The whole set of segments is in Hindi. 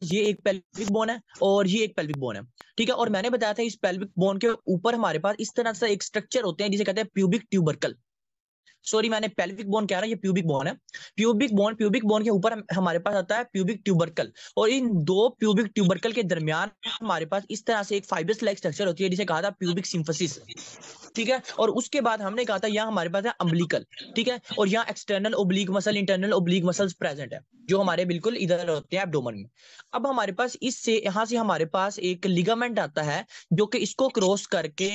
ये एक पेल्विक बोन है और ये एक पेल्विक बोन है, ठीक है। और मैंने बताया था इस पेल्विक बोन के ऊपर हमारे पास इस तरह से एक स्ट्रक्चर होते हैं जिसे कहते हैं प्यूबिक ट्यूबरकल। सॉरी, मैंने पेल्विक बोन कह रहा, ये प्यूबिक बोन है। प्यूबिक बोन के ऊपर हमारे पास आता है प्यूबिक ट्यूबरकल, और इन दो प्यूबिक ट्यूबरकल के दरमियान हमारे पास इस तरह से एक फाइब्रस लाइक स्ट्रक्चर होती है जिसे कहा था प्यूबिक सिम्फिसिस, ठीक है। और उसके बाद हमने कहा था यहाँ हमारे पास है अम्बिलिकल, ठीक है। और यहाँ external oblique muscle, internal oblique muscles present है जो हमारे बिल्कुल इधर होते हैं एब्डोमेन में। अब हमारे पास इससे यहाँ से हमारे पास एक लिगामेंट आता है जो कि इसको क्रॉस करके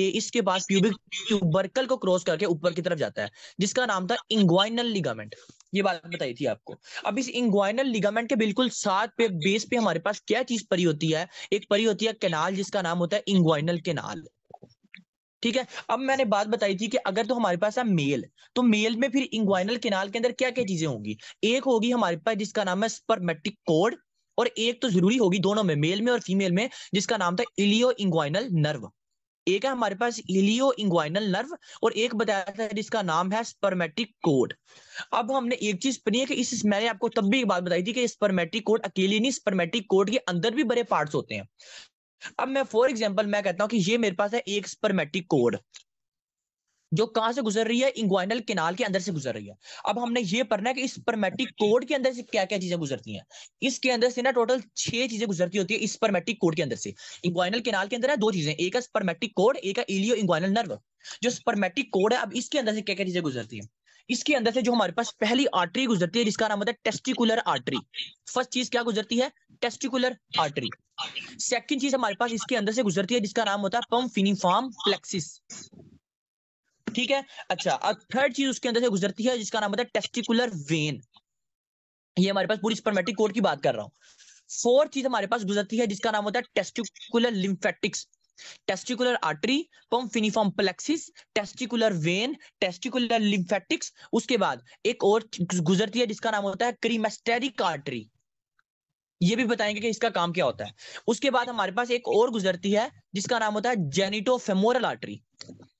इसके पास प्यूबिक ट्यूबरकल को क्रॉस करके ऊपर की तरफ जाता है, जिसका नाम था इंग्वाइनल लिगामेंट। ये बात बताई थी आपको। अब इस इंग्वाइनल लिगामेंट के बिल्कुल साथ पे बेस पे हमारे पास क्या चीज परी होती है, एक परी होती है कैनाल जिसका नाम होता है इंग्वाइनल कैनाल, ठीक है। अब मैंने बात बताई थी कि अगर तो हमारे पास है मेल, तो मेल में फिर इंग्वाइनल कैनाल के अंदर क्या क्या चीजें होंगी। एक होगी हमारे पास जिसका नाम है स्पर्मेटिक कोड, और एक तो जरूरी होगी दोनों में, मेल में और फीमेल में, जिसका नाम था इलियो इंग्वाइनल नर्व। एक है हमारे पास इलियो इंग्वाइनल नर्व और एक बताया था जिसका नाम है स्पर्मेटिक कोड। अब हमने एक चीज पढ़ी है कि इस मैंने आपको तब भी एक बात बताई थी कि स्पर्मेटिक कोड अकेले नहीं, स्पर्मेटिक कोड के अंदर भी बड़े पार्ट्स होते हैं। अब मैं फॉर एग्जांपल मैं कहता हूं कि ये मेरे पास है एक स्पर्मेटिक कोड जो कहां से गुजर रही है, इंग्वाइनल कैनाल के अंदर से गुजर रही है। अब हमने ये पढ़ना है कि इस स्पर्मेटिक कोड के अंदर से क्या क्या चीजें गुजरती हैं। इसके अंदर से ना टोटल 6 चीजें गुजरती होती है इस स्पर्मेटिक कोड के अंदर से। इंग्वाइनल कैनाल के अंदर है 2 चीजें, एक है स्पर्मेटिक कोड, एक है इलियो इंग्वाइनल नर्व। जो स्पर्मेटिक कोड है, अब इसके अंदर से क्या क्या चीजें गुजरती है। इसके अंदर से जो हमारे पास पहली आर्टरी गुजरती है जिसका नाम होता है टेस्टिकुलर आर्टरी। फर्स्ट चीज क्या गुजरती है, टेस्टिकुलर आर्टरी। सेकंड चीज हमारे पास इसके अंदर से गुजरती है जिसका नाम होता है पम्फिनिफॉर्म प्लेक्सिस, ठीक है। अच्छा, अब थर्ड चीज उसके अंदर से गुजरती है जिसका नाम होता है टेस्टिकुलर वेन। ये हमारे पास पूरी स्पर्मेटिक कोड की बात कर रहा हूं। फोर्थ चीज हमारे पास गुजरती है जिसका नाम होता है testicular lymphatics, testicular artery, pampiniform plexus, testicular vein, testicular lymphatics. उसके बाद एक और गुजरती है जिसका नाम होता है क्रीमेस्टेरिक आर्टरी, ये भी बताएंगे कि इसका काम क्या होता है। उसके बाद हमारे पास एक और गुजरती है जिसका नाम होता है जेनिटोफेमोरल आर्टरी।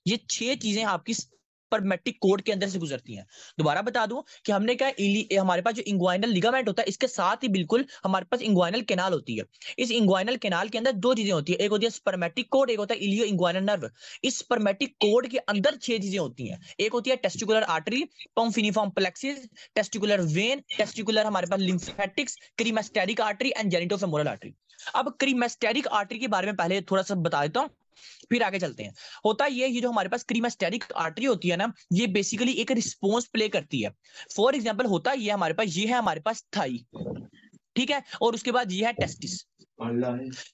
ये 6 चीजें आपकी स्पर्मेटिक कोड के अंदर से गुजरती हैं। दोबारा बता दूं कि हमने क्या हमारे पास जो इंग्वाइनल लिगामेंट होता है इसके साथ ही बिल्कुल हमारे पास इंग्वाइनल कैनाल होती है। इस इंग्वाइनल कैनाल के अंदर 2 चीजें होती है, एक होती है स्पर्मेटिक कोड, एक होता है इलियो इंग्वाइनल नर्व। इस स्पर्मेटिक कोड के अंदर 6 चीजें होती हैं, एक होती है testicular artery, pampiniform plexus, testicular vein, testicular हमारे पास lymphatics, cremasteric artery and genitofemoral artery. अब क्रीमेस्टेरिक आर्टरी के बारे में पहले थोड़ा सा बता देता हूं, फिर आगे चलते हैं। होता ये जो हमारे पास क्रीमेस्टेरिक आर्टरी होती है ना, ये बेसिकली एक रिस्पॉन्स प्ले करती है। फॉर एग्जांपल होता ये हमारे पास, ये है हमारे पास थाई, ठीक है, और उसके बाद ये है टेस्टिस।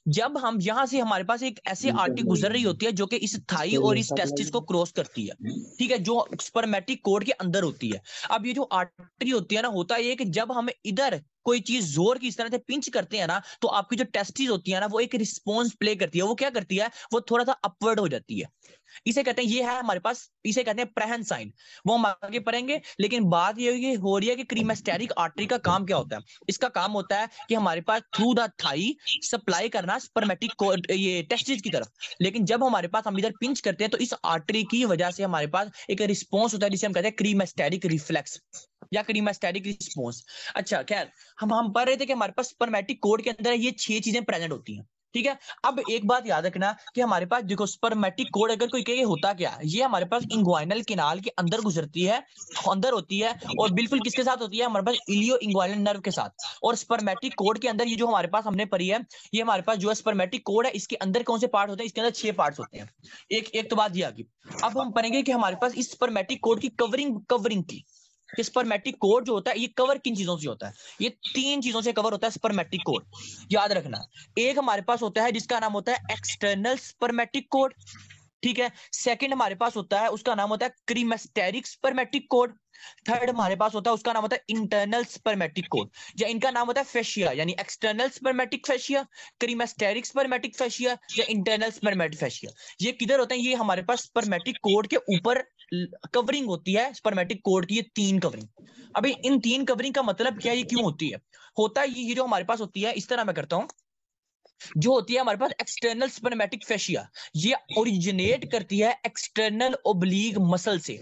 जब हम यहां से हमारे पास एक ऐसी आर्टरी गुजर रही होती है जो कि इस थाई और इस टेस्टिस को क्रॉस करती है, ठीक है, जो स्पर्मेटिक कोड के अंदर होती है। अब ये जो आर्टरी होती है ना, होता है कि जब हम इधर कोई चीज जोर की इस तरह से पिंच करते हैं ना, तो आपकी जो टेस्टिस होती है ना, वो एक रिस्पॉन्स प्ले करती है। वो क्या करती है, वो थोड़ा सा अपवर्ड हो जाती है। इसे कहते हैं, ये है हमारे पास, इसे कहते हैं प्रेहन साइन। वो हम आगे पढ़ेंगे, लेकिन बात ये हो रही है कि क्रीमेस्टेरिक आर्टरी का काम क्या होता है। इसका काम होता है कि हमारे पास थ्रू द थाई सप्लाई करना स्पर्मेटिक ये टेस्टिस की तरफ। लेकिन जब हमारे पास हम इधर पिंच करते हैं तो इस आर्टरी की वजह से हमारे पास एक रिस्पॉन्स होता है जिसे हम कहते हैं क्रीमेस्टेरिक रिफ्लेक्स या क्रीमेस्टेरिक रिस्पॉन्स। अच्छा, खैर, हम पढ़ रहे थे कि हमारे पास स्पर्मेटिक कोड के अंदर ये 6 चीजें प्रेजेंट होती हैं, ठीक है। अब एक बात याद रखना कि हमारे पास देखो स्पर्मेटिक कोड अगर कोई कहे होता क्या, ये हमारे पास इंग्वाइनल कैनाल के अंदर गुजरती है, अंदर होती है, और बिल्कुल किसके साथ होती है, हमारे पास इलियो इंग्वाइनल नर्व के साथ। और स्पर्मेटिक कोड के अंदर ये जो हमारे पास हमने पढ़ी है, ये हमारे पास जो स्पर्मेटिक कोड है इसके अंदर कौन से पार्ट होते हैं, इसके अंदर 6 पार्ट्स होते हैं। एक एक तो बात ये आ गई। अब हम पढ़ेंगे कि हमारे पास इस स्पर्मेटिक कोड की कवरिंग की, कि स्पर्मेटिक कोड जो होता है ये कवर किन चीजों से होता है। ये 3 चीजों से कवर होता है स्पर्मेटिक कोड, याद रखना। एक हमारे पास होता है जिसका नाम होता है एक्सटर्नल स्पर्मेटिक कोड, ठीक है। सेकंड हमारे पास होता है, उसका नाम होता है क्रीमेस्टेरिक स्पर्मेटिक कोड। थर्ड हमारे पास होता है, उसका नाम होता है इंटरनल स्पर्मेटिक कोड, या इनका नाम होता है फेशिया, यानी external spermatic fascia, cremasteric spermatic fascia या इंटरनल स्पर्मेटिक फेशिया। ये किधर होते हैं, ये हमारे पास स्पर्मेटिक कोड के ऊपर कवरिंग होती है स्पर्मेटिक कोड की, ये 3 कवरिंग। अभी इन 3 कवरिंग का मतलब क्या है, ये क्यों होती है। होता है ये जो हमारे पास होती है, इस तरह मैं करता हूं, जो होती है हमारे पास एक्सटर्नल स्पर्मेटिक फेशिया, ये ओरिजिनेट करती है एक्सटर्नल ओब्लीक मसल से।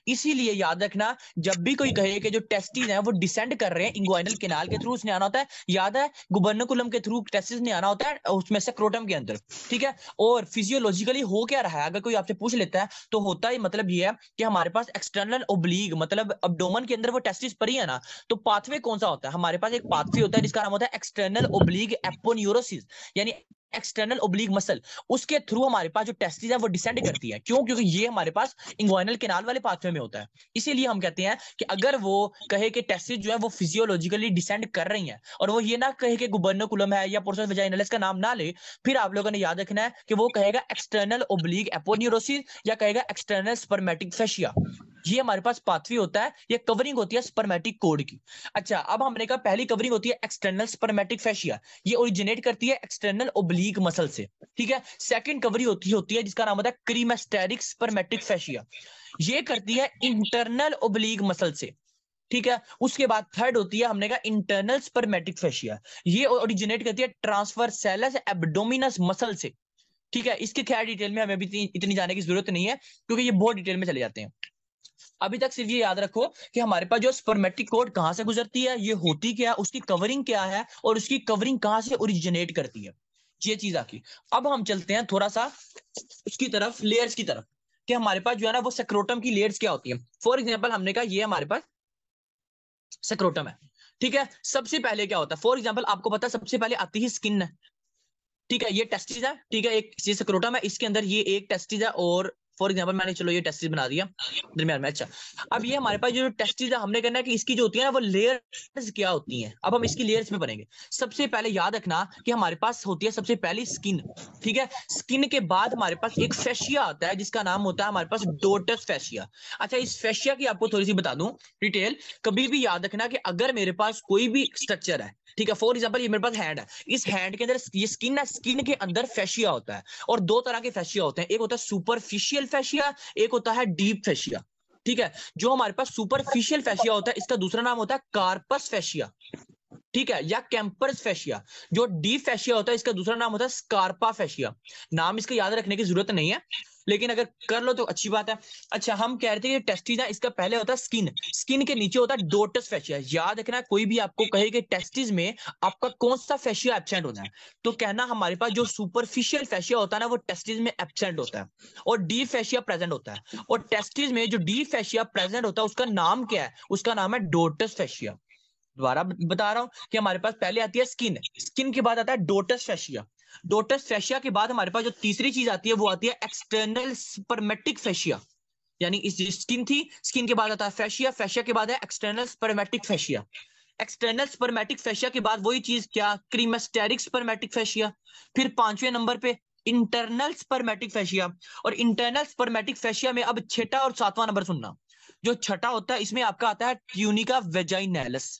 इसीलिए याद रखना, जब भी कोई कहे कि जो टेस्टिस हैं वो डिसेंड कर रहे हैं इंग्वाइनल कैनाल के थ्रू, उसने आना होता है, याद है गुबर्नकुलम के थ्रू टेस्टिस ने आना होता है उसमें से स्क्रोटम के अंदर, ठीक है। और फिजियोलॉजिकली हो क्या रहा है, अगर कोई आपसे पूछ लेता है तो होता ही मतलब ये है कि हमारे पास एक्सटर्नल ओब्लीग मतलब अब्डोमन के अंदर वो टेस्टिस पड़ी है ना, तो पाथवे कौन सा होता है, हमारे पास एक पाथवे होता है जिसका नाम होता है एक्सटर्नल ओब्लीग एपोन्यूरोसिस, यानी एक्सटर्नल ओब्लीग मसल, उसके थ्रू हमारे पास जो टेस्टिस है वो डिसेंड करती है। क्यों? क्योंकि ये हमारे पास इंग्वाइनल कैनाल वाले पाथवे में होता है। इसीलिए हम कहते हैं कि अगर वो कहे कि टेस्टिस जो है वो फिजियोलॉजिकली डिसेंड कर रही हैं, और वो ये ना कहे कि गुबर्नकुलम है या पोर्सन वेजाइनलिस का नाम ना ले, फिर आप लोगों ने याद रखना है कि वो कहेगा एक्सटर्नल ओब्लीग एपोन्यूरोसिस या कहेगा एक्सटर्नल स्पर्मेटिक फैशिया। ये हमारे पास पाथवे होता है, ये कवरिंग होती है स्पर्मेटिक कोड की। अच्छा, अब हमने कहा पहली कवरिंग होती है एक्सटर्नल स्पर्मेटिक फैशिया, ये ओरिजिनेट करती है एक्सटर्नल ओब्लीक मसल से, ठीक है। सेकंड कवरिंग होती है जिसका नाम होता है क्रीमेस्टेरिक स्पर्मेटिक फैशिया, ये करती है इंटरनल ओब्लीक मसल से, ठीक है। उसके बाद थर्ड होती है हमने कहा इंटरनल स्पर्मेटिक फैशिया, ये ओरिजिनेट करती है ट्रांसवर्सैलस एब्डोमिनस मसल से, ठीक है। इसके खैर डिटेल में हमें भी इतनी जाने की जरूरत नहीं है क्योंकि ये बहुत डिटेल में चले जाते हैं। अभी तक सिर्फ ये याद रखो कि हमारे पास जो स्पर्मेटिक कोड कहां से गुजरती है, ये होती क्या है, उसकी कवरिंग क्या है, और उसकी कवरिंग कहां से ओरिजिनेट करती है, ये चीज आकी। अब हम चलते हैं थोड़ा सा उसकी तरफ, लेयर्स की तरफ, कि हमारे पास जो है ना वो स्क्रोटम की लेयर्स क्या होती है। फॉर एग्जाम्पल हमने कहा ये हमारे पास स्क्रोटम है, ठीक है। सबसे पहले क्या होता है, फॉर एग्जाम्पल आपको पता है सबसे पहले आती ही स्किन है, ठीक है। ये टेस्टिस है, ठीक है, एक ये स्क्रोटम है, इसके अंदर ये एक टेस्टिस है, और फॉर एग्जांपल मैंने चलो ये टेस्टिस बना दिया दरमियान में। अच्छा, अब ये हमारे पास जो टेस्टिस है, हमने करना है कि इसकी जो होती है ना वो लेयर्स क्या होती हैं। अब हम इसकी लेयर्स में पढ़ेंगे। सबसे पहले याद रखना कि हमारे पास होती है सबसे पहली स्किन, ठीक है। स्किन के बाद हमारे पास एक फैशिया आता है जिसका नाम होता है हमारे पास डोटस फैशिया। अच्छा, इस फैशिया की आपको थोड़ी सी बता दूं डिटेल, कभी भी याद रखना कि अगर मेरे पास कोई भी स्ट्रक्चर है, ठीक है, फॉर एग्जांपल ये मेरे पास हैंड है, इस हैंड के अंदर ये स्किन है, स्किन के अंदर फैशिया होता है, और दो तरह के फैशिया होते हैं, एक होता है सुपरफिशियल फैशिया, एक होता है डीप फैशिया, ठीक है। जो हमारे पास सुपरफिशियल फैशिया होता है इसका दूसरा नाम होता है कार्पस फैशिया, ठीक है, या कैंपर्स फैशिया। जो डीप फैशिया होता है इसका दूसरा नाम होता है स्कारपा फैशिया। नाम इसका याद रखने की जरूरत नहीं है, लेकिन अगर कर लो तो अच्छी बात है। अच्छा, हम कह रहे थे कि टेस्टिस है, इसका पहले होता है स्किन, स्किन के नीचे होता है डोटस फैशिया। याद रखना, कोई भी आपको कहे कि टेस्टिस में आपका कौन सा फैशिया एब्सेंट होता है, तो कहना हमारे पास जो सुपरफिशियल फैशिया होता है ना वो टेस्टिस में एब्सेंट होता है, और डीप फैशिया प्रेजेंट होता है। और टेस्टिस में जो डीप फैशिया प्रेजेंट होता है उसका नाम क्या है, उसका नाम है डोटस फैशिया। दोबारा बता रहा हूं कि हमारे पास पहले आती है स्किन, स्किन के बाद आता है डोटस फैशिया, डोटस फैशिया के बाद हमारे पास जो तीसरी चीज आती है वो आती है एक्सटर्नल स्पर्मेटिक फैशिया। यानी इस स्किन थी, स्किन के बाद आता है फैशिया, फैशिया के बाद है एक्सटर्नल स्पर्मेटिक फैशिया, एक्सटर्नल स्पर्मेटिक फैशिया के बाद वही चीज क्या, क्रीमेस्टेरिक स्पर्मेटिक फैशिया। फिर पांचवें नंबर पे इंटरनल स्पर्मेटिक फैशिया, और इंटरनल स्पर्मेटिक फैशिया में अब छठा और सातवां नंबर सुनना, जो छठा होता है इसमें आपका आता है ट्यूनिका वेजाइनैलिस,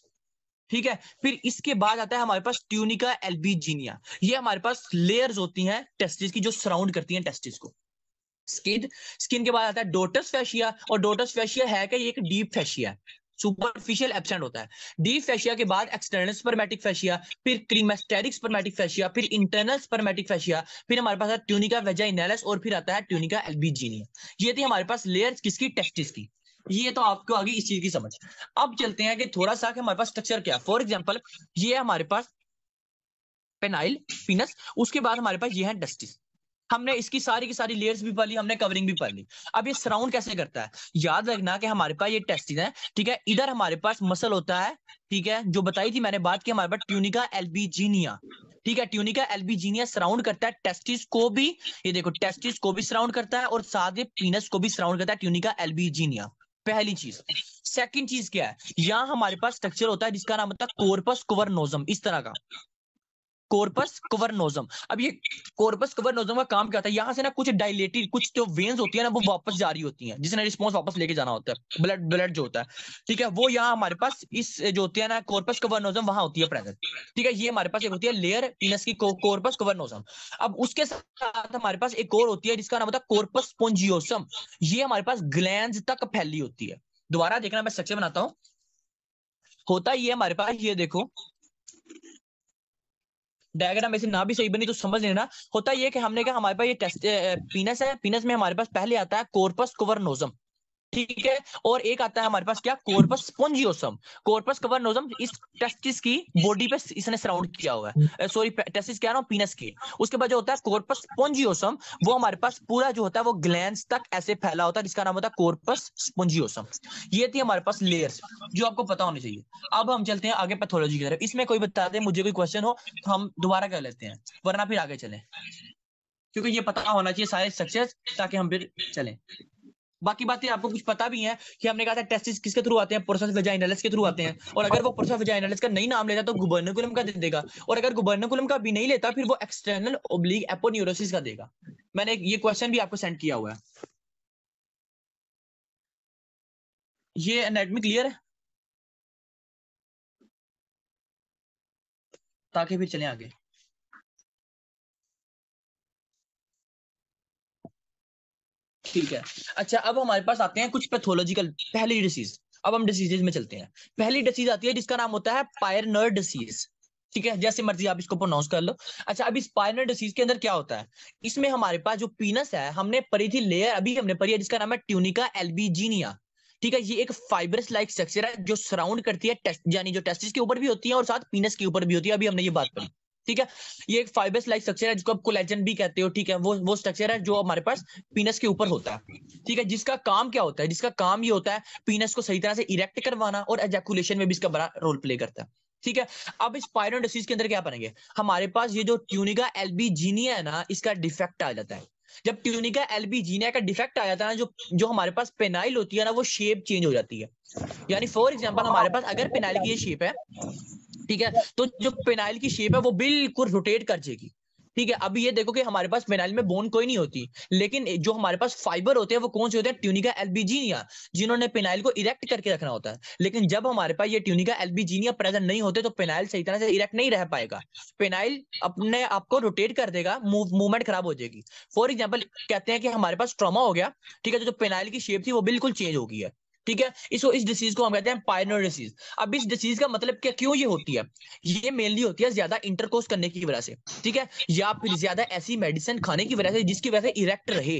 ठीक है। फिर इसके बाद आता है हमारे पास ट्यूनिका एल्बीजिनिया। ये हमारे पास लेयर्स होती हैं टेस्टिस की जो सराउंड करती हैं टेस्टिस को। स्किन, स्किन के बाद आता है डोटस फैशिया, और डोटस फैशिया है कि ये एक डीप फैशिया है, सुपरफिशियल एब्सेंट होता है। डीप फैशिया के बाद एक्सटर्नल स्पर्मेटिक फैशिया, फिर क्रीमेस्टेरिक स्पर्मेटिक फैशिया, फिर इंटरनल स्पर्मेटिक फैशिया, फिर हमारे पास है ट्यूनिका वेजाइनैलिस, और फिर आता है ट्यूनिका एल्बीजिनिया। ये थी हमारे पास लेयर्स किसकी, टेस्टिस की। ये तो आपको आगे इस चीज की समझ। अब चलते हैं कि थोड़ा सा कि हमारे पास स्ट्रक्चर क्या है। फॉर एग्जांपल ये है हमारे पास पेनाइल पीनस, उसके बाद हमारे पास ये है टेस्टिस। हमने इसकी सारी की सारी लेयर्स भी पढ़ ली, हमने कवरिंग भी पढ़ ली। अब ये सराउंड कैसे करता है, याद रखना कि हमारे पास ये टेस्टिस है, ठीक है। इधर हमारे पास मसल होता है, ठीक है, जो बताई थी मैंने बात की, हमारे पास ट्यूनिका एल्बीजिनिया, ठीक है। ट्यूनिका एल्बीजिनिया सराउंड करता है टेस्टिस को भी, ये देखो टेस्टिस को भी सराउंड करता है, और साथ ही पीनस को भी सराउंड करता है ट्यूनिका एल्बीजिनिया। पहली चीज। सेकंड चीज क्या है, यहां हमारे पास स्ट्रक्चर होता है जिसका नाम होता है कॉर्पस कवर्नोजम, इस तरह का कॉर्पस कवर्नोजम। अब ये कॉर्पस कवर्नोजम का काम क्या होता है, यहां से ना कुछ डायलेटेड कुछ जो वेन्स होती है ना वो वापस जा रही होती हैं, जिसने रिस्पॉन्स वापस लेके जाना होता है, ब्लड ब्लड जो होता है, ठीक है, वो यहाँ हमारे पास इस जो होती है ना कॉर्पस कवर्नोजम वहां होती है प्रेजेंट, ठीक है। ये हमारे पास एक होती है लेयर पीनस की कॉर्पस कवर्नोजम। अब उसके साथ हमारे पास एक और होती है जिसका नाम होता है कॉर्पस स्पोंजियोसम, ये हमारे पास ग्लैंड्स तक फैली होती है। दोबारा देखना, मैं स्ट्रक्चर बनाता हूं। होता ये हमारे पास, ये देखो डायग्राम में से ना भी सही बनी तो समझ लेना। होता ये कि हमने कहा हमारे पास ये टेस्ट पीनस है, पीनस में हमारे पास पहले आता है कॉर्पस कवर्नोजम, ठीक है, और एक आता है हमारे पास क्या, कॉर्पस स्पोंजियोसम। कॉर्पस कवर्नोसम इस टेस्टिस की बॉडी पे इसने सराउंड किया हुआ है, सॉरी टेस्टिस क्या ना पीनस की। उसके बाद जो होता है कॉर्पस स्पोंजियोसम, वो हमारे पास पूरा जो होता है वो ग्लैंड्स तक ऐसे फैला होता है, जिसका नाम होता है कॉर्पस स्पोंजियोसम। ये थी हमारे पास लेयर्स जो आपको पता होनी चाहिए। अब हम चलते हैं आगे पैथोलॉजी की तरफ। इसमें कोई बता दे मुझे, कोई क्वेश्चन हो तो हम दोबारा कर लेते हैं, वरना फिर आगे चलें, क्योंकि ये पता होना चाहिए सारे स्ट्रक्चर्स, ताकि हम फिर चलें। बाकी बातें आपको कुछ पता भी है कि हमने कहा था टेस्टिस किसके थ्रू आते हैं, प्रोसेस वेजाइनलिस के थ्रू आते हैं, और अगर वो प्रोसेस वेजाइनलिस का नहीं नाम लेता तो गुबर्निकुलम का दे देगा, और अगर गुबर्निकुलम का भी नहीं लेता फिर वो एक्सटर्नल ओब्लिक एपोन्यूरोसिस का देगा। मैंने ये क्वेश्चन भी आपको सेंड किया हुआ है। ये एनाटॉमी क्लियर है, ताकि फिर चलें आगे। ठीक है, अच्छा अब हमारे पास आते हैं कुछ पैथोलॉजिकल पहली डिसीज। अब हम डिसीजेज में चलते हैं। पहली डिसीज आती है जिसका नाम होता है पायरनर डिसीज। ठीक है, जैसे मर्जी आप इसको प्रोनाउंस कर लो। अच्छा, अब इस पायरनर डिसीज के अंदर क्या होता है, इसमें हमारे पास जो पीनस है हमने पढ़ी थी लेयर, अभी हमने पढ़ी है, जिसका नाम है ट्यूनिका एल्बीजिनिया। ठीक है, ये एक फाइब्रस लाइक स्ट्रक्चर है जो सराउंड करती है यानी जो टेस्टिस के ऊपर भी होती है और साथ पीनस के ऊपर भी होती है, अभी हमने ये बात पढ़ी। ठीक है, ये एक फाइब्रस लाइक स्ट्रक्चर है जिसको आप कोलेजन भी कहते हो। ठीक है, वो स्ट्रक्चर है जो हमारे पास पीनस के ऊपर होता है। ठीक है, जिसका काम क्या होता है, जिसका काम ये होता है पीनस को सही तरह से इरेक्ट करवाना, और एजैकुलेशन में भी इसका बड़ा रोल प्ले करता है। ठीक है, अब इस पायरनर डिसीज के अंदर क्या बनेंगे, हमारे पास ये जो ट्यूनिका एल्बीजिनिया है ना, इसका डिफेक्ट आ जाता है। जब ट्यूनिका एल्बीजिनिया का डिफेक्ट आ जाता है ना, जो जो हमारे पास पेनाइल होती है ना, वो शेप चेंज हो जाती है। यानी फॉर एग्जांपल हमारे पास अगर पेनाइल की ये शेप है, ठीक है, तो जो पेनाइल की शेप है वो बिल्कुल रोटेट कर जाएगी। ठीक है, अभी ये देखो कि हमारे पास पेनाइल में बोन कोई नहीं होती, लेकिन जो हमारे पास फाइबर होते हैं वो कौन से होते हैं, ट्यूनिका एल्बीजिनिया, जिन्होंने पेनाइल को इरेक्ट करके रखना होता है। लेकिन जब हमारे पास ये ट्यूनिका एल्बीजिनिया प्रेजेंट नहीं होते तो पेनाइल सही तरह से इरेक्ट नहीं रह पाएगा, पेनाइल अपने आप को रोटेट कर देगा, मूवमेंट खराब हो जाएगी। फॉर एग्जाम्पल कहते हैं कि हमारे पास ट्रॉमा हो गया, ठीक है, जो पेनाइल की शेप थी वो बिल्कुल चेंज हो गई है। ठीक है, इस डिसीज को हम कहते हैं पायरनर डिसीज। अब इस डिसीज का मतलब क्या, क्यों ये होती है, ये मेनली होती है ज्यादा इंटरकोर्स करने की वजह से। ठीक है, या फिर ज्यादा ऐसी मेडिसिन खाने की वजह से जिसकी वजह से इरेक्ट रहे।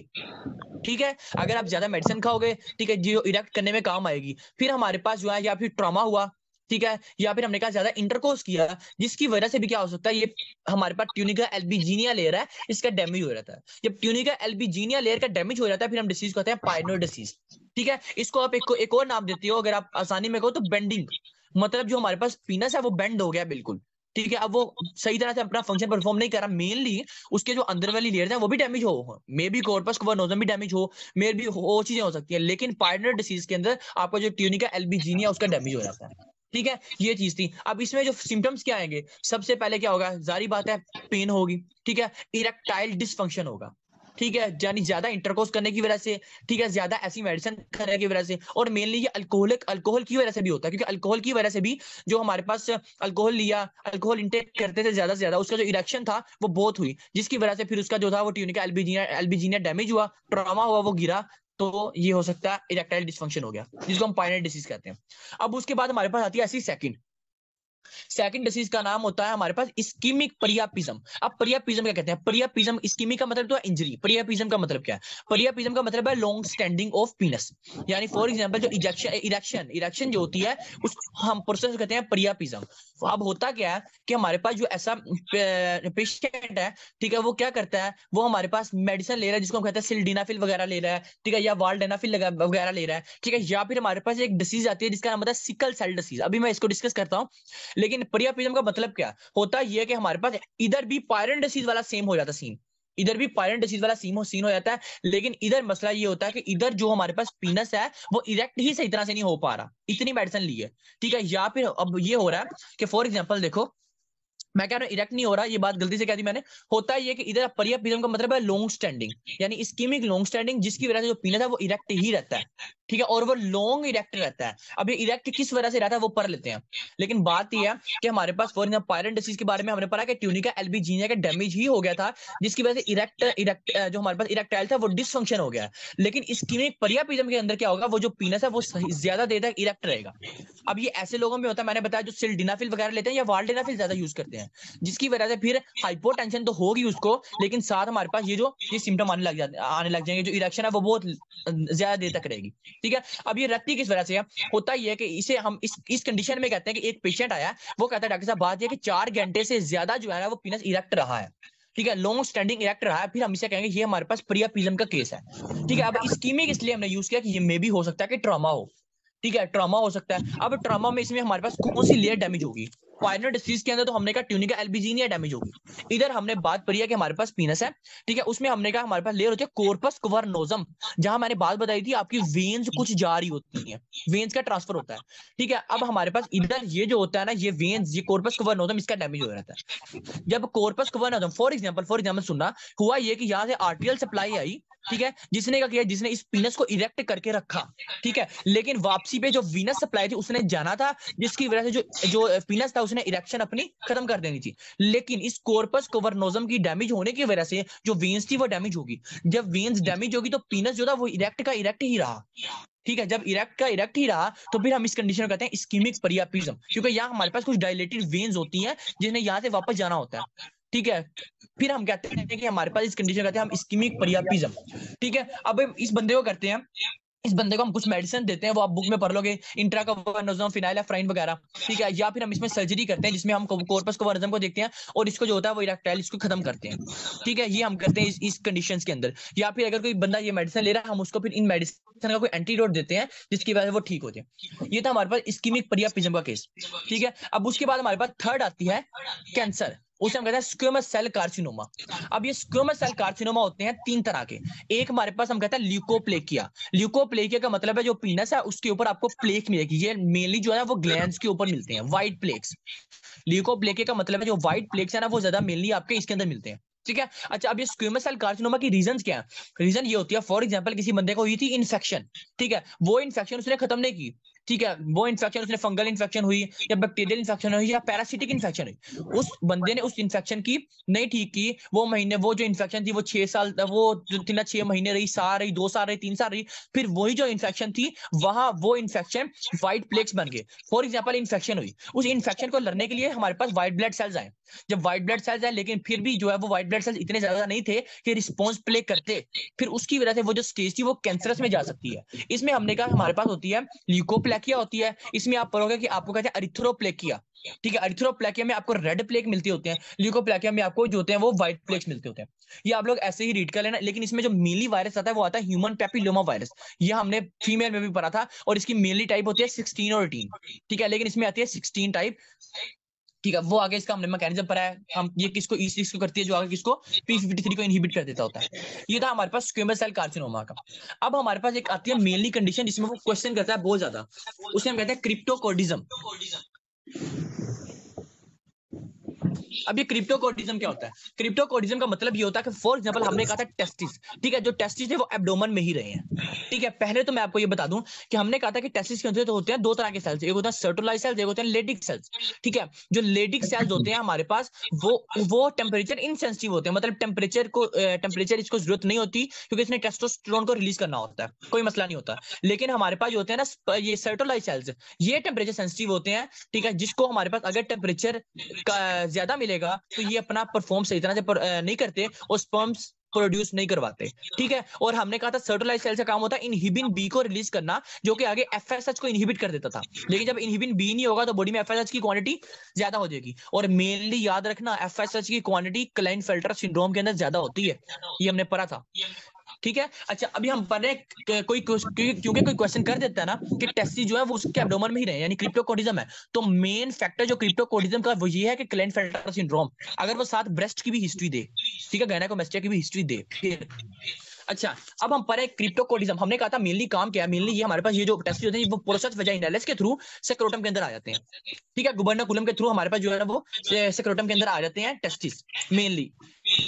ठीक है, अगर आप ज्यादा मेडिसिन खाओगे, ठीक है, जो इरेक्ट करने में काम आएगी। फिर हमारे पास जो है, या फिर ट्रॉमा हुआ, ठीक है, या फिर हमने कहा ज्यादा इंटरकोर्स किया, जिसकी वजह से भी क्या हो सकता है, ये हमारे पास ट्यूनिका एल्बीजिनिया लेयर है, इसका डैमेज हो जाता है। जब ट्यूनिका एल्बीजिनिया लेयर का डैमेज हो जाता है, फिर हम डिसीज कहते हैं पायरनर डिसीज। ठीक है, इसको आप एक और नाम देते हो, अगर आप आसानी में कहो तो बेंडिंग। मतलब जो हमारे पास पीनस है वो बेंड हो गया बिल्कुल। ठीक है, अब वो सही तरह से अपना फंक्शन परफॉर्म नहीं कर रहा, मेनली उसके जो अंदर वाली लेयर्स हैं वो भी डैमेज हो, मे बी कॉर्पस कवर्नोसम भी डैमेज हो, मे बी वो चीजें हो सकती है, लेकिन पायरनर डिसीज के अंदर आपका जो ट्यूनिका एल्बीजिनिया उसका डैमेज हो जाता है। ठीक है, ये चीज थी। अब इसमें जो सिम्टम्स क्या आएंगे, सबसे पहले क्या होगा, जारी बात है पेन होगी। ठीक है, इरेक्टाइल डिसफंक्शन होगा। ठीक है, यानी ज्यादा इंटरकोर्स करने की वजह से, ठीक है, ज्यादा ऐसी मेडिसिन खाने की वजह से, और मेनली ये अल्कोहल की वजह से भी होता है, क्योंकि अल्कोहल की वजह से भी जो हमारे पास अल्कोहल लिया, अल्कोहल इंटेक करते थे ज्यादा से ज्यादा, उसका जो इरेक्शन था वो बहुत हुई, जिसकी वजह से फिर उसका जो था वो ट्यूनिका एल्बीजिनिया डैमेज हुआ, ट्रॉमा हुआ, वो गिरा, तो ये हो सकता है इरेक्टाइल डिसफंक्शन हो गया, जिसको हम पायरनर डिसीज कहते हैं। अब उसके बाद हमारे पास आती है ऐसी सेकंड डिसीज का नाम होता है हमारे पास इस्कीमिक प्रियापिज्म। अब प्रियापिज्म क्या कहते हैं, प्रियापिज्म, इस्कीमिक का मतलब तो है इंजरी, प्रियापिज्म का मतलब क्या है, प्रियापिज्म का मतलब है लॉन्ग स्टैंडिंग ऑफ पीनस। यानी फॉर एग्जांपल जो इरेक्शन जो होती है उस हम प्रोसेस कहते हैं प्रियापिज्म। अब होता क्या है कि हमारे पास जो ऐसा पेशेंट है, ठीक है, वो क्या करता है, वो हमारे पास मेडिसिन ले रहा है जिसको हम कहते हैं सिल्डेनाफिल वगैरह ले रहा है, ठीक है, या वाल्डेनाफिल वगैरह ले रहा है। ठीक है, या फिर हमारे पास एक डिसीज आती है जिसका नाम होता है सिकल सेल डिसीज, अभी मैं इसको डिस्कस करता हूँ। लेकिन प्रियापिज्म का मतलब क्या होता है, ये कि हमारे पास इधर भी पायरन डिसीज वाला सेम हो जाता है सीन, इधर भी पायरन डिसीज वाला सीन हो जाता है, लेकिन इधर मसला ये होता है कि इधर जो हमारे पास पीनस है वो इरेक्ट ही सही तरह से नहीं हो पा रहा, इतनी मेडिसिन ली है। ठीक है, या फिर अब ये हो रहा है कि फॉर एग्जांपल देखो, मैं कह रहा हूं इरेक्ट नहीं हो रहा, ये बात गलती से कह दी मैंने। होता है ये कि इधर प्रियापिज्म का मतलब है लॉन्ग स्टैंडिंग, यानी इस्कीमिक लॉन्ग स्टैंडिंग, जिसकी वजह से जो पीनस है वो इरेक्ट ही रहता है। ठीक है, और वो लॉन्ग इरेक्ट रहता है। अब ये इरेक्ट किस वजह से रहता है वो पढ़ लेते हैं। लेकिन बात यह है कि हमारे पास फॉर एग्जाम्पल पायरन डिसीज के बारे में हमने पढ़ा कि ट्यूनिका एल्बीजिनिया का डैमेज ही हो गया था, जिसकी वजह से इरेक्ट जो हमारे पास इरेक्टाइल था वो डिसफंक्शन हो गया। लेकिन इस्कीमिक प्रियापिज्म के अंदर क्या होगा, वो जो पीनस है वो ज्यादा देर तक इरेक्ट रहेगा। अब ये ऐसे लोगों में होता है, मैंने बताया जो सिल्डेनाफिल वगैरह लेते हैं या वाल्डेनाफिल ज्यादा यूज करते हैं, जिसकी वजह से फिर हाइपोटेंशन तो होगी उसको, लेकिन साथ हमारे पास ये सिम्टम आने लग जाएंगे, जो इरेक्शन है वो बहुत ज्यादा देर तक रहेगी। ठीक है, अब ये रहती किस वजह से है? होता ही है कि इसे हम इस कंडीशन में कहते हैं कि एक पेशेंट आया, वो कहता है डॉक्टर साहब बात ये कि 4 घंटे से ज्यादा जो है ना वो पीनस इरेक्ट रहा है, ठीक है, लॉन्ग स्टैंडिंग इरेक्ट रहा है, फिर हम इसे कहेंगे ये हमारे पास प्रियापिज्म का केस है। ठीक है, अब इस्कीमिक इसलिए हमने यूज किया कि ये मे भी हो सकता है कि ट्रॉमा हो। ठीक है, ट्रॉमा हो सकता है। अब ट्रॉमा में इसमें हमारे पास कौन सी लेयर डैमेज होगी? पायरिनल डिसीज के अंदर तो हमने कहा ट्यूनिका एल्बुजिनिया डैमेज होगी। इधर हमने बात करी है कि हमारे पास पीनस है, ठीक है, उसमें हमने कहा हमारे पास लेयर होती है कॉर्पस कवर्नोजम, जहां मैंने बात बताई थी आपकी वेन्स कुछ जा रही होती है, वेन्स का ट्रांसफर होता है। ठीक है, अब हमारे पास इधर ये जो होता है ना, ये वेन्स, ये कॉर्पस कवर्नोजम, इसका डैमेज हो रहता है। जब कॉर्पस कवर्नोजम फॉर एग्जांपल सुनना, हुआ ये कि यहाँ से आर्टेरियल सप्लाई आई, ठीक है, जिसने क्या किया, जिसने इस पीनस को इरेक्ट करके रखा, ठीक है, लेकिन वापसी पे जो वीनस सप्लाई थी उसने जाना था, जिसकी वजह से जो जो पीनस था उसने इरेक्शन अपनी खत्म कर देनी थी। लेकिन इस कॉर्पस कवर्नोजम की डैमेज होने की वजह से जो वेन्स थी वो डैमेज होगी। जब वेन्स डैमेज होगी तो पीनस जो था वो इरेक्ट का इरेक्ट ही रहा। ठीक है, जब इरेक्ट का इरेक्ट ही रहा तो फिर हम इस कंडीशन को कहते हैं इस्कीमिक प्रियापिज्म, क्योंकि यहाँ हमारे पास कुछ डायलेटेड वेन्स होती हैं जिन्हें यहाँ से वापस जाना होता है। ठीक है, फिर हम कहते हैं कि हमारे पास इस कंडीशन कहते हैं हम इस्कीमिक प्रियापिज्म। ठीक है, अब इस बंदे को करते हैं, इस बंदे को हम कुछ मेडिसिन देते हैं, वो आप बुक में पढ़ लोगे, इंट्राकवर्नोजम, फिनाइलफ्राइन वगैरह। ठीक है, या फिर हम इसमें सर्जरी करते हैं जिसमें हम कॉर्पस कवर्नोजम को देखते हैं और इसको जो होता है वो इरेक्टाइल इसको खत्म करते हैं। ठीक है, ये हम करते हैं इस कंडीशंस के अंदर। या फिर अगर कोई बंदा ये मेडिसिन ले रहा है, हम उसको फिर इन मेडिसिन का कोई एंटीडोट देते हैं जिसकी वजह से वो ठीक हो जाए। ये था हमारे पास इस्कीमिक प्रियापिज्म का केस। ठीक है, अब उसके बाद हमारे पास थर्ड आती है कैंसर, उसे हम कहते हैं स्क्वेमस सेल कार्सिनोमा। अब ये स्क्वेमस सेल कार्सिनोमा होते हैं 3 तरह के। एक हमारे पास हम कहते हैं ल्यूकोप्लेकिया। ल्यूकोप्लेकिया का मतलब है जो पीनस है उसके ऊपर आपको प्लेक मिलेगी, ये मेनली जो है वो ग्लैंड्स के ऊपर मिलते हैं, व्हाइट प्लेक्स। ल्यूकोप्लेकिया का मतलब है जो व्हाइट प्लेक्स है ना वो ज्यादा मेनली आपके इसके अंदर मिलते हैं। ठीक है, अच्छा, अब ये स्क्वेमस सेल कार्सिनोमा की रीजंस क्या है? रीजन ये होती है, फॉर एग्जांपल किसी बंदे को हुई थी इन्फेक्शन, ठीक है, वो इन्फेक्शन उसने खत्म नहीं की, ठीक है, वो इन्फेक्शन उसने फंगल इन्फेक्शन हुई या बैक्टीरियल इन्फेक्शन हुई या पैरासिटिक इन्फेक्शन हुई, उस बंदे ने उस इन्फेक्शन की नहीं ठीक की, वो महीने वो जो इन्फेक्शन थी वो 6 साल, वो 6 महीने रही, साल रही, 2 साल रही, 3 साल रही, फिर वही जो इन्फेक्शन थी वहां वो इन्फेक्शन व्हाइट प्लेक्स बन गए। फॉर एग्जाम्पल इन्फेक्शन हुई, उस इन्फेक्शन को लड़ने के लिए हमारे पास व्हाइट ब्लड सेल्स आए। जब व्हाइट ब्लड सेल्स आए लेकिन फिर भी जो है वो व्हाइट ब्लड सेल्स इतने ज्यादा नहीं थे कि रिस्पॉन्स प्ले करते, फिर उसकी वजह से वो जो स्टेज थी वो कैंसरस में जा सकती है। इसमें हमने कहा हमारे पास होती है ल्यूकोप्लेकिया होती है, इसमें आप पढ़ोगे कि आपको कहते हैं अरिथ्रोप्लेकिया। ठीक है, अरिथ्रोप्लेकिया में आपको रेड प्लेक मिलती होते हैं, ल्यूकोप्लेकिया में आपको जो होते हैं वो व्हाइट प्लेक्स मिलते होते हैं। ये आप लोग ऐसे ही रीड कर लेना। लेकिन इसमें जो मेनली वायरस आता है वो आता है ह्यूमन पैपिलोमा वायरस, ये हमने फीमेल में भी पढ़ा था, और इसकी मेनली टाइप होती है 16 और 18। ठीक है, लेकिन इसमें आती है 16 टाइप। ठीक है, वो आगे इसका हमने मैकेनिज्म पढ़ा है, हम ये किसको E6 को करती है जो आगे किसको P53 को इनहिबिट कर देता होता है। ये था हमारे पास स्क्वेमस सेल कार्सिनोमा का। अब हमारे पास एक आती है मेनली कंडीशन जिसमें वो क्वेश्चन करता है बहुत ज्यादा, उसे हम कहते हैं क्रिप्टोकोर्टिज्म। अब ये क्रिप्टोकोर्टिज्म क्या होता है? क्रिप्टोकोर्टिज्म का मतलब ये होता है कि फॉर एग्जांपल हमने कहा था टेस्टिस, ठीक है, जो टेस्टिस है वो एब्डोमेन में ही रहे हैं। ठीक है, पहले तो मैं आपको ये बता दूं कि हमने कहा था कि टेस्टिस के अंदर तो होते हैं 2 तरह के सेल्स, एक होता है सर्टोलाइज सेल्स, एक होते हैं लेडिक सेल्स। ठीक है, जो लेडिक सेल्स होते हैं हमारे पास वो टेम्परेचर इनसेंसिटिव होते हैं, मतलब टेम्परेचर इसको जरूरत नहीं होती क्योंकि इसने टेस्टोस्टेरोन को रिलीज करना होता है, कोई मसला नहीं होता। लेकिन हमारे पास जो होते हैं ना ये सर्टोलाइज सेल्स, ये टेम्परेचर सेंसिटिव होते हैं। ठीक है, जिसको हमारे पास अगर टेम्परेचर ज्यादा मिलेगा तो ये अपना परफॉर्म सही तरह से नहीं करते और स्पर्म्स प्रोड्यूस नहीं करवाते। ठीक है, और हमने कहा था सर्टोलाइज सेल का काम होता है इनहिबिन बी को रिलीज करना, जो कि आगे एफएसएच को इनहिबिट कर देता था। लेकिन जब इनहिबिन बी नहीं होगा तो बॉडी में एफएसएच की क्वांटिटी ज्यादा हो जाएगी, और मेनली याद रखना एफएसएच की क्वांटिटी क्लाइनफेल्टर सिंड्रोम के अंदर ज्यादा होती है, ये हमने पढ़ा था। ठीक है, अच्छा, अभी हम पढ़ रहे क्योंकि कोई क्वेश्चन कर देता है ना कि टेस्टिस जो है वो उसके एब्डोमेन में ही रहे, यानी क्रिप्टोकोर्टिज्म है, तो मेन फैक्टर जो क्रिप्टोकोर्टिज्म का वो ये है कि क्लाइनफेल्टर सिंड्रोम, अगर वो साथ ब्रेस्ट की भी हिस्ट्री दे, ठीक है, गायनेकोमेस्टिया की भी हिस्ट्री दे फिर। अच्छा, अब हम पढ़े क्रिप्टोकोर्टिज्म। हमने कहा था मेनली काम क्या है, मेनली ये हमारे पास ये जो टेस्टिस होते हैं वो प्रोसेस वेजाइनालिस के थ्रू सेक्रोटम के अंदर आ जाते हैं। ठीक है, गुबर्नाकुलम के थ्रू हमारे पास जो है ना वो सेक्रोटम के अंदर आ जाते हैं टेस्टिस मेनली।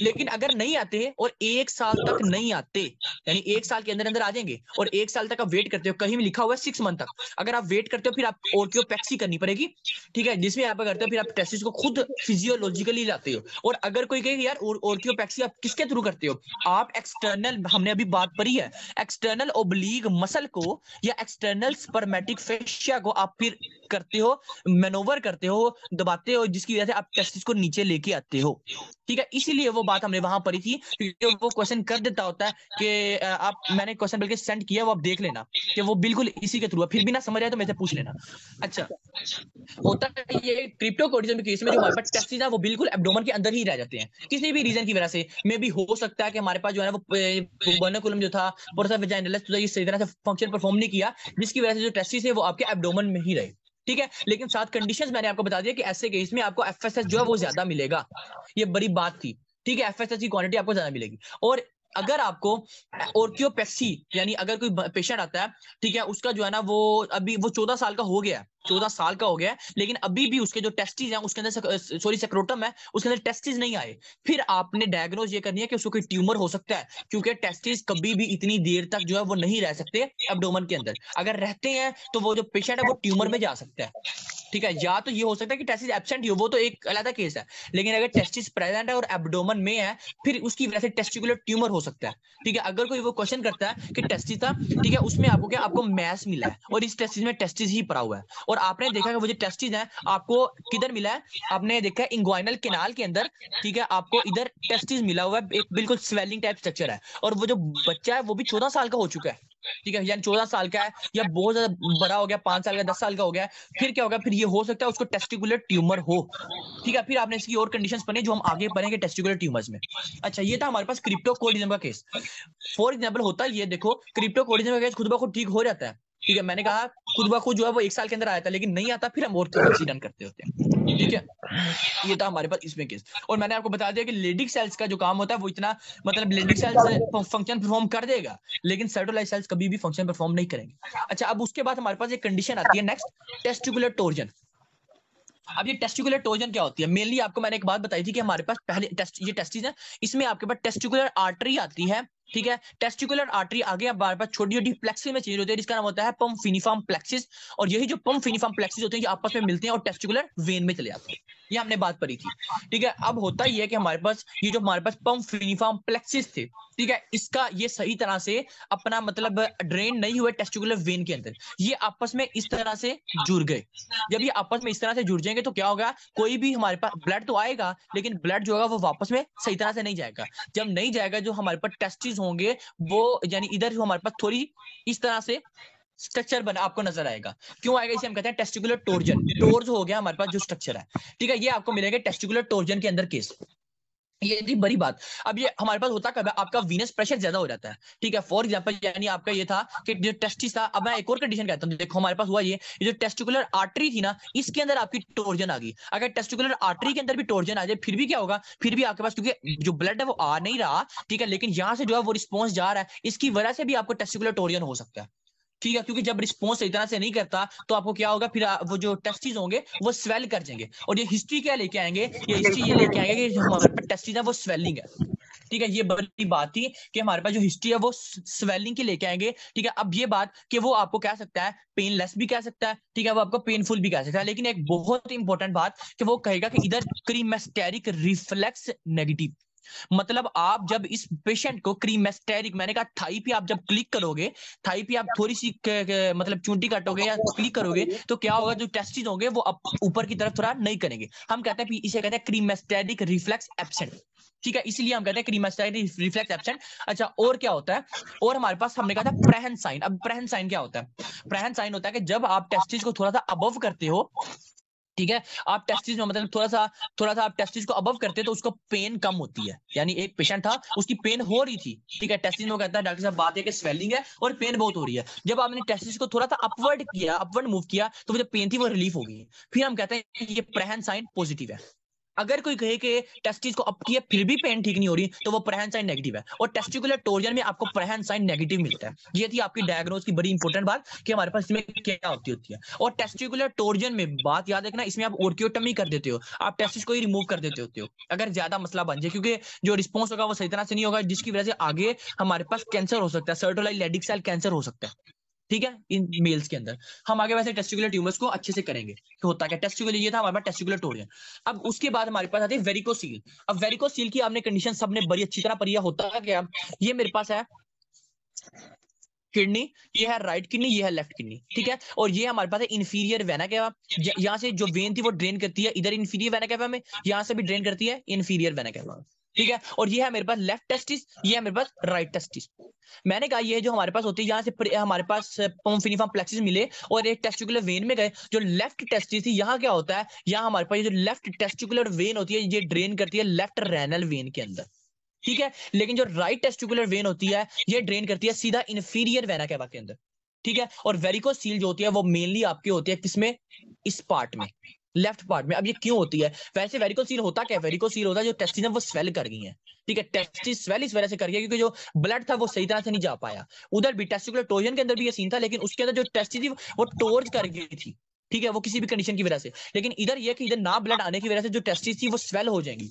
लेकिन अगर नहीं आते और 1 साल तक नहीं आते, यानी 1 साल के अंदर अंदर आ जाएंगे और 1 साल तक आप वेट करते हो, कहीं भी लिखा हुआ है 6 मंथ तक, अगर आप वेट करते हो फिर आप ऑर्कियोपेक्सी करनी पड़ेगी। ठीक है, जिसमें आप करते हो फिर आप टेस्टिस को खुद फिजियोलॉजिकली लाते हो। और अगर कोई कहे यार ऑर्कियोपेक्सी आप किसके थ्रू करते हो, आप एक्सटर्नल, हमने अभी बात पढ़ी है, एक्सटर्नल ओब्लीग मसल को या एक्सटर्नल स्पर्मेटिक फेशिया को आप फिर करते हो, मैनोवर करते हो, दबाते हो, जिसकी वजह से आप टेस्टिस को नीचे लेके आते हो। ठीक है, इसीलिए वो बात हमने वहां पढ़ी थी, क्योंकि वो क्वेश्चन कर देता होता है कि आप, मैंने क्वेश्चन बल्कि सेंड किया, वो आप देख लेना कि वो बिल्कुल इसी के थ्रू है, फिर भी ना समझ आए तो मेरे से पूछ लेना। अच्छा, होता है ये क्रिप्टोकोर्टिज्म के केस में जो हमारे पास टेस्टिस है वो बिल्कुल एब्डोमेन के अंदर ही रह जाते हैं, किसी भी रीजन की वजह से। मे भी हो सकता है कि हमारे पास जो है ना वो बर्निकुलम जो था, पोर्टा वेजाइनलिस, तो ये सही तरह से फंक्शन परफॉर्म नहीं किया, जिसकी वजह से जो टेस्टिस है वो आपके एब्डोमेन में ही रहे। ठीक है, लेकिन साथ कंडीशंस मैंने आपको बता दिया कि ऐसे केस में आपको एफएसएस जो है वो ज्यादा मिलेगा, ये बड़ी बात थी। ठीक है, एफएसएस की क्वांटिटी आपको ज्यादा मिलेगी। और अगर आपको ऑर्कियोपेक्सी, यानी अगर कोई पेशेंट आता है, ठीक है, उसका जो है ना वो अभी वो 14 साल का हो गया है, 14 साल का हो गया है, लेकिन अभी भी उसके जो टेस्टिस हैं उसके अंदर, सॉरी सेक्रोटम है, उसके अंदर टेस्टिस नहीं आए, फिर आपने डायग्नोज ये करनी है कि उसको कोई ट्यूमर हो सकता है, क्योंकि टेस्टिस कभी भी इतनी देर तक जो है वो नहीं रह सकते एब्डोमेन के अंदर। अगर रहते हैं तो वो जो पेशेंट है वो ट्यूमर में जा सकता है। ठीक है, या तो ये हो सकता है कि टेस्टिस एब्सेंट ही हो, वो तो एक अलग केस है, लेकिन अगर टेस्टिस प्रेजेंट है और एब्डोमेन में है, फिर उसकी वजह से टेस्टिकुलर ट्यूमर हो सकता है। ठीक है, अगर कोई वो क्वेश्चन करता है कि टेस्टिस था, ठीक है, उसमें आपको क्या, आपको मैस मिला है और इस टेस्टिस में टेस्टिस ही पड़ा हुआ है, और आपने देखा कि वो जो टेस्टिस है आपको किधर मिला है, आपने देखा है इंग्वाइनल कैनाल के अंदर। ठीक है, आपको इधर टेस्टिस मिला हुआ है, एक बिल्कुल स्वेलिंग टाइप स्ट्रक्चर है, और वो जो बच्चा है वो भी 14 साल का हो चुका है। ठीक है, यानी 14 साल का है या बहुत ज्यादा बड़ा हो गया, 5 साल का, 10 साल का हो गया, फिर क्या होगा, फिर ये हो सकता है उसको टेस्टिकुलर ट्यूमर हो। ठीक है, फिर आपने इसकी और कंडीशंस पढ़नी जो हम आगे पढ़ेंगे टेस्टिकुलर ट्यूमर्स में। अच्छा, ये था हमारे पास क्रिप्टोकोर्टिज्म का केस। फॉर एग्जाम्पल होता है ये, देखो क्रिप्टोकोर्टिज्म का केस खुद ब खुद ठीक हो जाता है। ठीक है, मैंने कहा खुद ब खुद जो है वो 1 साल के अंदर आया था, लेकिन नहीं आता, फिर हम ऑर्थोपेक्सी डन करते होते हैं। ठीक है, ये था हमारे पास इसमें केस। और मैंने आपको बता दिया कि लेडिक सेल्स का जो काम होता है वो इतना, मतलब लेडिक सेल्स फंक्शन परफॉर्म कर देगा, लेकिन सेटोलाइट सेल्स कभी भी फंक्शन परफॉर्म नहीं करेंगे। अच्छा, अब उसके बाद हमारे पास एक कंडीशन आती है नेक्स्ट, टेस्टिकुलर टोर्जन। अब ये टेस्टिकुलर टोर्जन क्या होती है, मेनली आपको मैंने एक बात बताई थी कि हमारे पास पहले ये टेस्टिस है, इसमें आपके पास टेस्टिकुलर आर्टरी आती है। ठीक है, टेस्टिकुलर आर्टरी आगे हमारे पास छोटी छोटी प्लेक्सिस में चेंज होती है, जिसका नाम होता है पम्फिनिफॉर्म प्लेक्सिस, और यही जो पम्फिनिफॉर्म प्लेक्सिस होते हैं ये आपस में मिलते हैं और टेस्टिकुलर वेन में चले जाते हैं। ये हमने बात पढ़ी थी। ठीक है, अब होता ही है कि हमारे पास ये जो हमारे पास पम्फिनिफॉर्म प्लेक्सिस थे, ठीक है, इसका ये सही तरह से अपना मतलब ड्रेन नहीं हुए टेस्टिकुलर वेन के अंदर, ये आपस में इस तरह से जुड़ गए। जब ये आपस में इस तरह से जुड़ जाएंगे तो क्या होगा, कोई भी हमारे पास ब्लड तो आएगा, लेकिन ब्लड जो होगा वो वापस में सही तरह से नहीं जाएगा। जब नहीं जाएगा, जो हमारे पास टेस्टिस होंगे वो, यानी इधर जो हमारे पास थोड़ी इस तरह से स्ट्रक्चर बना आपको नजर आएगा। क्यों आएगा, इसे हम कहते हैं टेस्टिकुलर टोर्जन। टोर्ज हो गया हमारे पास जो स्ट्रक्चर है। ठीक है, ये आपको मिलेगा टेस्टिकुलर टोर्जन के अंदर केस। ये थी बड़ी बात। अब ये हमारे पास होता कब है, आपका वीनस प्रेशर ज्यादा हो जाता है। ठीक है, फॉर एग्जांपल यानी आपका ये था कि जो टेस्टिस था, अब मैं एक और कंडीशन कहता हूं, देखो हमारे पास हुआ ये जो टेस्टिकुलर आर्टरी थी ना, इसके अंदर आपकी टोर्जन आ गई। अगर टेस्टिकुलर आर्टरी के अंदर भी टोर्जन आ जाए, फिर भी क्या होगा, फिर भी आपके पास, क्योंकि जो ब्लड है वो आ नहीं रहा, ठीक है, लेकिन यहां से जो है वो रिस्पॉन्स जा रहा है, इसकी वजह से भी आपको टेस्टिकुलर टोर्जन हो सकता है। ठीक है, क्योंकि जब रिस्पॉन्स सही तरह से नहीं करता तो आपको क्या होगा, फिर वो जो टेस्टिस होंगे वो स्वेल कर जाएंगे। और ये हिस्ट्री क्या लेके आएंगे, ये हिस्ट्री ये लेके आएंगे कि हमारे पास टेस्टिस है वो स्वेलिंग है। ठीक है, ये बड़ी बात थी कि हमारे पास जो हिस्ट्री है वो स्वेलिंग की लेके आएंगे। ठीक है, अब ये बात कि वो आपको कह सकता है पेनलेस भी कह सकता है, ठीक है, वो आपको पेनफुल भी कह सकता है, लेकिन एक बहुत इंपॉर्टेंट बात कि वो कहेगा कि इधर क्रीमेस्टेरिक रिफ्लेक्स नेगेटिव। मतलब आप जब इस पेशेंट को क्रीमेस्टेरिक, मैंने कहा थाई पे आप जब क्लिक करोगे, थाई पे आप थोड़ी सी मतलब चूंटी काटोगे या क्लिक करोगे, तो क्या होगा, जो टेस्टिस होंगे वो ऊपर की तरफ थोड़ा नहीं करेंगे। हम कहते हैं, इसे कहते हैं क्रीमेस्टेरिक रिफ्लेक्स एब्सेंट। ठीक है, इसलिए हम कहते हैं क्रीमेस्टेरिक रिफ्लेक्स एब्सेंट। अच्छा, और क्या होता है, और हमारे पास हमने कहा था प्रेहन साइन। अब प्रेहन साइन क्या होता है, प्रेहन साइन होता है कि जब आप टेस्टिस को थोड़ा सा अबव करते हो, ठीक है, आप टेस्टिस में मतलब थोड़ा सा आप टेस्टिस को अबव करते तो उसको पेन कम होती है। यानी एक पेशेंट था, उसकी पेन हो रही थी, ठीक है, टेस्टिस में वो कहता है डॉक्टर साहब बात है कि स्वेलिंग है और पेन बहुत हो रही है। जब आपने टेस्टिस को थोड़ा सा अपवर्ड किया, अपवर्ड मूव किया, तो वो जो पेन थी वो रिलीफ हो गई। फिर हम कहते हैं ये प्रेहन साइन पॉजिटिव है। अगर कोई कहे कि टेस्टिस को अप किया फिर भी पेन ठीक नहीं हो रही, तो वो प्रेहन साइन नेगेटिव है। और टेस्टिकुलर टोर्जन में आपको प्रेहन साइन नेगेटिव मिलता है। ये थी आपकी डायग्नोज की बड़ी इंपॉर्टेंट बात कि हमारे पास इसमें क्या होती है। और टेस्टिकुलर टोर्जन में बात याद रखना, इसमें आप ऑर्कियोटमी कर देते हो, आप टेस्टिस को ही रिमूव कर देते होते हो अगर ज्यादा मसला बन जाए, क्योंकि जो रिस्पॉन्स होगा वो सही तरह से नहीं होगा, जिसकी वजह से आगे हमारे पास कैंसर हो सकता है, सर्टोलाइट लेडिक सेल कैंसर हो सकता है। ठीक है, इन मेल्स के अंदर। हम आगे वैसे टेस्टिकुलर ट्यूमर्स को अच्छे से करेंगे कि होता क्या। टेस्टिकुलर ये था हमारे पास टेस्टिकुलर टोर्जन। अब उसके बाद हमारे पास आती है वेरिकोसील। अब वेरिकोसील की आपने कंडीशन सबने बड़ी अच्छी तरह पढ़ी है। होता है क्या, ये मेरे पास है किडनी, ये है राइट किडनी, ये है लेफ्ट किडनी। ठीक है, और ये हमारे पास है इंफीरियर वेना केवा। यहाँ से जो वेन थी वो ड्रेन करती है इधर इंफीरियर वेना केवा में, यहाँ से भी ड्रेन करती है इंफीरियर वेना केवा। ठीक है, और ये है मेरे पास लेफ्ट टेस्टिस, ये है मेरे पास राइट टेस्टिस। मैंने कहा ये जो हमारे पास होती है, यहाँ से हमारे पास पोम्फिनिफॉर्म प्लेक्सिस मिले और एक टेस्टिकुलर वेन में गए। जो लेफ्ट टेस्टिस थी, यहाँ क्या होता है, यहाँ हमारे पास ये जो लेफ्ट टेस्टिकुलर वेन होती है, ये ड्रेन करती है लेफ्ट रेनल वेन के अंदर, ठीक है। लेकिन जो राइट टेस्टिकुलर वेन होती है, ये ड्रेन करती है सीधा इंफीरियर वेना कैवा के अंदर, ठीक है। और वेरिकोसील जो होती है वो मेनली आपकी होती है किसमें, इस पार्ट में, लेफ्ट पार्ट में। अब ये क्यों होती है, वैसे वेरिकोसील होता क्या है, वेरिकोसील होता है जो टेस्टिस है वो स्वेल कर गई है, ठीक है। टेस्टिस स्वेल इस वजह से कर गया क्योंकि जो ब्लड था वो सही तरह से नहीं जा पाया। उधर भी टेस्टिकुलर टोजन के अंदर भी ये सीन था, लेकिन उसके अंदर जो टेस्टिस थी वो टोर्ज कर गई थी, ठीक है, वो किसी भी कंडीशन की वजह से। लेकिन इधर ये कि इधर ना ब्लड आने की वजह से जो टेस्टिस थी वो स्वेल हो जाएंगी।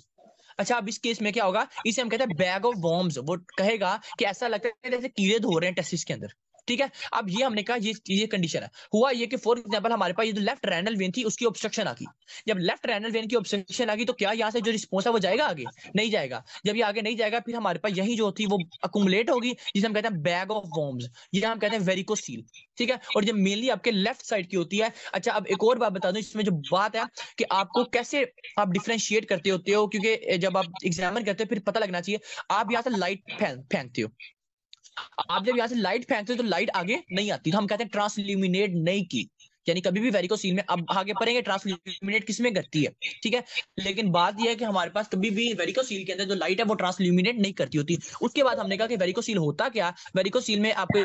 अच्छा, अब इस केस में क्या होगा, इसे हम कहते हैं बैग ऑफ वॉर्म्स। वो कहेगा कि ऐसा लगता है जैसे कीड़े धो रहे हैं टेस्टिस के अंदर, ठीक है। अब ये हमने कहा ये कंडीशन है। हुआ ये कि फॉर एग्जांपल हमारे पास ये जो लेफ्ट रेनल वेन थी उसकी ऑब्स्ट्रक्शन आ गई। जब लेफ्ट रेनल वेन की ऑब्स्ट्रक्शन आ गई तो क्या यहाँ से जो रिस्पॉन्स है वो जाएगा आगे, नहीं जाएगा। जब ये आगे नहीं जाएगा, फिर हमारे पास यही जो थी वो अकुमुलेट होगी, जिसे हम कहते हैं बैग ऑफ वॉर्म्स, ये हम कहते हैं वेरिकोसील, ठीक है। और ये मेनली आपके लेफ्ट साइड की होती है। अच्छा, अब एक और बात बता दूं इसमें जो बात है कि आपको कैसे आप डिफरेंशिएट करते होते हो, क्योंकि जब आप एग्जामिन करते हो फिर पता लगना चाहिए। आप यहाँ से लाइट फेंकते हो, आप जब यहाँ से लाइट फेंकते हो तो लाइट आगे नहीं आती, तो हम कहते हैं ट्रांसल्यूमिनेट नहीं की। यानी कभी भी वेरिकोसील में, अब आगे पढ़ेंगे ट्रांसल्यूमिनेट किसमें करती है, ठीक है। लेकिन बात यह है कि हमारे पास कभी भी वेरिकोसील के अंदर जो लाइट है वो ट्रांसल्यूमिनेट नहीं करती होती। उसके बाद हमने कहा कि वेरिकोसील होता क्या, वेरिकोसील में आपको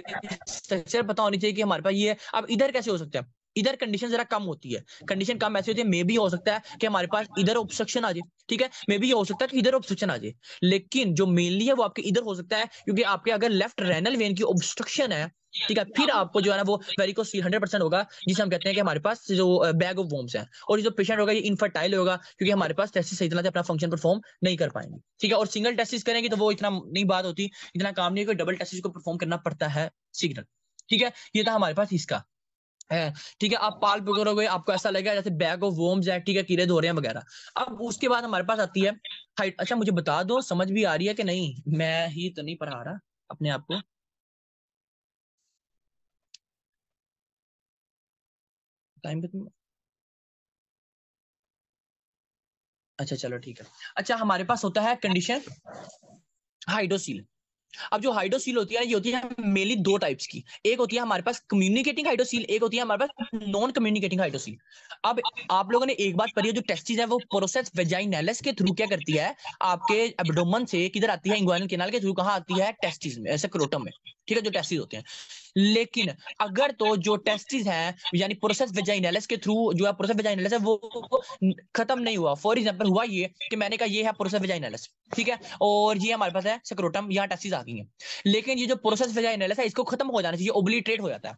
स्ट्रक्चर पता होनी चाहिए कि हमारे पास ये, अब इधर कैसे हो सकता है, इधर कंडीशन जरा कम होती है। कंडीशन कम ऐसी होती है, मे भी हो सकता है कि हमारे पास इधर ऑब्स्ट्रक्शन आ जाए, ठीक है, मे भी हो सकता है कि इधर ऑब्स्ट्रक्शन आ जाए। लेकिन जो मेनली है वो आपके इधर हो सकता है, क्योंकि आपके अगर लेफ्ट रेनल वेन की ऑब्स्ट्रक्शन है, ठीक है, फिर आपको जो है ना वो वेरिकोसील 100% होगा, जिसे हम कहते हैं कि हमारे पास जो बैग ऑफ वॉर्म्स है। और जो पेशेंट होगा ये इनफर्टाइल होगा, क्योंकि हमारे पास टेस्टिस सही तरह से अपना फंक्शन परफॉर्म नहीं कर पाएंगे, ठीक है। और सिंगल टेस्टिस करेंगे तो वो इतना नहीं बात होती, इतना काम नहीं है, डबल टेस्टिस को परफॉर्म करना पड़ता है सिग्नल, ठीक है। ये था हमारे पास इसका है, ठीक है। आप पाल करोगे आपको ऐसा लगेगा जैसे बैग ऑफ वॉर्म्स है, ठीक है, कीड़े धो रहे हैं वगैरह। अब उसके बाद हमारे पास आती है हाइट। अच्छा, मुझे बता दो समझ भी आ रही है कि नहीं, मैं ही तो नहीं पढ़ा रहा अपने आप को, टाइम पे। अच्छा चलो ठीक है। अच्छा, हमारे पास होता है कंडीशन हाइड्रोसील। अब जो हाइड्रोसील होती है ये होती है मेनली दो टाइप्स की। एक होती है हमारे पास कम्युनिकेटिंग हाइड्रोसील, एक होती है हमारे पास नॉन कम्युनिकेटिंग हाइड्रोसील। अब आप लोगों ने एक बात पढ़ी है, जो टेस्टिस है वो प्रोसेस वेजाइनैलिस के थ्रू क्या करती है, आपके एब्डोमेन से किधर आती है, इंग्वाइनल कैनाल के थ्रू कहां आती है, टेस्टिस में, ऐसे क्रोटम में, ठीक है, जो टेस्टिस होते हैं। लेकिन अगर तो जो टेस्टिस है यानी प्रोसेस वेजाइनैलिस के थ्रू जो है, प्रोसेस वेजाइनैलिस है वो खत्म नहीं हुआ। फॉर एग्जांपल हुआ ये कि मैंने कहा ये है प्रोसेस वेजाइनैलिस, ठीक है, और ये हमारे पास है स्क्रोटम, यहाँ टेस्टिस आ गई है। लेकिन ये जो प्रोसेस वेजाइनैलिस है इसको खत्म हो जाना चाहिए, ओब्लिटरेट हो जाता है।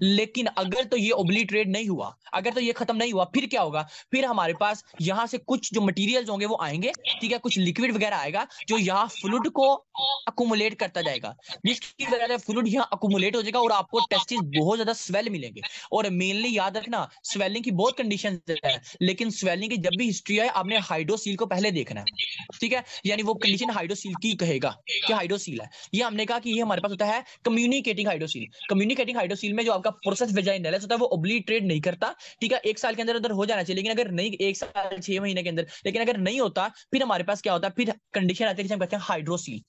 लेकिन अगर तो ये ओब्लिटरेट नहीं हुआ, अगर तो ये खत्म नहीं हुआ, फिर क्या होगा, फिर हमारे पास यहाँ से कुछ जो मटेरियल्स होंगे वो आएंगे, ठीक है, कुछ लिक्विड वगैरह आएगा जो यहाँ फ्लूइड को अकुमुलेट करता जाएगा, जिसकी वजह से फ्लूइड यहाँ अकुमुलेट हो जाएगा और आपको टेस्टिस बहुत ज्यादा स्वेल मिलेंगे। और मेनली याद रखना, स्वेलिंग की बहुत कंडीशन है, लेकिन स्वेलिंग की जब भी हिस्ट्री है आपने हाइड्रोसील को पहले देखना है, ठीक है। यानी वो कंडीशन हाइड्रोसील की कहेगा कि हाइड्रोसील है। ये हमने कहा कि ये हमारे पास होता है कम्युनिकेटिंग हाइड्रोसील। कम्युनिकेटिंग हाइड्रोसील में जो आपका प्रोसेस वेजाइनैलिस होता है वो ओब्लिटरेट नहीं करता, ठीक है, 1 साल के अंदर अंदर हो जाना चाहिए। लेकिन अगर नहीं, 1 साल 6 महीने के अंदर, लेकिन अगर नहीं होता फिर हमारे पास क्या होता है, फिर कंडीशन आती है जिसे हम कहते हैं हाइड्रोसील।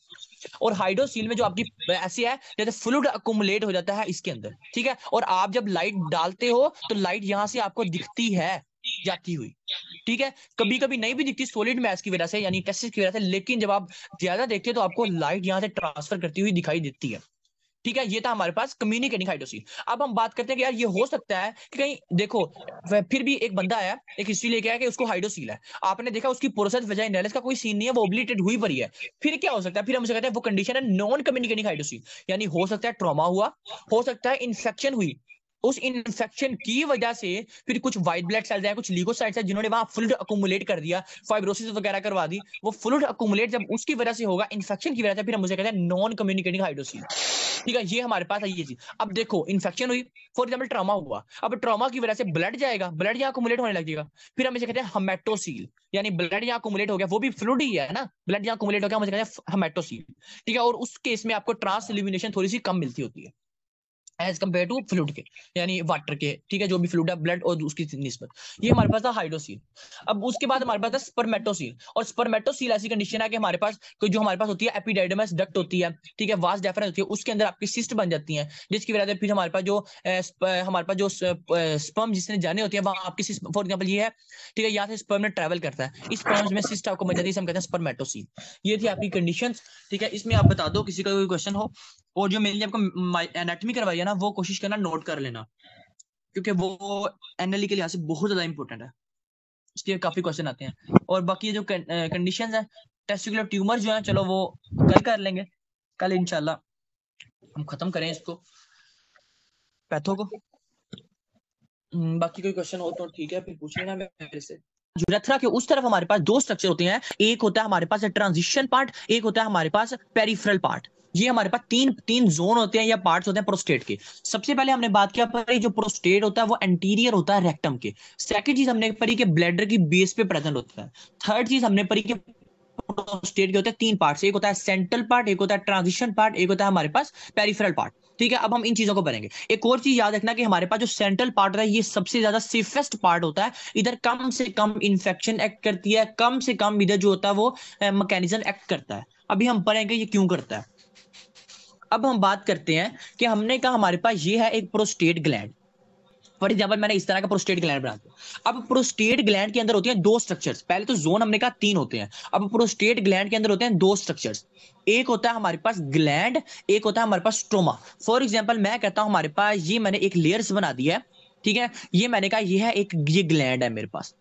और हाइड्रोसील में जो आपकी ऐसी है जैसे फ्लूइड अकुमुलेट हो जाता है इसके अंदर, ठीक है। और आप जब लाइट डालते हो तो लाइट यहां से आपको दिखती है जाती हुई, ठीक है, कभी कभी नहीं भी दिखती सॉलिड मैस की वजह से यानी टेस्टिस की वजह से, लेकिन जब आप ज्यादा देखते हो तो आपको लाइट यहां से ट्रांसफर करती हुई दिखाई देती है, ठीक है। ये था हमारे पास कम्युनिकेटिंग हाइड्रोसील। अब हम बात करते हैं कि यार ये हो सकता है कि कहीं देखो फिर भी एक बंदा आया, एक हिस्ट्री लेके आया कि उसको हाइड्रोसील है, आपने देखा उसकी प्रोसेस वेजाइनैलिस का कोई सीन नहीं है, वो ओब्लिटेड हुई पड़ी है, फिर क्या हो सकता है, फिर हम उसे कहते हैं वो कंडीशन है नॉन कम्युनिकेटिंग हाइड्रोसील। यानी हो सकता है ट्रॉमा हुआ, हो सकता है इन्फेक्शन हुई, उस इन्फेक्शन की वजह से फिर कुछ व्हाइट ब्लड सेल्स है, कुछ ल्यूकोसाइट्स है जिन्होंने वहां फ्लूइड अकुमुलेट कर दिया, फाइब्रोसिस वगैरह करवा दी, वो फ्लूइड अकुमुलेट जब उसकी वजह से होगा, इन्फेक्शन की वजह से, फिर हम उसे कहते हैं नॉन कम्युनिकेटिंग हाइड्रोसील, ठीक है। ये हमारे पास है ये चीज। अब देखो इन्फेक्शन हुई, फॉर एग्जाम्पल ट्रॉमा हुआ, अब ट्रॉमा की वजह से ब्लड जाएगा, ब्लड यहाँ अकुमुलेट होने लगेगा, फिर हम इसे कहते हैं हेमेटोसील, यानी ब्लड यहाँ अकुमुलेट हो गया, वो भी फ्लूइड ही है ना, ब्लड यहाँ अकुमुलेट हो गया, हम इसे कहते हैं हेमेटोसील, ठीक है। और उस केस में आपको ट्रांसल्यूमिनेशन थोड़ी सी कम मिलती होती है, एज कम्पेयर टू फ्लूइड के, यानी वाटर के, ठीक है, जो भी फ्लूइड है, ब्लड और उसकी निस्बत। ये हमारे पास था हाइड्रोसील। अब उसके बाद हमारे पास था स्पर्मेटोसील। और स्पर्मेटोसील ऐसी कंडीशन है कि हमारे पास कोई जो हमारे पास होती है एपिडाइडमस डक्ट होती है, ठीक है, वास डेफरेंस होती है, उसके अंदर आपकी सिस्ट बन जाती है, जिसकी वजह से फिर हमारे पास जो स्पर्म जिसने जाने होती है वहां आपकी सिस्ट, फॉर एग्जाम्पल ये है, ठीक है, यहाँ से स्पर्म में ट्रेवल करता है, इस स्पर्म में सिस्ट आपको बन जाती है, हम कहते हैं स्पर्मेटोसील। ये थी आपकी कंडीशन, ठीक है। इसमें आप बता दो किसी का कोई क्वेश्चन हो। और जो मेनली आपको एनाटॉमी करवाई है ना, वो कोशिश करना नोट कर लेना, क्योंकि वो एनएलई के लिहाज से बहुत ज्यादा इंपॉर्टेंट है, इसके काफी क्वेश्चन आते हैं। और बाकी जो कंडीशंस है, टेस्टिकुलर ट्यूमर जो है, चलो वो कल कर लेंगे, कल इंशाल्लाह हम खत्म करें इसको, पैथो को। बाकी कोई क्वेश्चन हो तो ठीक है, फिर पूछ लेना मेरे से। यूरेथ्रा के उस तरफ हमारे पास दो स्ट्रक्चर होते हैं, एक होता है हमारे पास ट्रांजिशन पार्ट, एक होता है हमारे पास पेरिफेरल पार्ट। ये हमारे पास तीन तीन जोन होते हैं या पार्ट्स होते हैं प्रोस्टेट के। सबसे पहले हमने बात किया पर जो प्रोस्टेट होता है वो एंटीरियर होता है रेक्टम के। सेकंड चीज हमने पढ़ी कि ब्लैडर की बेस पे प्रेजेंट होता है। थर्ड चीज हमने पढ़ी कि प्रोस्टेट के होते हैं तीन पार्ट्स, एक होता है सेंट्रल पार्ट, एक होता है ट्रांजिशन पार्ट, एक होता है हमारे पास पेरिफेरल पार्ट, ठीक है। अब हम इन चीजों को पढ़ेंगे। एक और चीज याद रखना कि हमारे पास जो सेंट्रल पार्ट होता है ये सबसे ज्यादा सेफेस्ट पार्ट होता है, इधर कम से कम इन्फेक्शन एक्ट करती है, कम से कम इधर जो होता है वो मैकेनिज्म एक्ट करता है। अभी हम पढ़ेंगे ये क्यों करता है। अब हम बात करते हैं कि हमने कहा हमारे पास ये है एक प्रोस्टेट ग्लैंड, फॉर एग्जाम्पल मैंने इस तरह का प्रोस्टेट ग्लैंड बना दिया। अब प्रोस्टेट ग्लैंड के अंदर होती हैं दो स्ट्रक्चर्स, पहले तो जोन हमने कहा तीन होते हैं, अब प्रोस्टेट ग्लैंड के अंदर होते हैं दो स्ट्रक्चर्स, एक होता है हमारे पास ग्लैंड, एक होता है हमारे पास स्ट्रोमा। फॉर एग्जाम्पल मैं कहता हूं हमारे पास ये मैंने एक लेयर्स बना दी है, ठीक है, ये मैंने कहा ये है एक, ये ग्लैंड है मेरे पास,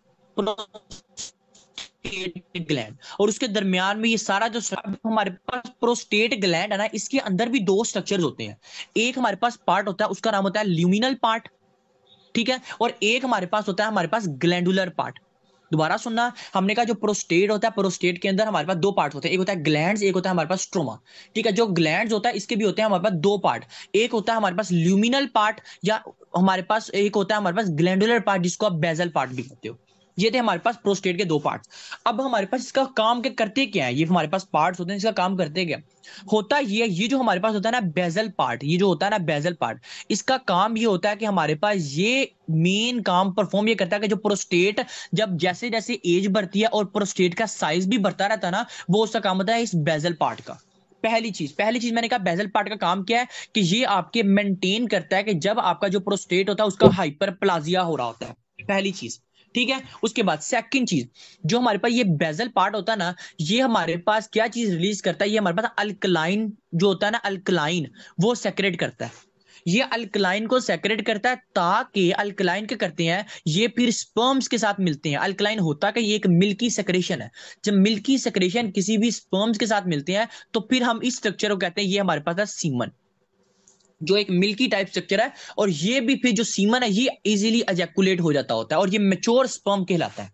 ग्लैंड, और उसके दरमियान में ये सारा जो हमारे पास प्रोस्टेट ग्लैंड है ना, इसके अंदर भी दो स्ट्रक्चर्स होते हैं। एक हमारे पास पार्ट होता है उसका नाम होता है ल्यूमिनल पार्ट, ठीक है, और एक हमारे पास होता है हमारे पास ग्लैंडुलर पार्ट। दोबारा सुनना, हमने कहा जो प्रोस्टेट होता है, प्रोस्टेट के अंदर हमारे पास दो पार्ट होते हैं, एक होता है ग्लैंड्स, एक होता है हमारे पास स्ट्रोमा, ठीक है। जो ग्लैंड्स होता है इसके भी होते हैं हमारे पास दो पार्ट, एक होता है हमारे पास ल्यूमिनल पार्ट, या हमारे पास एक होता है हमारे पास ग्लैंडुलर पार्ट जिसको आप बेजल पार्ट भी कहते हो। ये थे हमारे पास प्रोस्टेट के दो पार्ट्स। अब हमारे पास इसका काम क्या करते क्या है, ये हमारे पास पार्ट्स होते हैं, इसका काम करते क्या होता है, ये जो हमारे पास होता है ना बेजल पार्ट, ये जो होता है ना बेजल पार्ट, इसका काम ये होता है कि हमारे पास ये मेन काम परफॉर्म ये करता है कि जो प्रोस्टेट जब जैसे जैसे एज बढ़ती है और प्रोस्टेट का साइज भी बढ़ता रहता है ना, वो उसका काम होता है इस बेजल पार्ट का। पहली चीज मैंने कहा बेजल पार्ट का काम क्या है कि ये आपके मेंटेन करता है कि जब आपका जो प्रोस्टेट होता है उसका हाइपरप्लाजिया हो रहा होता है, पहली चीज, ठीक है। उसके बाद सेकंड चीज, जो हमारे पास ये बेजल पार्ट होता है ना, ये हमारे पास क्या चीज रिलीज करता है, ये हमारे पास अल्कलाइन जो होता है ना, अल्कलाइन वो सेक्रेट करता है। ये अल्कलाइन को सेक्रेट करता है ताकि अल्कलाइन क्या करते हैं, ये फिर स्पर्म्स के साथ मिलते हैं। अल्कलाइन होता है कि ये एक मिल्की सेक्रेशन है, जब मिल्की सेक्रेशन किसी भी स्पर्म्स के साथ मिलते हैं तो फिर हम इस स्ट्रक्चर को कहते हैं, ये हमारे पास है सीमन, जो एक मिल्की टाइप स्ट्रक्चर है। और ये भी फिर जो सीमन है ये इजीली एजैकुलेट हो जाता होता है और ये मैच्योर स्पर्म कहलाता है।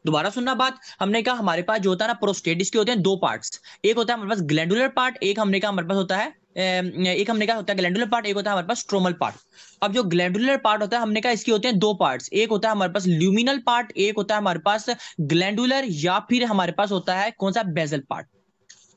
दोबारा सुनना बात, हमने कहा हमारे पास जो होता है ना प्रोस्टेट, इसके होते हैं दो पार्ट्स, एक होता है हमारे पास ग्लैंडुलर पार्ट, एक हमने कहा हमारे पास होता है एक हमने कहा होता है ग्लैंडुलर पार्ट, एक होता है हमारे पास स्ट्रोमल पार्ट। अब जो ग्लैंडुलर पार्ट होता है हमने कहा इसके होते हैं दो पार्ट्स, एक होता है हमारे पास ल्यूमिनल पार्ट, एक होता है हमारे पास ग्लैंडुलर, या फिर हमारे पास होता है कौन सा बेजल पार्ट।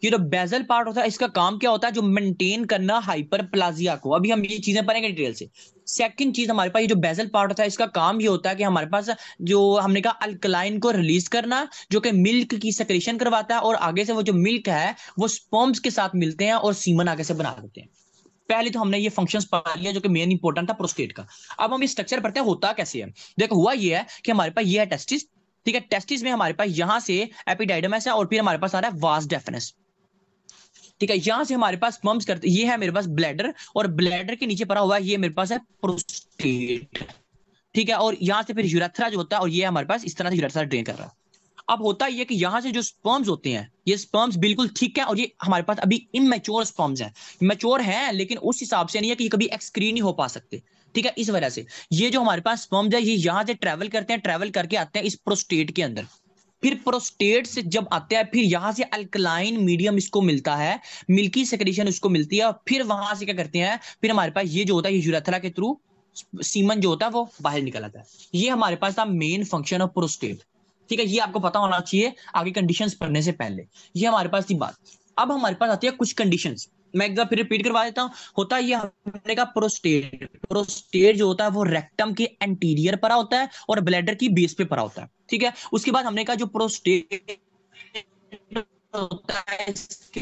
ये जो बेजल पार्ट होता है इसका काम क्या होता है, जो मेंटेन करना हाइपरप्लाजिया को। अभी हम ये चीजें पढ़ेंगे डिटेल से। सेकंड चीज हमारे पास ये जो बेजल पार्ट होता है इसका काम ये होता है कि हमारे पास जो हमने कहा अल्कलाइन को रिलीज करना, जो कि मिल्क की सेक्रेशन करवाता है, और आगे से वो जो मिल्क है वो स्पर्म्स के साथ मिलते हैं और सीमन आगे से बना देते हैं। पहले तो हमने ये फंक्शंस पढ़ लिया जो कि मेन इंपॉर्टेंट था प्रोस्टेट का। अब हम ये स्ट्रक्चर पढ़ते हैं होता कैसे है। देखो हुआ ये है कि हमारे पास ये है टेस्टिस, ठीक है, टेस्टिस में हमारे पास यहां से एपिडाइडमस है और फिर हमारे पास आ रहा है वास डेफिनिस, ठीक है। यहां से हमारे पास पंप्स करते, ये है मेरे पास ब्लैडर, और ब्लैडर के नीचे पड़ा हुआ है ये मेरे पास है प्रोस्टेट, ठीक है। और यहां से फिर यूरेथ्रा जो होता है, और ये हमारे पास इस तरह से यूरेथ्रा ड्रेन कर रहा है। अब होता ये कि यहां से जो स्पर्म्स होते हैं ये स्पर्म्स बिल्कुल ठीक है, और ये हमारे पास अभी इमेच्योर स्पर्म्स हैं, मैच्योर हैं लेकिन उस हिसाब से नहीं है कि ये कभी एक्सक्रीट नहीं हो पा सकते, ठीक है। इस वजह से ये जो हमारे पास स्पर्म्स है ये यहां से ट्रेवल करते हैं, ट्रेवल करके आते हैं इस प्रोस्टेट के अंदर। फिर प्रोस्टेट से जब आते हैं फिर यहां से अल्कलाइन मीडियम इसको मिलता है, मिल्की सेक्रेशन इसको मिलती है, और फिर वहां से क्या करते हैं, फिर हमारे पास ये जो होता है ये यूरेथ्रा के थ्रू सीमन जो होता है वो बाहर निकल आता है। ये हमारे पास था मेन फंक्शन ऑफ प्रोस्टेट, ठीक है। ये आपको पता होना चाहिए आगे कंडीशंस पढ़ने से पहले। ये हमारे पास थी बात। अब हमारे पास आती है कुछ कंडीशंस, मैं एक बार फिर रिपीट करवा देता हूँ। होता है ये हमने कहा प्रोस्टेट, प्रोस्टेट जो होता है वो रेक्टम के एंटीरियर पर होता है और ब्लैडर की बेस पे पड़ा होता है, ठीक है। उसके बाद हमने कहा जो प्रोस्टेट होता है इसके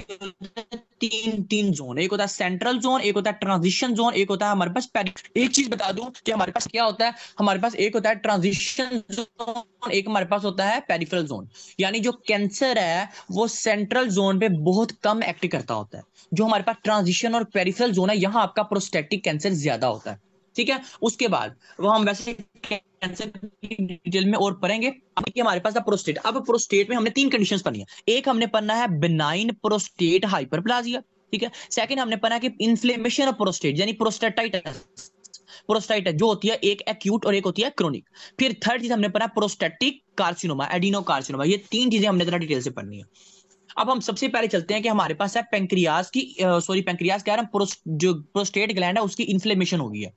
तीन तीन जोन, एक होता है सेंट्रल जोन, एक होता है ट्रांजिशन जोन, एक होता है हमारे पास एक चीज बता दूं कि हमारे पास क्या होता है, हमारे पास एक होता है ट्रांजिशन जोन, एक हमारे पास होता है पेरिफेरल जोन। यानी जो कैंसर है वो सेंट्रल जोन पे बहुत कम एक्ट करता होता है, जो हमारे पास ट्रांजिशन और पेरिफेरल जोन है यहाँ आपका प्रोस्टेटिक कैंसर ज्यादा होता है, ठीक है। उसके बाद वो हम वैसे कैंसर की डिटेल में और पढ़ेंगे। अब हमारे पास प्रोस्टेट, अब प्रोस्टेट में हमने तीन कंडीशंस पढ़नी है। एक हमने पढ़ना है बिनाइन प्रोस्टेट हाइपरप्लाजिया, ठीक है। सेकंड हमने पढ़ा कि इन्फ्लेमेशन ऑफ प्रोस्टेट यानी प्रोस्टेटाइटिस, प्रोस्टेट जो होती है एक एक्यूट और एक होती है क्रोनिक। फिर थर्ड चीज हमने पढ़ा प्रोस्टेटिक कार्सिनोमा, एडिनो कार्सिनोमा। ये तीन चीजें हमने जरा डिटेल से पढ़नी है। अब हम सबसे पहले चलते हैं कि हमारे पास है पेंक्रियाज की, सॉरी पेंक्रियाज कह रहे हैं, जो प्रोस्टेट ग्लैंड है उसकी इन्फ्लेमेशन हो गई है।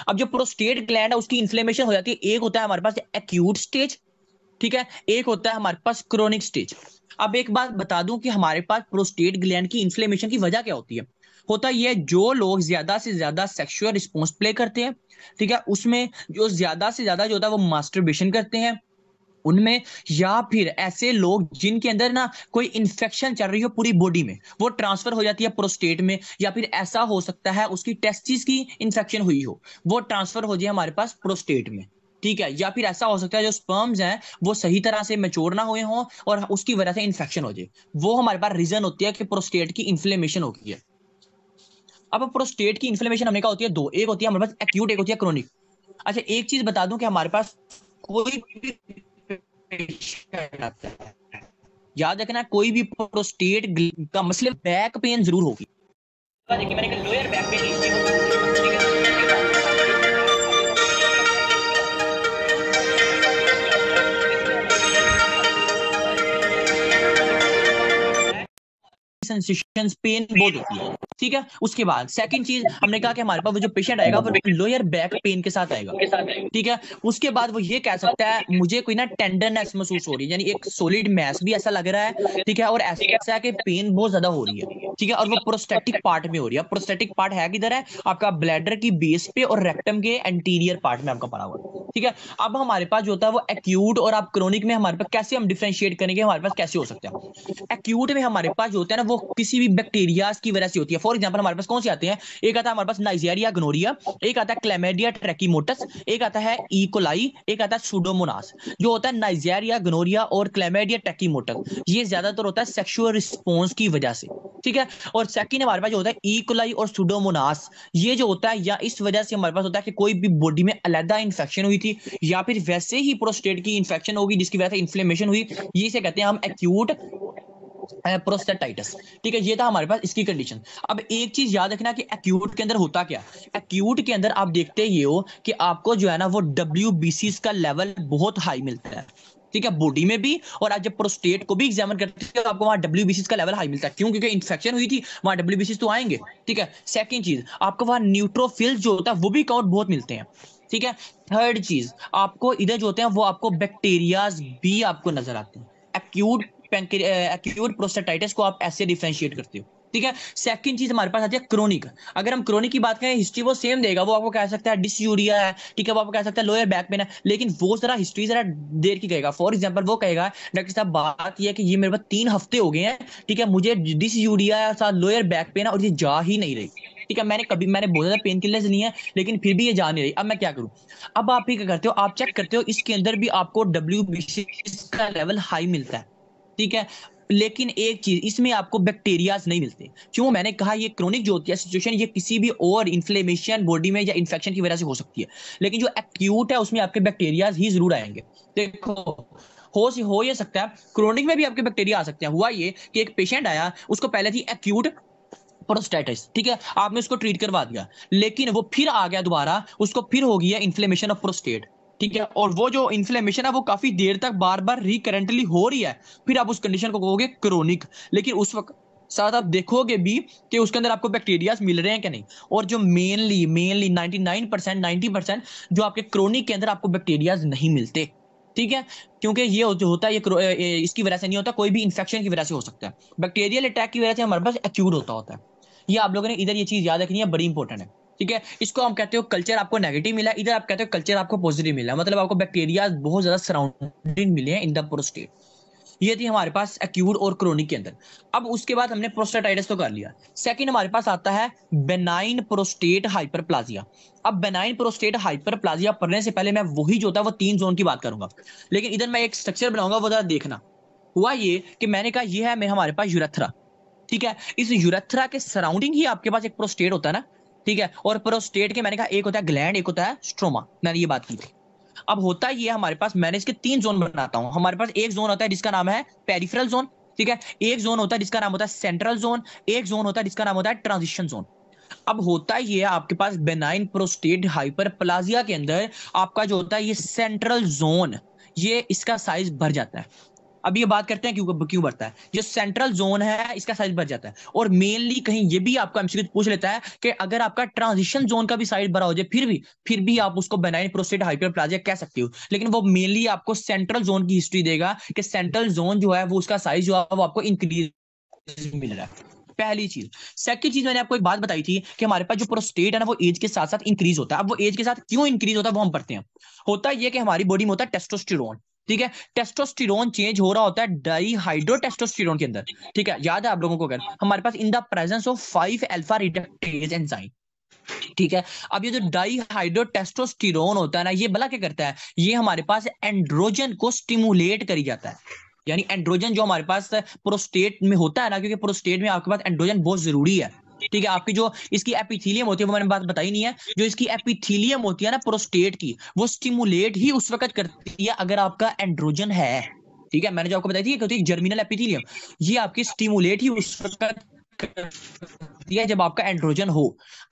अब जो प्रोस्टेट ग्लैंड है उसकी इन्फ्लेमेशन हो जाती है, एक होता है हमारे पास एक्यूट स्टेज, ठीक है, एक होता है हमारे पास क्रोनिक स्टेज। अब एक बात बता दूं कि हमारे पास प्रोस्टेट ग्लैंड की इन्फ्लेमेशन की वजह क्या होती है। होता यह जो लोग ज्यादा से ज्यादा सेक्सुअल रिस्पॉन्स प्ले करते हैं, ठीक है, उसमें जो ज्यादा से ज्यादा जो होता है वो मास्टरबेशन करते हैं उनमें, या फिर ऐसे लोग जिनके अंदर ना कोई इन्फेक्शन चल रही हो पूरी बॉडी में, वो ट्रांसफर हो जाती है प्रोस्टेट में, या फिर ऐसा हो सकता है उसकी टेस्टिस की इन्फेक्शन हुई हो, वो ट्रांसफर हो जाए हमारे पास प्रोस्टेट में, ठीक है। या फिर ऐसा हो सकता है जो स्पर्म्स हैं वो सही तरह से मैच्योर ना हुए हों और उसकी वजह से इन्फेक्शन हो जाए, वो हमारे पास रीजन होती है कि प्रोस्टेट की इन्फ्लेमेशन हो गई है। अब प्रोस्टेट की इन्फ्लेमेशन हमने कहा होती है दो, एक होती है हमारे पास एक्यूट, एक होती है क्रोनिक। अच्छा एक चीज बता दूं कि हमारे पास कोई भी पेशेंट आता है, याद रखना कोई भी प्रोस्टेट का मसले बैक पेन जरूर होगी। देखिए मैंने लोअर बैक पेन ठीक है, सेंसेशंस पेन बहुत होती है, ठीक है। उसके बाद सेकंड चीज हमने कहा कि हमारे पास वो जो पेशेंट आएगा वो लोअर बैक पेन के साथ आएगा, ठीक है। उसके बाद वो ये कह सकता है मुझे कोई ना टेंडरनेस महसूस हो रही है, यानी एक सॉलिड मैस भी ऐसा लग रहा है, ठीक है, और ऐसा है कि पेन बहुत ज्यादा हो रही है, ठीक है, और वो प्रोस्टेटिक पार्ट में हो रही है। प्रोस्टेटिक पार्ट है किधर है, आपका ब्लैडर की बेस पे और रेक्टम के एंटीरियर पार्ट में आपका पड़ा हुआ, ठीक है। अब हमारे पास जो होता है वो एक्यूट और आप क्रोनिक में हमारे पास कैसे हम डिफरेंशिएट करेंगे, हमारे पास कैसे हो सकता है। एक्यूट में हमारे पास जो होता है ना वो किसी भी बैक्टीरिया की वजह से होती है। फॉर एग्जांपल हमारे पास कौन से आते हैं, एक आता है हमारे पास नाइजेरिया गोनोरिया, एक आता है क्लैमिडिया ट्रैकिमोटस, एक आता है ई कोलाई, एक आता है सुडोमोनास। जो होता है नाइजेरिया गोनोरिया और क्लैमिडिया ट्रैकिमोटस, ये ज्यादातर होता है सेक्सुअल रिस्पॉन्स की वजह से, ठीक है। और सेकंड हमारे पास जो होता है ई कोलाई और सुडोमोनास, ये जो होता है या इस वजह से हमारे पास होता है कि कोई भी बॉडी में अलग इन्फेक्शन हुई थी या फिर वैसे ही प्रोस्टेट की इन्फेक्शन होगी जिसकी वजह से इन्फ्लेमेशन हुई, ये से कहते हैं हम एक्यूट प्रोस्टेटाइटिस, ठीक है। ये था हमारे पास इसकी कंडीशन। अब एक चीज याद रखना कि एक्यूट के अंदर होता क्या, एक्यूट के अंदर आप देखते ये हो कि आपको जो है ना वो WBC का लेवल बहुत हाई मिलता है, ठीक है, बॉडी में भी। और आज जब प्रोस्टेट को भी एग्जामिन करते हैं तो आपको वहां WBC का लेवल हाई मिलता है, क्यों, क्योंकि इन्फेक्शन हुई थी, वहां WBC तो आएंगे, ठीक है। सेकंड चीज आपको वहां न्यूट्रोफिल्स जो होता है वो भी काउंट बहुत मिलते हैं, ठीक है। थर्ड चीज आपको इधर जो होते हैं वो आपको बैक्टीरियाज भी आपको नजर आते हैं। एक्यूट प्रोस्टेटाइटिस को आप ऐसे डिफरेंशिएट करते हो, ठीक है। सेकंड चीज हमारे पास आती है क्रोनिक। अगर हम क्रोनिक की बात करें हिस्ट्री वो सेम देगा, वो आपको कह सकता है डिसयूरिया है, ठीक है, वो आपको कह सकता है लोअर बैक पेन है, लेकिन वो जरा हिस्ट्री जरा देर की कहेगा। फॉर एग्जांपल वो कहेगा डॉक्टर साहब बात ये है कि ये मेरे पास 3 हफ्ते हो गए हैं, ठीक है, मुझे डिसयूरिया साथ लोअर बैक पेन है और ये जा ही नहीं रही, ठीक है, मैंने बहुत ज्यादा पेन किलर्स नहीं है लेकिन फिर भी ये जा नहीं रही, अब मैं क्या करूं। अब आप ही क्या करते हो, आप चेक करते हो इसके अंदर भी आपको WBC का लेवल हाई मिलता है, ठीक है, लेकिन एक चीज इसमें आपको बैक्टीरियाज नहीं मिलते। क्यों, मैंने कहा ये क्रोनिक जो होती है सिचुएशन ये किसी भी और इन्फ्लेमेशन बॉडी में या इन्फेक्शन की वजह से हो सकती है, लेकिन जो एक्यूट है उसमें आपके बैक्टीरियाज ही जरूर आएंगे। देखो हो ये सकता है क्रोनिक में भी आपके बैक्टीरिया आ सकते हैं। हुआ ये कि एक पेशेंट आया, उसको पहले थी एक्यूट प्रोस्टेटिस, ठीक है, आपने उसको ट्रीट करवा दिया, लेकिन वो फिर आ गया दोबारा, उसको फिर हो गया इन्फ्लेमेशन ऑफ प्रोस्टेट, ठीक है, और वो जो इन्फ्लेमेशन है वो काफी देर तक बार बार रिकरेंटली हो रही है, फिर आप उस कंडीशन को कहोगे क्रोनिक। लेकिन उस वक्त साथ आप देखोगे भी कि उसके अंदर आपको बैक्टीरियाज मिल रहे हैं कि नहीं। और जो मेनली 99% 90% जो आपके क्रोनिक के अंदर आपको बैक्टीरियाज नहीं मिलते, ठीक है, क्योंकि ये जो होता है ये इसकी वजह से नहीं होता, कोई भी इंफेक्शन की वजह से हो सकता है। बैक्टीरियल अटैक की वजह से हमारे पास एक्यूट होता है। ये आप लोगों ने इधर ये चीज याद रखनी है, बड़ी इंपॉर्टेंट है, ठीक है। इसको हम कहते हो कल्चर आपको नेगेटिव मिला, इधर आप कहते हो कल्चर आपको पॉजिटिव मिला, मतलब आपको बैक्टीरिया बहुत ज्यादा सराउंडिंग मिले हैं इन द प्रोस्टेट। ये थी हमारे पास एक्यूट और क्रोनिक के अंदर। अब उसके बाद हमने प्रोस्टेटाइटिस तो कर लिया। सेकंड हमारे पास आता है बेनाइन प्रोस्टेट हाइपरप्लाजिया। अब बेनाइन प्रोस्टेट हाइपरप्लाजिया पढ़ने से पहले मैं वही जो होता है वो 3 जोन की बात करूंगा, लेकिन इधर मैं एक स्ट्रक्चर बनाऊंगा, वो जरा देखना। हुआ ये कि मैंने कहा ये है मैं हमारे पास यूरेथ्रा, ठीक है। इस यूरेथ्रा के सराउंडिंग ही आपके पास एक प्रोस्टेट होता है ना, ठीक है। और प्रोस्टेट के मैंने कहा एक होता है ग्लैंड, एक होता है स्ट्रोमा, मैंने ये बात की थी। अब होता ये हमारे पास, मैंने इसके 3 जोन बनाता हूं। हमारे पास एक जोन होता है जिसका नाम है पेरिफेरल जोन, ठीक है। एक जोन होता है जिसका नाम होता है सेंट्रल जोन, एक जोन होता है जिसका नाम होता है ट्रांजिशन जोन। अब होता ये है आपके पास बेनाइन प्रोस्टेट हाइपरप्लाजिया के अंदर आपका जो होता है ये सेंट्रल जोन, ये इसका साइज बढ़ जाता है। अब ये बात करते हैं क्यों क्यों बढ़ता है। जो सेंट्रल जोन है इसका साइज बढ़ जाता है, और मेनली कहीं ये भी आपका एमसीक्यू पूछ लेता है कि अगर आपका ट्रांजिशन जोन का भी साइज बड़ा हो जाए फिर भी आप उसको बेनाइन प्रोस्टेट हाइपरप्लाजिया कह सकते हो, लेकिन वो मेनली आपको सेंट्रल जोन की हिस्ट्री देगा कि सेंट्रल जोन जो है वो उसका साइज जो है वो आपको इंक्रीज मिल रहा है। पहली चीज। सेकंड चीज, मैंने आपको एक बात बताई थी कि हमारे पास जो प्रोस्टेट है ना वो एज के साथ साथ इंक्रीज होता है। अब वो एज के साथ क्यों इंक्रीज होता है वो हम पढ़ते हैं। होता ये कि हमारी बॉडी में होता है टेस्टोस्टेरोन, ठीक है। टेस्टोस्टेरोन चेंज हो रहा होता है डाईहाइड्रोटेस्टोस्टेरोन के अंदर, ठीक है। याद है आप लोगों को, अगर हमारे पास in the presence of 5 alpha reductase enzyme, ठीक है। अब ये जो डाईहाइड्रोटेस्टोस्टेरोन होता है ना, ये भला क्या करता है, ये हमारे पास एंड्रोजन को स्टिमुलेट करी जाता है। यानी एंड्रोजन जो हमारे पास प्रोस्टेट में होता है ना, क्योंकि प्रोस्टेट में आपके पास एंड्रोजन बहुत जरूरी है, ठीक है। आपकी जो इसकी एपिथीलियम होती है वो मैंने बात बताई नहीं है, जो इसकी एपिथीलियम होती है ना प्रोस्टेट की, वो स्टिमुलेट ही उस वक्त करती है अगर आपका एंड्रोजन है, ठीक है। मैंने जो आपको बताई थी कि जर्मिनल एपिथीलियम, ये आपकी स्टिमुलेट ही उस वक्त दिया जब आपका एंड्रोजन हो।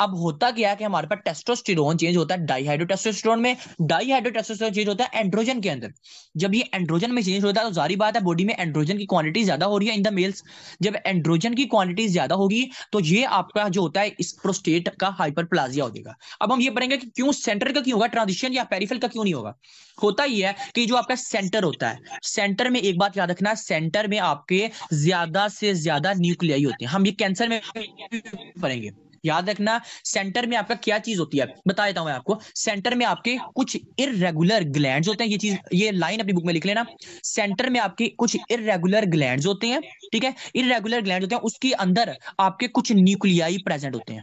अब होता क्या है कि हमारे पास टेस्टोस्टेरोन चेंज होता है डाईहाइड्रोटेस्टोस्टेरोन में, डाईहाइड्रोटेस्टोस्टेरोन चेंज होता है एंड्रोजन के अंदर। जब ये एंड्रोजन में चेंज होता है तो जारी बात है बॉडी में एंड्रोजन की क्वांटिटी ज्यादा हो रही है इन द मेल्स। जब एंड्रोजन की क्वांटिटी ज्यादा होगी तो ये आपका जो होता है इस प्रोस्टेट का हाइपरप्लाजिया हो जाएगा। अब हम ये पढ़ेंगे कि क्यों सेंटर का क्यों होगा ट्रांजिशन, या पेरिफेरल का क्यों नहीं होगा। होता ही है कि जो आपका सेंटर होता है, सेंटर में एक बात याद रखना, सेंटर में आपके ज्यादा से ज्यादा न्यूक्लियाई होते हैं। हम ये कैंसर में पढ़ेंगे, याद रखना। सेंटर में आपका क्या चीज होती है बता देता हूं मैं आपको। सेंटर में आपके कुछ इररेगुलर ग्लैंड्स होते हैं, ये चीज ये लाइन अपनी बुक में लिख लेना। सेंटर में आपके कुछ इररेगुलर ग्लैंड्स होते हैं, ठीक है। इररेगुलर ग्लैंड्स होते हैं, उसके अंदर आपके कुछ न्यूक्लियाई प्रेजेंट होते हैं,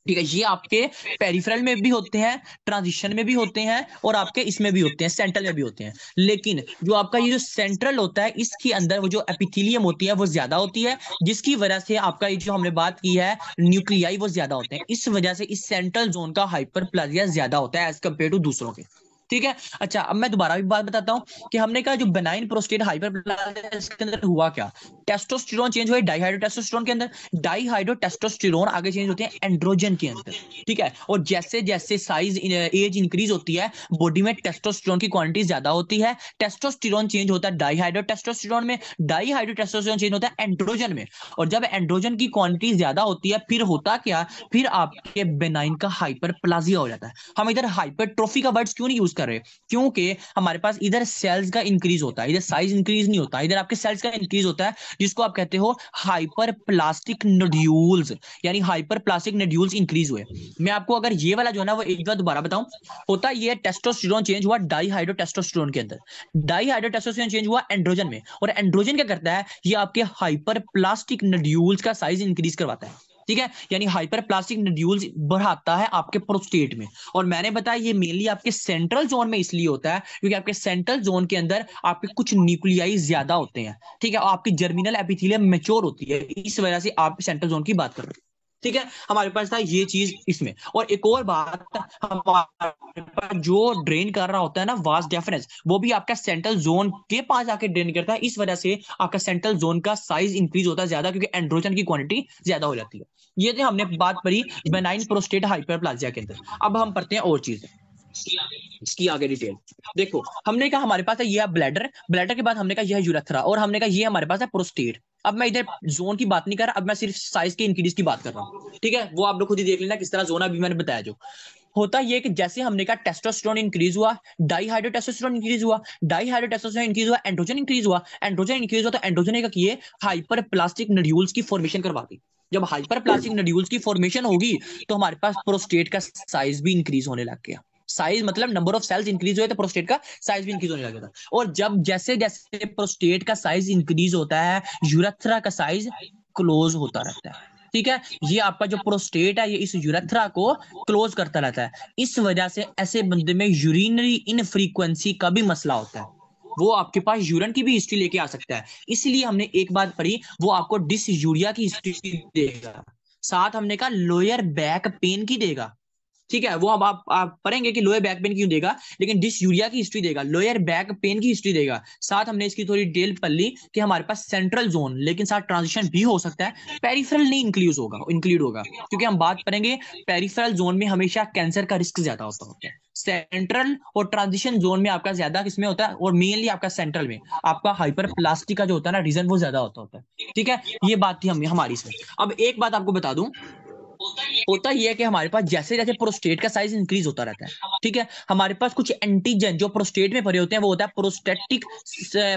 ठीक है। ये आपके पेरिफेरल में भी होते हैं, ट्रांजिशन में भी होते हैं, और आपके इसमें भी होते हैं, सेंट्रल में भी होते हैं। लेकिन जो आपका ये जो सेंट्रल होता है इसके अंदर वो जो एपिथेलियम होती है वो ज्यादा होती है, जिसकी वजह से आपका ये जो हमने बात की है न्यूक्लियाई वो ज्यादा होते हैं। इस वजह से इस सेंट्रल जोन का हाइपरप्लाजिया ज्यादा होता है एज कंपेयर टू दूसरों के, ठीक है। अच्छा, अब मैं दोबारा भी बात बताता हूं कि हमने कहा जो बेनाइन प्रोस्टेट हाइपरप्लाजिया इसके अंदर हुआ क्या। टेस्टोस्टेरोन चेंज हुए डाईहाइड्रोटेस्टोस्टेरोन के अंदर, डाईहाइड्रोटेस्टोस्टेरोन आगे चेंज होते हैं एंड्रोजन के अंदर, ठीक है। और जैसे जैसे साइज एज इंक्रीज होती है बॉडी में टेस्टोस्टेरोन की क्वांटिटी ज्यादा होती है। टेस्टोस्टेरोन चेंज होता है डाईहाइड्रोटेस्टोस्टेरोन में, डाईहाइड्रोटेस्टोस्टेरोन चेंज होता है एंड्रोजन में, और जब एंड्रोजन की क्वांटिटी ज्यादा होती है फिर होता क्या, फिर आपके बेनाइन का हाइपरप्लाजिया हो जाता है। हम इधर हाइपरट्रोफी का वर्ड्स क्यों नहीं यूज कर रहे, क्योंकि हमारे पास इधर सेल्स का इंक्रीज होता है, इधर साइज इंक्रीज नहीं होता, इधर आपके सेल्स का इंक्रीज होता है, जिसको आप कहते हो हाइपरप्लास्टिक नोड्यूल्स, यानी हाइपरप्लास्टिक नोड्यूल्स इंक्रीज हुए। मैं आपको अगर ये वाला जो है ना वो एक बार दोबारा बताऊं, होता ये टेस्टोस्टेरोन चेंज हुआ डाईहाइड्रोटेस्टोस्टेरोन के अंदर, डाईहाइड्रोटेस्टोस्टेरोन चेंज हुआ एंड्रोजन में, और एंड्रोजन क्या करता है, ये आपके हाइपरप्लास्टिक नोड्यूल्स का साइज इंक्रीज करवाता है, ठीक है। यानी हाइपरप्लास्टिक नोड्यूल्स बढ़ाता है आपके प्रोस्टेट में। और मैंने बताया ये मेनली आपके सेंट्रल जोन में इसलिए होता है क्योंकि आपके सेंट्रल जोन के अंदर आपके कुछ न्यूक्लियाई ज्यादा होते हैं, ठीक है। और आपकी जर्मिनल एपिथेलियम मैच्योर होती है, इस वजह से आप सेंट्रल जोन की बात कर रहे हैं, ठीक है। हमारे पास था ये चीज इसमें। और एक और बात, हमारे पास जो ड्रेन कर रहा होता है ना वास्ट डेफिनेस, वो भी आपका सेंट्रल जोन के पास आके ड्रेन करता है, इस वजह से आपका सेंट्रल जोन का साइज इंक्रीज होता है ज्यादा, क्योंकि एंड्रोजन की क्वांटिटी ज्यादा हो जाती है। ये तो हमने बात पढ़ी बेनाइन प्रोस्टेट हाइपरप्लाजिया के अंदर। अब हम पढ़ते हैं और चीजें इसकी आगे डिटेल। देखो, हमने कहा हमारे पास है ये ब्लैडर, ब्लैडर के बाद हमने कहा यह है यूरेथ्रा, और हमने कहा ये हमारे पास है प्रोस्टेट। अब मैं इधर जोन की बात नहीं कर रहा, अब मैं सिर्फ साइज के इंक्रीज की बात कर रहा हूँ, ठीक है। वो आप लोग खुद ही देख लेना किस तरह जोन अभी मैंने बताया। जो होता ये कि जैसे हमने कहा टेस्टोस्टेरोन इंक्रीज हुआ, डाईहाइड्रोटेस्टोस्टेरोन इंक्रीज हुआ, डाईहाइड्रोटेस्टोस्टेरोन इंक्रीज हुआ, एंड्रोजन इंक्रीज हुआ, एंड्रोजन इंक्रीज हुआ, तो एंड्रोजन ने क्या किए, हाइपरप्लास्टिक नोड्यूल्स की फॉर्मेशन करवा दी। जब हाइपरप्लास्टिक नोड्यूल्स की फॉर्मेशन होगी तो हमारे पास प्रोस्टेट का साइज भी इंक्रीज होने लग गया। साइज मतलब नंबर ऑफ सेल्स इंक्रीज हुए तो प्रोस्टेट का साइज भी इंक्रीज होने लगा था। और जब जैसे जैसे प्रोस्टेट का साइज इंक्रीज होता है, यूरेथ्रा का साइज क्लोज होता रहता है। ठीक है, ये आपका जो प्रोस्टेट है ये इस यूरेथ्रा को क्लोज करता रहता है। इस वजह से ऐसे बंदे में यूरिनरी इनफ्रीक्वेंसी का भी मसला होता है, वो आपके पास यूरिन की भी हिस्ट्री लेके आ सकता है। इसलिए हमने एक बात पढ़ी, वो आपको डिसयूरिया की हिस्ट्री देगा, साथ हमने कहा लोअर बैक पेन की देगा। ठीक है, वो अब आप पढ़ेंगे कि लोअर बैक पेन क्यों देगा, लेकिन डिसयूरिया की हिस्ट्री देगा, लोअर बैक पेन की हिस्ट्री देगा। साथ हमने इसकी थोड़ी डिटेल पढ़ ली कि हमारे पास सेंट्रल जोन, लेकिन साथ ट्रांजिशन भी हो सकता है, पेरिफेरल नहीं इंक्लूड होगा क्योंकि हम बात करेंगे पेरिफेरल जोन में हमेशा कैंसर का रिस्क ज्यादा होता है। सेंट्रल और ट्रांजिशन जोन में आपका ज्यादा किसमें होता है, और मेनली आपका सेंट्रल में आपका हाइपर प्लास्टिक का जो होता है ना रीजन वो ज्यादा होता है। ठीक है, ये बात थी हमारी इसमें। अब एक बात आपको बता दूं, होता ही है कि हमारे पास जैसे जैसे प्रोस्टेट का साइज इंक्रीज होता रहता है, ठीक है, हमारे पास कुछ एंटीजन जो प्रोस्टेट में भरे होते हैं वो होता है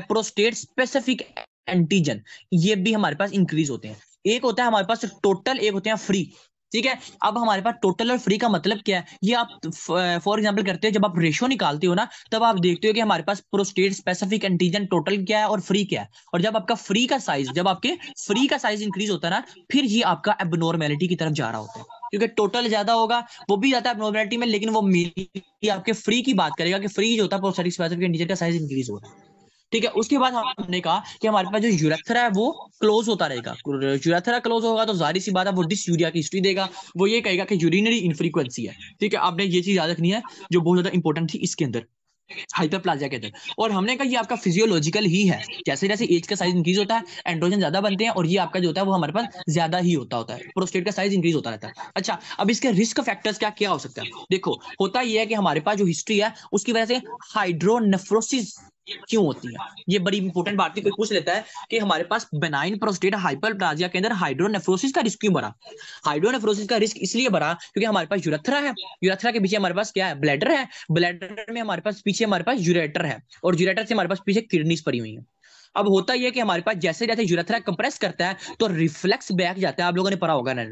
प्रोस्टेट स्पेसिफिक एंटीजन, ये भी हमारे पास इंक्रीज होते हैं। एक होता है हमारे पास टोटल, एक होते हैं फ्री। ठीक है, अब हमारे पास टोटल और फ्री का मतलब क्या है, ये आप फॉर एग्जांपल करते हो, जब आप रेशो निकालते हो ना तब आप देखते हो कि हमारे पास प्रोस्टेट स्पेसिफिक एंटीजन टोटल क्या है और फ्री क्या है। और जब आपका फ्री का साइज, जब आपके फ्री का साइज इंक्रीज होता है ना, फिर ये आपका एबनॉर्मेलिटी की तरफ जा रहा होता है, क्योंकि टोटल ज्यादा होगा वो भी जाता है एबनॉर्मेलिटी में, लेकिन वो मेनली आपके फ्री की बात करेगा कि फ्री जो होता है प्रोस्टेट स्पेसिफिक एंटीजन का साइज इंक्रीज हो रहा है। ठीक है, उसके बाद हमने कहा कि हमारे पास जो यूरेथ्रा है वो क्लोज होता रहेगा। यूरेथ्रा क्लोज होगा तो जाहिर सी बात है वो डिसयूरिया की हिस्ट्री देगा, वो ये कहेगा कि यूरिनरी इनफ्रीक्वेंसी है। ठीक है, आपने ये चीज याद रखनी है जो बहुत ज्यादा इंपॉर्टेंट थी इसके अंदर, हाइपरप्लाजिया के अंदर। और हमने कहा ये आपका फिजियोलॉजिकल ही है, जैसे जैसे एज का साइज इंक्रीज होता है एंड्रोजन ज्यादा बनते हैं और ये आपका जो होता है वो हमारे पास ज्यादा ही होता है, प्रोस्टेट का साइज इंक्रीज होता रहता है। अच्छा, अब इसके रिस्क फैक्टर्स क्या क्या हो सकता है, देखो होता ये है कि हमारे पास जो हिस्ट्री है उसकी वजह से हाइड्रोनेफ्रोसिस क्यों होती है, ये बड़ी इंपॉर्टेंट बात थी। कोई पूछ लेता है कि हमारे पास बेनाइन प्रोस्टेट हाइपरप्लाजिया के अंदर हाइड्रोनेफ्रोसिस का रिस्क क्यों बढ़ा। हाइड्रोनेफ्रोसिस का रिस्क इसलिए बढ़ा क्योंकि हमारे पास यूरेथ्रा है, यूरेथ्रा के पीछे हमारे पास क्या है, ब्लैडर है, ब्लैडर में हमारे पास पीछे हमारे पास यूरेटर है, और यूरेटर से हमारे पास पीछे किडनीज पड़ी हुई है। अब होता यह है कि हमारे पास जैसे जैसे यूरेथ्रा कंप्रेस करता है तो रिफ्लेक्स बैक जाता है, आप लोगों ने पढ़ा होगा ना,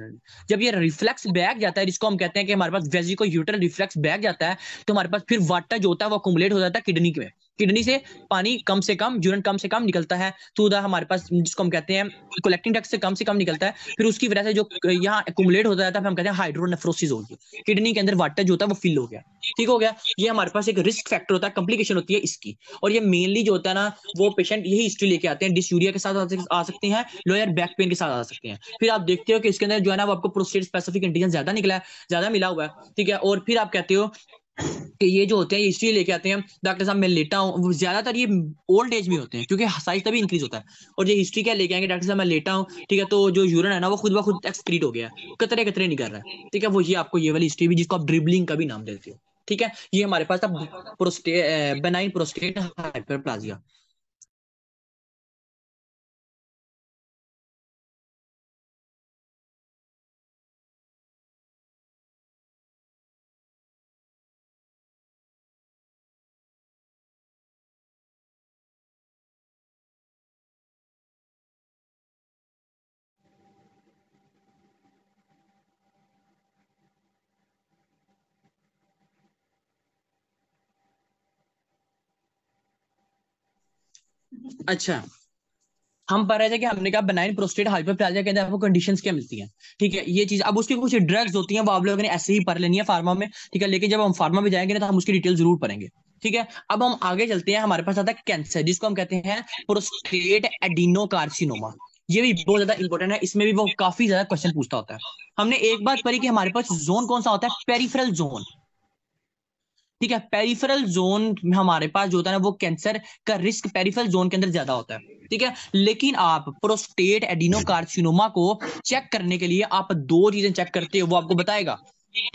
जब ये रिफ्लेक्स बैक जाता है जिसको हम कहते हैं कि हमारे पास वेजिको यूटर रिफ्लेक्स बैक जाता है, तो हमारे पास फिर वाटर जो होता है वो अकुमुलेट हो जाता है किडनी में, किडनी से पानी कम से कम, यूरिन कम से कम निकलता है थ्रू द हमारे पास जिसको हम कहते हैं कलेक्टिंग डक्ट से कम निकलता है, फिर उसकी वजह से जो यहाँ अकुमुलेट होता जाता है हम कहते हैं हाइड्रोनेफ्रोसिस हो गई, किडनी के अंदर वाटर जो होता है वो फिल हो गया। ठीक हो गया, ये हमारे पास एक रिस्क फैक्टर होता है, कॉम्प्लिकेशन होती है इसकी। और ये मेनली जो होता है ना वो पेशेंट यही हिस्ट्री लेके आते हैं, डिसयूरिया के साथ आ सकते हैं, लोअर बैक पेन के साथ आ सकते हैं। फिर आप देखते हो कि इसके अंदर जो है ना वो आपको प्रोस्टेट स्पेसिफिक एंटीजन ज्यादा निकला है, ज्यादा मिला हुआ है। ठीक है, और फिर आप कहते हो कि ये जो होते हैं इसलिए लेके आते हैं डॉक्टर साहब मैं लेटा हूँ, ज्यादातर ये ओल्ड एज में होते हैं क्योंकि साइज तभी इंक्रीज होता है। और ये हिस्ट्री क्या लेके आएंगे, डॉक्टर साहब मैं लेटा हूँ, ठीक है, तो जो यूरिन है ना वो खुद ब खुद एक्सक्रीट हो गया है, कतरे कतरे नहीं कर रहा है। ठीक है, वो ये आपको ये वाली हिस्ट्री भी जिसको आप ड्रिबलिंग का भी नाम देते हो। ठीक है, ये हमारे पास था बेनाइन प्रोस्टेट हाइपरप्लाजिया। अच्छा, हम पढ़ रहे थे कि हमने कहा बेनाइन प्रोस्टेट हाइपरप्लाजिया के अंदर आपको कंडीशंस क्या मिलती हैं। ठीक है, ये चीज अब उसकी कुछ ड्रग्स होती हैं वो आप लोगों ने ऐसे ही पढ़ लेनी है फार्मा में। ठीक है, लेकिन जब हम फार्मा में जाएंगे ना तो हम उसकी डिटेल जरूर पढ़ेंगे। ठीक है, अब हम आगे चलते हैं, हमारे पास आता है कैंसर जिसको हम कहते हैं प्रोस्टेट एडिनोकार्सिनोमा। ये भी बहुत ज्यादा इंपॉर्टेंट है, इसमें भी वो काफी ज्यादा क्वेश्चन पूछता होता है। हमने एक बात पढ़ी कि हमारे पास जोन कौन सा होता है, पेरिफेरल जोन। ठीक है, पेरिफेरल जोन में हमारे पास जो होता है ना वो कैंसर का रिस्क पेरिफेरल जोन के अंदर ज्यादा होता है। ठीक है, लेकिन आप प्रोस्टेट एडिनोकार्सिनोमा को चेक करने के लिए आप दो चीजें चेक करते हो, वो आपको बताएगा।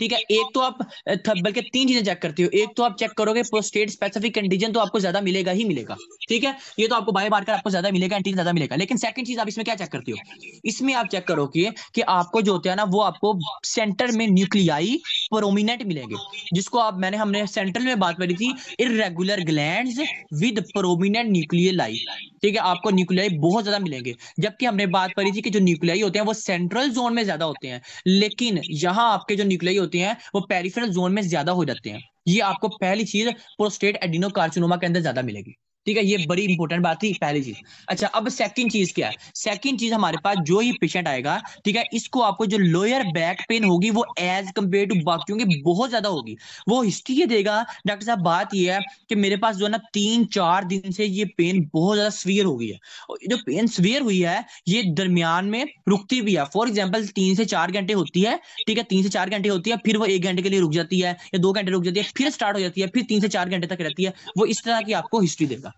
ठीक है, एक तो आप बल्कि तीन चीजें चेक करते हो, एक तो आप चेक करोगे प्रोस्टेट स्पेसिफिक एंटीजन तो आपको ज्यादा मिलेगा ही मिलेगा। ठीक है, ये तो आपको बाय मार्कर आपको ज्यादा मिलेगा, एंटीजन ज्यादा मिलेगा। लेकिन सेकंड चीज आप इसमें क्या चेक करते हो, इसमें आप चेक करोगे कि आपको जो होता है ना वो आपको सेंटर में न्यूक्लियाई प्रोमिनेंट मिलेंगे, जिसको आप हमने सेंट्रल में बात करी थी, इरेगुलर ग्लैंड्स विद प्रोमिनेंट न्यूक्लियलाई। ठीक है, आपको न्यूक्लियाई बहुत ज्यादा मिलेंगे, जबकि हमने बात करी थी कि जो न्यूक्लियाई होते हैं वो सेंट्रल जोन में ज्यादा होते हैं, लेकिन यहाँ आपके जो न्यूक्लियाई होते हैं वो पेरिफेरल जोन में ज्यादा हो जाते हैं। ये आपको पहली चीज प्रोस्टेट एडिनोकार्सिनोमा के अंदर ज्यादा मिलेगी। ठीक है, ये बड़ी इंपॉर्टेंट बात थी, पहली चीज। अच्छा, अब सेकंड चीज क्या है? सेकंड चीज हमारे पास जो ही पेशेंट आएगा, ठीक है, इसको आपको जो लोअर बैक पेन होगी वो एज कंपेयर टू बाकियों की बहुत ज्यादा होगी। वो हिस्ट्री ये देगा, डॉक्टर साहब बात ये है कि मेरे पास जो है ना 3-4 दिन से ये पेन बहुत ज्यादा सीवियर हो गई है, और जो पेन सीवियर हुई है ये दरमियान में रुकती भी है। फॉर एग्जाम्पल 3 से 4 घंटे होती है, ठीक है, 3 से 4 घंटे होती है, फिर वो 1 घंटे के लिए रुक जाती है या 2 घंटे रुक जाती है, फिर स्टार्ट हो जाती है, फिर 3 से 4 घंटे तक रहती है। वो इस तरह की आपको हिस्ट्री देगा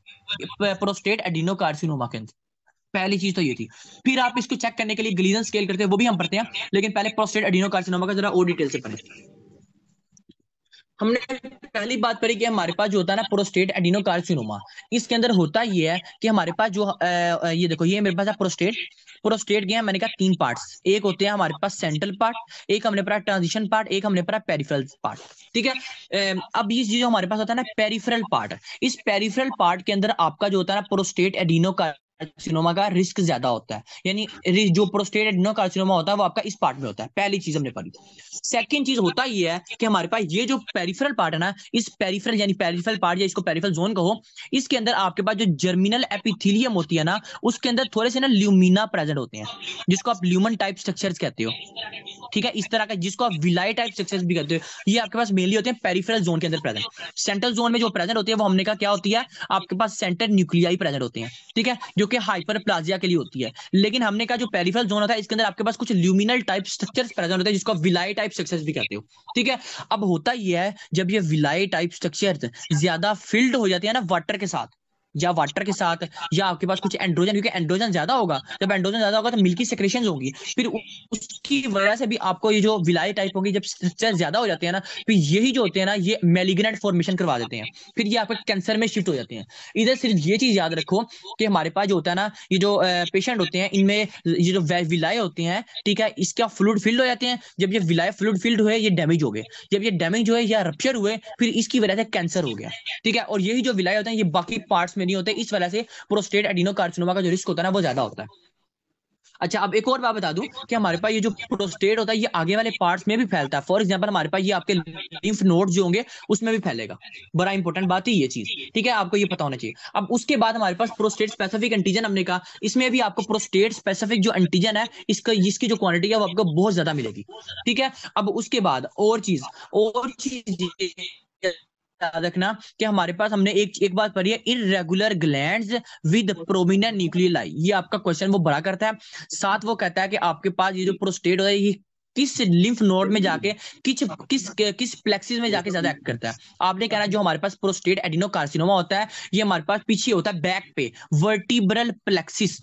प्रोस्टेट एडिनोकार्सिनोमा के अंदर। पहली चीज तो ये थी। फिर आप इसको चेक करने के लिए ग्लीजन स्केल करते हैं, वो भी हम पढ़ते हैं, लेकिन पहले प्रोस्टेट एडिनोकार्सिनोमा का जरा और डिटेल से पढ़ें। हमने पहली बात करी कि हमारे पास जो होता है ना प्रोस्टेट एडिनोकार्सिनोमा, इसके अंदर होता ये है कि हमारे पास जो ये देखो, ये मेरे पास है प्रोस्टेट। प्रोस्टेट के मैंने कहा 3 पार्ट्स, एक होते हैं हमारे पास सेंट्रल पार्ट, एक हमने पढ़ा ट्रांजिशन पार्ट, एक हमने पढ़ा पेरिफेरल पार्ट। ठीक है, अब ये जो हमारे पास होता है ना पेरिफेरल पार्ट, इस पेरिफेरल पार्ट के अंदर आपका जो होता है ना प्रोस्टेट एडिनोकार्सिनोमा का रिस्क ज्यादा होता है, यानी जो प्रोस्टेट एडिनोकार्सिनोमा होता है वो आपका इस पार्ट में होता है। पहली चीज हमने पढ़ी। सेकंड चीज होता ये है कि हमारे पास ये जो पेरिफेरल पार्ट है ना, इस पेरिफेरल यानी पेरिफेरल पार्ट या इसको पेरिफेरल जोन कहो, इसके अंदर आपके पास जो जर्मिनल एपिथेलियम होती है ना, उसके अंदर थोड़े से ना ल्यूमिना प्रेजेंट होते हैं, जिसको आप ल्यूमन टाइप स्ट्रक्चर्स कहते हो। ठीक है, इस तरह का, जिसको आप विलाई टाइप स्ट्रक्चर्स भी कहते हो, ये आपके पास मेनली होते हैं पेरिफेरल जोन के अंदर प्रेजेंट। सेंट्रल जोन में जो प्रेजेंट होती है वो हमने कहा क्या होती है, आपके पास सेंटर न्यूक्लियाई प्रेजेंट होते हैं। ठीक है, जो कि हाइपरप्लाजिया के लिए होती है। लेकिन हमने कहा जो पेरिफेरल जोन होता है इसके अंदर आपके पास कुछ ल्यूमिनल टाइप स्ट्रक्चर्स प्रेजेंट होते हैं, जिसको आप विलाई टाइप स्ट्रक्चर्स भी कहते हो। ठीक है, अब होता यह है जब ये विलाई टाइप स्ट्रक्चर ज्यादा फिल्ड हो जाती है ना वाटर के साथ, या वाटर के साथ, या आपके पास कुछ एंड्रोजन, क्योंकि एंड्रोजन ज्यादा होगा, जब एंड्रोजन ज्यादा होगा तो मिल्की सेक्रेशंस होंगी, फिर उसकी वजह से भी आपको ये जो विलाई टाइप होगी, जब स्ट्रक्चर ज्यादा हो जाते हैं ना, फिर यही जो होते हैं ना ये मेलिग्नेंट फॉर्मेशन करवा देते हैं, फिर ये आपके कैंसर में शिफ्ट हो जाते हैं। इधर सिर्फ ये चीज याद रखो कि हमारे पास जो होता है ना, ये जो पेशेंट होते हैं इनमें ये जो विलाई होते हैं, ठीक है, इसका फ्लूइड फिल्ड हो जाते हैं। जब ये विलाई फ्लूइड फिल्ड हुए ये डैमेज हो गए, जब ये डैमेज हुए या रप्चर हुए, फिर इसकी वजह से कैंसर हो गया। ठीक है, और यही जो विलाई होते हैं ये बाकी पार्ट्स में नहीं होते, इस वजह से प्रोस्टेट एडिनोकार्सिनोमा का जो रिस्क होता है ना वो ज्यादा होता है। अच्छा, अब एक और बात बता दूं कि हमारे पास ये जो प्रोस्टेट होता है ये आगे वाले पार्ट्स में भी फैलता है। फॉर एग्जांपल हमारे पास ये आपके लिम्फ नोड जो होंगे उसमें भी फैलेगा। बड़ा इंपॉर्टेंट बात है ये चीज, ठीक है, आपको ये पता होना चाहिए। अब उसके बाद हमारे पास प्रोस्टेट स्पेसिफिक एंटीजन हमने कहा, इसमें भी आपको प्रोस्टेट स्पेसिफिक जो एंटीजन है इसकी जो क्वांटिटी है वो आपको बहुत ज्यादा मिलेगी। ठीक है, अब उसके बाद और चीज याद रखना कि हमारे पास हमने एक बात पढ़ी है, इरेगुलर ग्लैंड्स विद प्रोमिनेंट न्यूक्लियलाई। ये आपका क्वेश्चन वो बड़ा करता है। साथ वो कहता है कि आपके पास ये जो प्रोस्टेट होता है ये किस लिम्फ नोड में जाके किस किस किस प्लेक्सिस में जाके ज्यादा एक्ट करता है। आपने कहना जो हमारे पास प्रोस्टेट एडिनोकार्सिनोमा होता है ये हमारे पास पीछे होता है, बैक पे वर्टिब्रल प्लेक्सिस,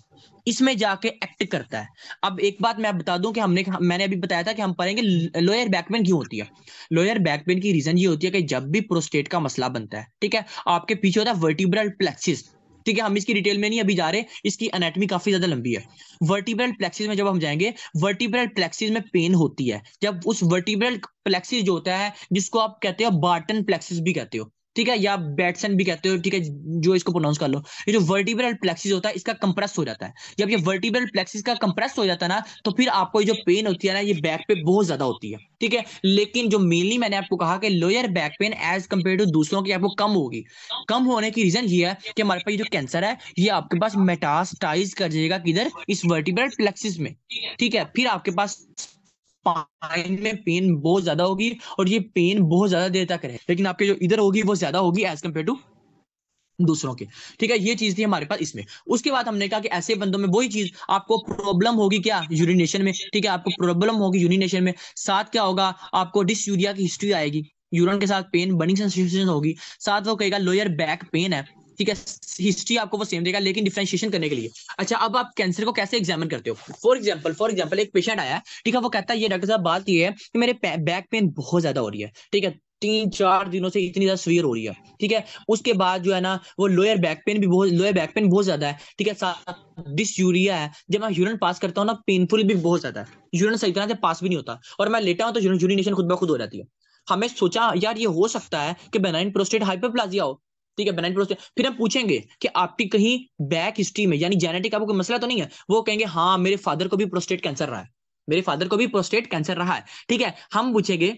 इसमें जाके एक्ट करता है। अब एक बात मैं बता दूं कि मैंने अभी बताया था कि हम पढ़ेंगे लोअर बैक पेन क्यों होती है। लोअर बैक पेन की रीजन ये होती है कि जब भी प्रोस्टेट का मसला बनता है, ठीक है, आपके पीछे होता है वर्टिब्रल प्लेक्सिस। ठीक है, हम इसकी डिटेल में नहीं अभी जा रहे, इसकी एनाटॉमी काफी ज्यादा लंबी है। वर्टिब्रल प्लेक्सिस में जब हम जाएंगे, वर्टिब्रल प्लेक्सिस में पेन होती है जब उस वर्टिब्रल प्लेक्सिस जो होता है, जिसको आप कहते हो बार्टन प्लेक्सिस भी कहते हो, ठीक है, या बैटसन भी कहते हो, ठीक है, जो इसको प्रोनाउंस कर लो, ये जो वर्टिब्रल प्लेक्सिस होता है इसका कंप्रेस हो जाता है। जब ये वर्टिब्रल प्लेक्सिस का कंप्रेस हो जाता है ना, तो फिर आपको ये जो पेन होती है ना ये बैक पे बहुत ज्यादा होती है। ठीक है, लेकिन जो मेनली मैंने आपको कहा कि lower back pain as compare to दूसरों की आपको कम होगी। कम होने की रीजन ये है कि हमारे पास ये जो कैंसर है ये आपके पास मेटास्टाइज कर जाएगा किधर, इस वर्टिब्रल प्लेक्सिस में। ठीक है, फिर आपके पास स्पाइन में पेन बहुत ज्यादा होगी और ये पेन बहुत ज्यादा देर तक रहे, लेकिन आपके जो इधर होगी वो ज्यादा होगी एज कंपेयर टू दूसरों के। ठीक है, ये चीज थी हमारे पास इसमें। उसके बाद हमने कहा कि ऐसे बंदों में वही चीज आपको प्रॉब्लम होगी क्या, यूरिनेशन में। ठीक है, आपको प्रॉब्लम होगी यूरिनेशन में, साथ क्या होगा, आपको डिसयूरिया की हिस्ट्री आएगी, यूरिन के साथ पेन बर्निंग सेंसेशन होगी, साथ वो कहेगा लोअर बैक पेन है। ठीक है, हिस्ट्री आपको वो सेम देगा लेकिन डिफरेंशिएशन करने के लिए। अच्छा, अब आप कैंसर को कैसे एग्जामिन करते हो। फॉर एग्जांपल एक पेशेंट आया, ठीक है, वो कहता है ये डॉक्टर साहब बात ये है कि मेरे बैक पेन बहुत ज्यादा हो रही है, ठीक है, 3-4 दिनों से इतनी ज्यादा सीवियर हो रही है। ठीक है, उसके बाद जो है ना वो लोअर बैक पेन बहुत ज्यादा है। ठीक है, साथ डिसयूरिया है, जब मैं यूरिन पास करता हूँ ना पेनफुल भी बहुत ज्यादा है, यूरिन सही तरह से पास भी नहीं होता, और मैं लेटा हूँ तो यूरिनेशन खुद ब खुद हो जाती है। हमें सोचा यार ये हो सकता है कि बेनाइन प्रोस्टेट हाइपरप्लाजिया हो, ठीक है, बेनाइन प्रोस्टेट। फिर हम पूछेंगे कि आपकी कहीं बैक हिस्ट्री में यानी जेनेटिक आपको कोई मसला तो नहीं है, वो कहेंगे हाँ मेरे फादर को भी प्रोस्टेट कैंसर रहा है, मेरे फादर को भी प्रोस्टेट कैंसर रहा है, ठीक है। हम पूछेंगे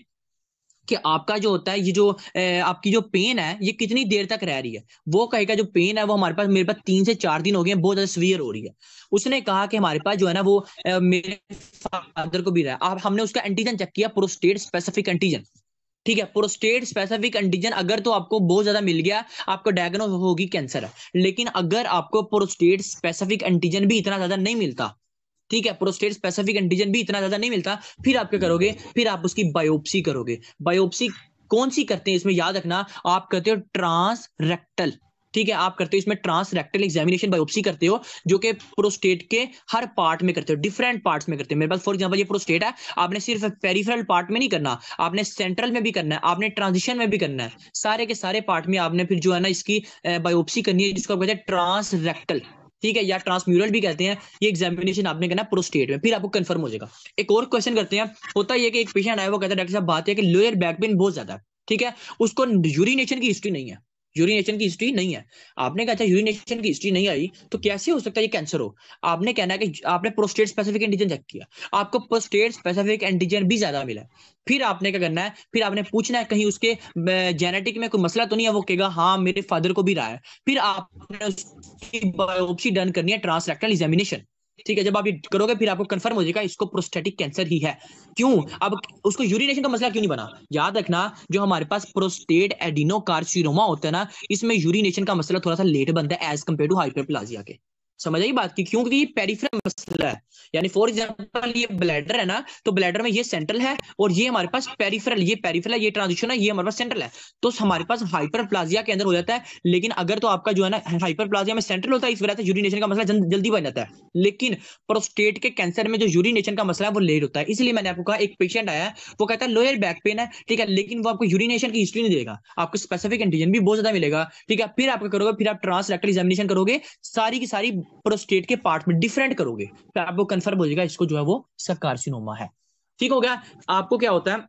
कि आपका जो होता है ये जो आपकी जो पेन है ये कितनी देर तक रह रही है, वो कहेगा जो पेन है वो हमारे पास मेरे पास 3 से 4 दिन हो गए हैं, बहुत ज्यादा सीवियर हो रही है। उसने कहा कि हमारे पास जो है ना वो मेरे फादर को भी रहा है। अब हमने उसका एंटीजन चेक किया, प्रोस्टेट स्पेसिफिक एंटीजन, ठीक है, प्रोस्टेट स्पेसिफिक एंटीजन अगर तो आपको बहुत ज्यादा मिल गया, आपको डायग्नोस होगी कैंसर है। लेकिन अगर आपको प्रोस्टेट स्पेसिफिक एंटीजन भी इतना ज्यादा नहीं मिलता, ठीक है, प्रोस्टेट स्पेसिफिक एंटीजन भी इतना ज्यादा नहीं मिलता, फिर आप क्या करोगे, फिर आप उसकी बायोप्सी करोगे। बायोप्सी कौन सी करते हैं इसमें याद रखना, आप करते हो ट्रांस रेक्टल, ठीक है, आप करते हो इसमें ट्रांस रेक्टल एग्जामिनेशन बायोप्सी करते हो, जो कि प्रोस्टेट के हर पार्ट में करते हो, डिफरेंट पार्ट्स में करते हो। मेरे पास फॉर एग्जांपल ये प्रोस्टेट है, आपने सिर्फ पेरिफेरल पार्ट में नहीं करना, आपने सेंट्रल में भी करना है, आपने ट्रांजिशन में भी करना है, सारे के सारे पार्ट में आपने फिर जो है ना इसकी बायोप्सी करनी है, जिसको कहते हैं ट्रांस रेक्टल, ठीक है, या ट्रांसम्यूरल भी कहते हैं। ये एग्जामिनेशन आपने करना प्रोस्टेट में, फिर आपको कंफर्म हो जाएगा। एक और क्वेश्चन करते हैं, होता है कि एक पेशेंट आया, वो कहता है डॉक्टर साहब बात है कि लोअर बैक पेन बहुत ज्यादा है, ठीक है, उसको यूरिनेशन की हिस्ट्री नहीं है, यूरिनेशन की हिस्ट्री नहीं है। आपने कहा था यूरिनेशन की हिस्ट्री नहीं आई तो कैसे हो सकता है ये कैंसर हो। आपने कहना है कि आपने प्रोस्टेट स्पेसिफिक एंटीजन चेक किया, आपको प्रोस्टेट स्पेसिफिक एंटीजन भी ज्यादा मिला, फिर आपने क्या करना है, फिर आपने पूछना है कहीं उसके जेनेटिक में कोई मसला तो नहीं है, वो कहेगा हाँ मेरे फादर को भी रहा है, फिर आपने उसकी बायोप्सी डन करनी है, ट्रांसरेक्टल एग्जामिनेशन, ठीक है। जब आप ये करोगे फिर आपको कंफर्म हो जाएगा इसको प्रोस्टेटिक कैंसर ही है। क्यों, अब उसको यूरिनेशन का मसला क्यों नहीं बना, याद रखना जो हमारे पास प्रोस्टेट एडिनोकार्सिनोमा होता है ना, इसमें यूरिनेशन का मसला थोड़ा सा लेट बनता है एज कंपेयर टू हाइपरप्लाजिया के। समझ आई बात की, क्योंकि ये पेरिफेरल मसला है, यानी फॉर एग्जांपल ये ब्लैडर है ना, तो ब्लैडर में ये सेंट्रल है और ये हमारे पास पेरिफेरल, ये पेरिफेरल है, ये ट्रांजिशन है, ये हमारे पास सेंट्रल है, तो हमारे पास हाइपरप्लाजिया के अंदर हो जाता है। लेकिन अगर तो आपका जो है ना हाइपरप्लाजिया में सेंट्रल होता है, इस वजह से यूरिनेशन का मसला जल्दी बन जाता है। लेकिन प्रोस्टेट के कैंसर में जो यूरिनेशन का मसला है वो लेट होता है। इसलिए मैंने आपको कहा एक पेशेंट आया है, वो कहता है लोअर बैक पेन है, ठीक है, लेकिन वो आपको यूरिनेशन की हिस्ट्री नहीं देगा, आपको स्पेसिफिक एंटीजन भी बहुत ज्यादा मिलेगा, ठीक है। फिर आप क्या करोगे, फिर आप ट्रांस रेक्टल एग्जामिनेशन करोगे, सारी की सारी प्रोस्टेट के पार्ट में डिफरेंट करोगे, फिर आपको कंफर्म हो जाएगा इसको जो है वो कार्सिनोमा है। ठीक हो गया। आपको क्या होता है,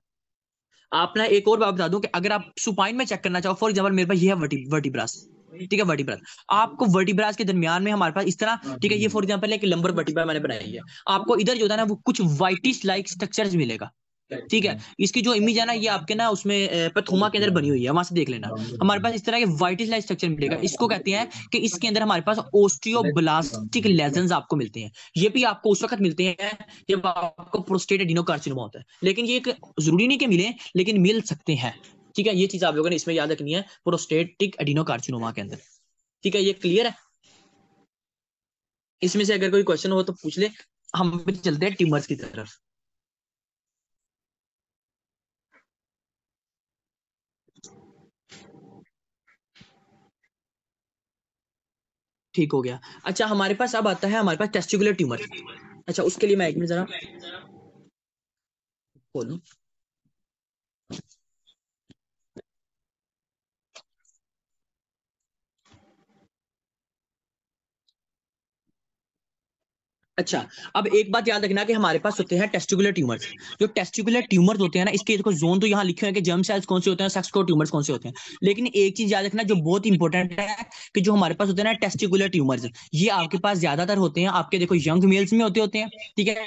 आप ना एक और बात बता दूं कि अगर आप सुपाइन में चेक करना चाहो, फॉर एग्जांपल मेरे पास ये है वर्टिब्रास, ठीक है, वर्टिब्रास, आपको वर्टिब्रास के दरमियान में हमारे पास इस तरह, ठीक है, ये फॉर एग्जांपल एक लंबर वर्टिब्रा मैंने बनाई है, आपको इधर जो होता है ना वो कुछ वाइटिश लाइक स्ट्रक्चर्स मिलेगा, ठीक है। इसकी जो इमेज है ना ये आपके ना उसमें पथुमा के अंदर बनी हुई है, वहां से देख लेना। हमारे पास इस तरह के वाइटिश लाइक स्ट्रक्चर मिलेगा, इसको कहते हैं कि इसके अंदर हमारे पास ओस्टियोब्लास्टिक लेजन्स आपको मिलते हैं। ये भी आपको उस वक्त मिलते हैं जब आपको प्रोस्टेट एडिनोकार्सिनोमा होता है, लेकिन ये एक जरूरी नहीं कि मिले, लेकिन मिल सकते हैं, ठीक है। ये चीज आप लोगों ने इसमें याद रखनी है प्रोस्टेटिक एडिनोकार्सिनोमा के अंदर, ठीक है। ये क्लियर है, इसमें से अगर कोई क्वेश्चन हो तो पूछ ले। हम भी चलते हैं ट्यूमर्स की तरफ। ठीक हो गया। अच्छा हमारे पास अब आता है हमारे पास टेस्टिकुलर ट्यूमर। अच्छा उसके लिए मैं एक मिनट जरा बोलूं। अच्छा, अब एक बात याद रखना कि हमारे पास होते हैं टेस्टिकुलर ट्यूमर्स। जो टेस्टिकुलर ट्यूमर्स होते हैं ना, इसके देखो जोन तो यहाँ लिखे हुए हैं कि जर्म सेल्स कौन से होते हैं, सेक्स को ट्यूमर्स कौन से होते हैं। लेकिन एक चीज याद रखना जो बहुत इंपॉर्टेंट है, कि जो हमारे पास होते हैं ना टेस्टिकुलर ट्यूमर्स, ये आपके पास ज्यादातर होते हैं आपके देखो यंग मेल्स में होते हैं, ठीक है,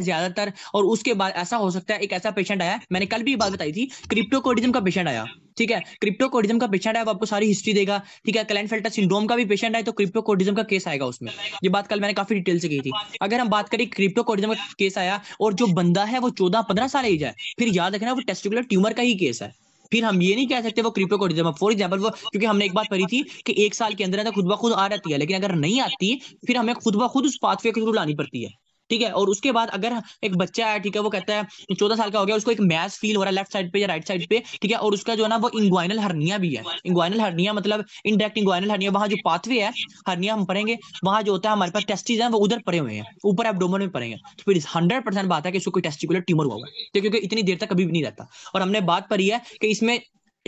ज्यादातर। और उसके बाद ऐसा हो सकता है, एक ऐसा पेशेंट आया, मैंने कल भी बात बताई थी, क्रिप्टोकोडिज्म का पेशेंट आया, ठीक है, क्रिप्टोकोडिज्म का पेशेंट आया, वो आपको सारी हिस्ट्री देगा, ठीक है। क्लाइनफेल्टर सिंड्रोम का भी पेशेंट आया तो क्रिप्टोकोडिज्म का केस आएगा उसमें। ये बात कल मैंने काफी डिटेल से की थी। अगर हम बात करें क्रिप्टोकोडिज्म का केस आया और जो बंदा है वो 14-15 साल एज है, फिर याद रखना वो टेस्टिकुलर ट्यूमर का ही केस है। फिर हम ये नहीं कह सकते वो क्रिप्टोकोडिज्म, फॉर एग्जांपल वो, क्योंकि हमने एक बात पढ़ी थी कि 1 साल के अंदर खुद ब खुद आ जाती है, लेकिन अगर नहीं आती फिर हमें खुद ब खुद उस पाथवे के थ्रू लानी पड़ती है, ठीक है। और उसके बाद अगर एक बच्चा है, ठीक है, वो कहता है 14 साल का हो गया, उसको एक मैस फील हो रहा है लेफ्ट साइड पे या राइट साइड पे, ठीक है, और उसका जो है ना वो इंग्वाइनल हर्निया भी है। इंग्वाइनल हर्निया मतलब इनडायरेक्ट इंग्वाइनल हर्निया, वहां जो पाथवे है हर्निया हम पढ़ेंगे, वहां जो होता है हमारे पास टेस्टिस है वो उधर पड़े हुए हैं, ऊपर एब्डोमेन में पड़ेंगे, तो फिर 100% बात है कि इसको कोई टेस्टिकुलर ट्यूमर हुआ है, क्योंकि इतनी देर तक कभी भी नहीं रहता। और हमने बात पढ़ी है कि इसमें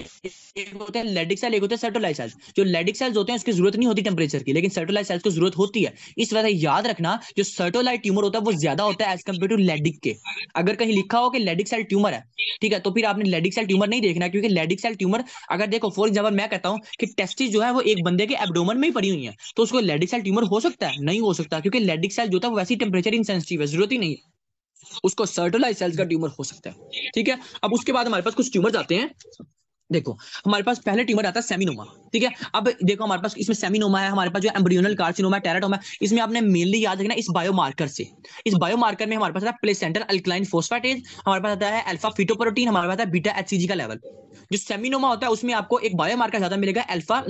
एक होते हैं लेडिक सेल, एक होते हैं सर्टोलाइट सेल्स। जो लेडिक सेल्स होते हैं उसकी जरूरत नहीं होती टेम्परेचर की, लेकिन सर्टोलाइट सेल्स को जरूरत होती है। इस वजह से याद रखना जो सर्टोलाइट ट्यूमर होता है वो ज्यादा होता है एज कम्पेयर टू लेडिक के। अगर कहीं लिखा हो कि लेडिक सेल ट्यूमर है, ठीक है, तो फिर आपने लेडिक सेल ट्यूमर नहीं देखना, क्योंकि लेडिक सेल ट्यूमर अगर देखो फॉर एग्जाम्पल मैं कहता हूँ कि टेस्टिस जो है वो एक बंदे के एब्डोमेन में ही पड़ी हुई है, तो उसको लेडिक सेल ट्यूमर हो सकता है? नहीं हो सकता, क्योंकि लेडिक सेल जो था वो वैसी टेम्परेचर इनसेंसिटिव है, जरूरत ही नहीं है। उसको सर्टोलाइट सेल्स का ट्यूमर हो सकता है, ठीक है। अब उसके बाद हमारे पास कुछ ट्यूमर आते हैं। देखो हमारे पास पहले ट्यूमर आता है सेमिनोमा, ठीक है। अब देखो हमारे पास इसमें सेमिनोमा है, हमारे पास जो एम्ब्रियोनल कार्सिनोमा है, टेराटोमा है। इसमें आपने मेनली याद रखना इस बायोमार्कर से। इस बायोमार्कर में हमारे पास आता है प्लेसेंटल अल्कलाइन फोस्फेटेज, हमारे पास आता है अल्फा फिटोप्रोटीन, हमारे पास आता है बीटा एचसीजी का लेवल। जो सेमिनोमा होता है उसमें आपको एक बायोमार्कर ज्यादा मिलेगा, अल्फा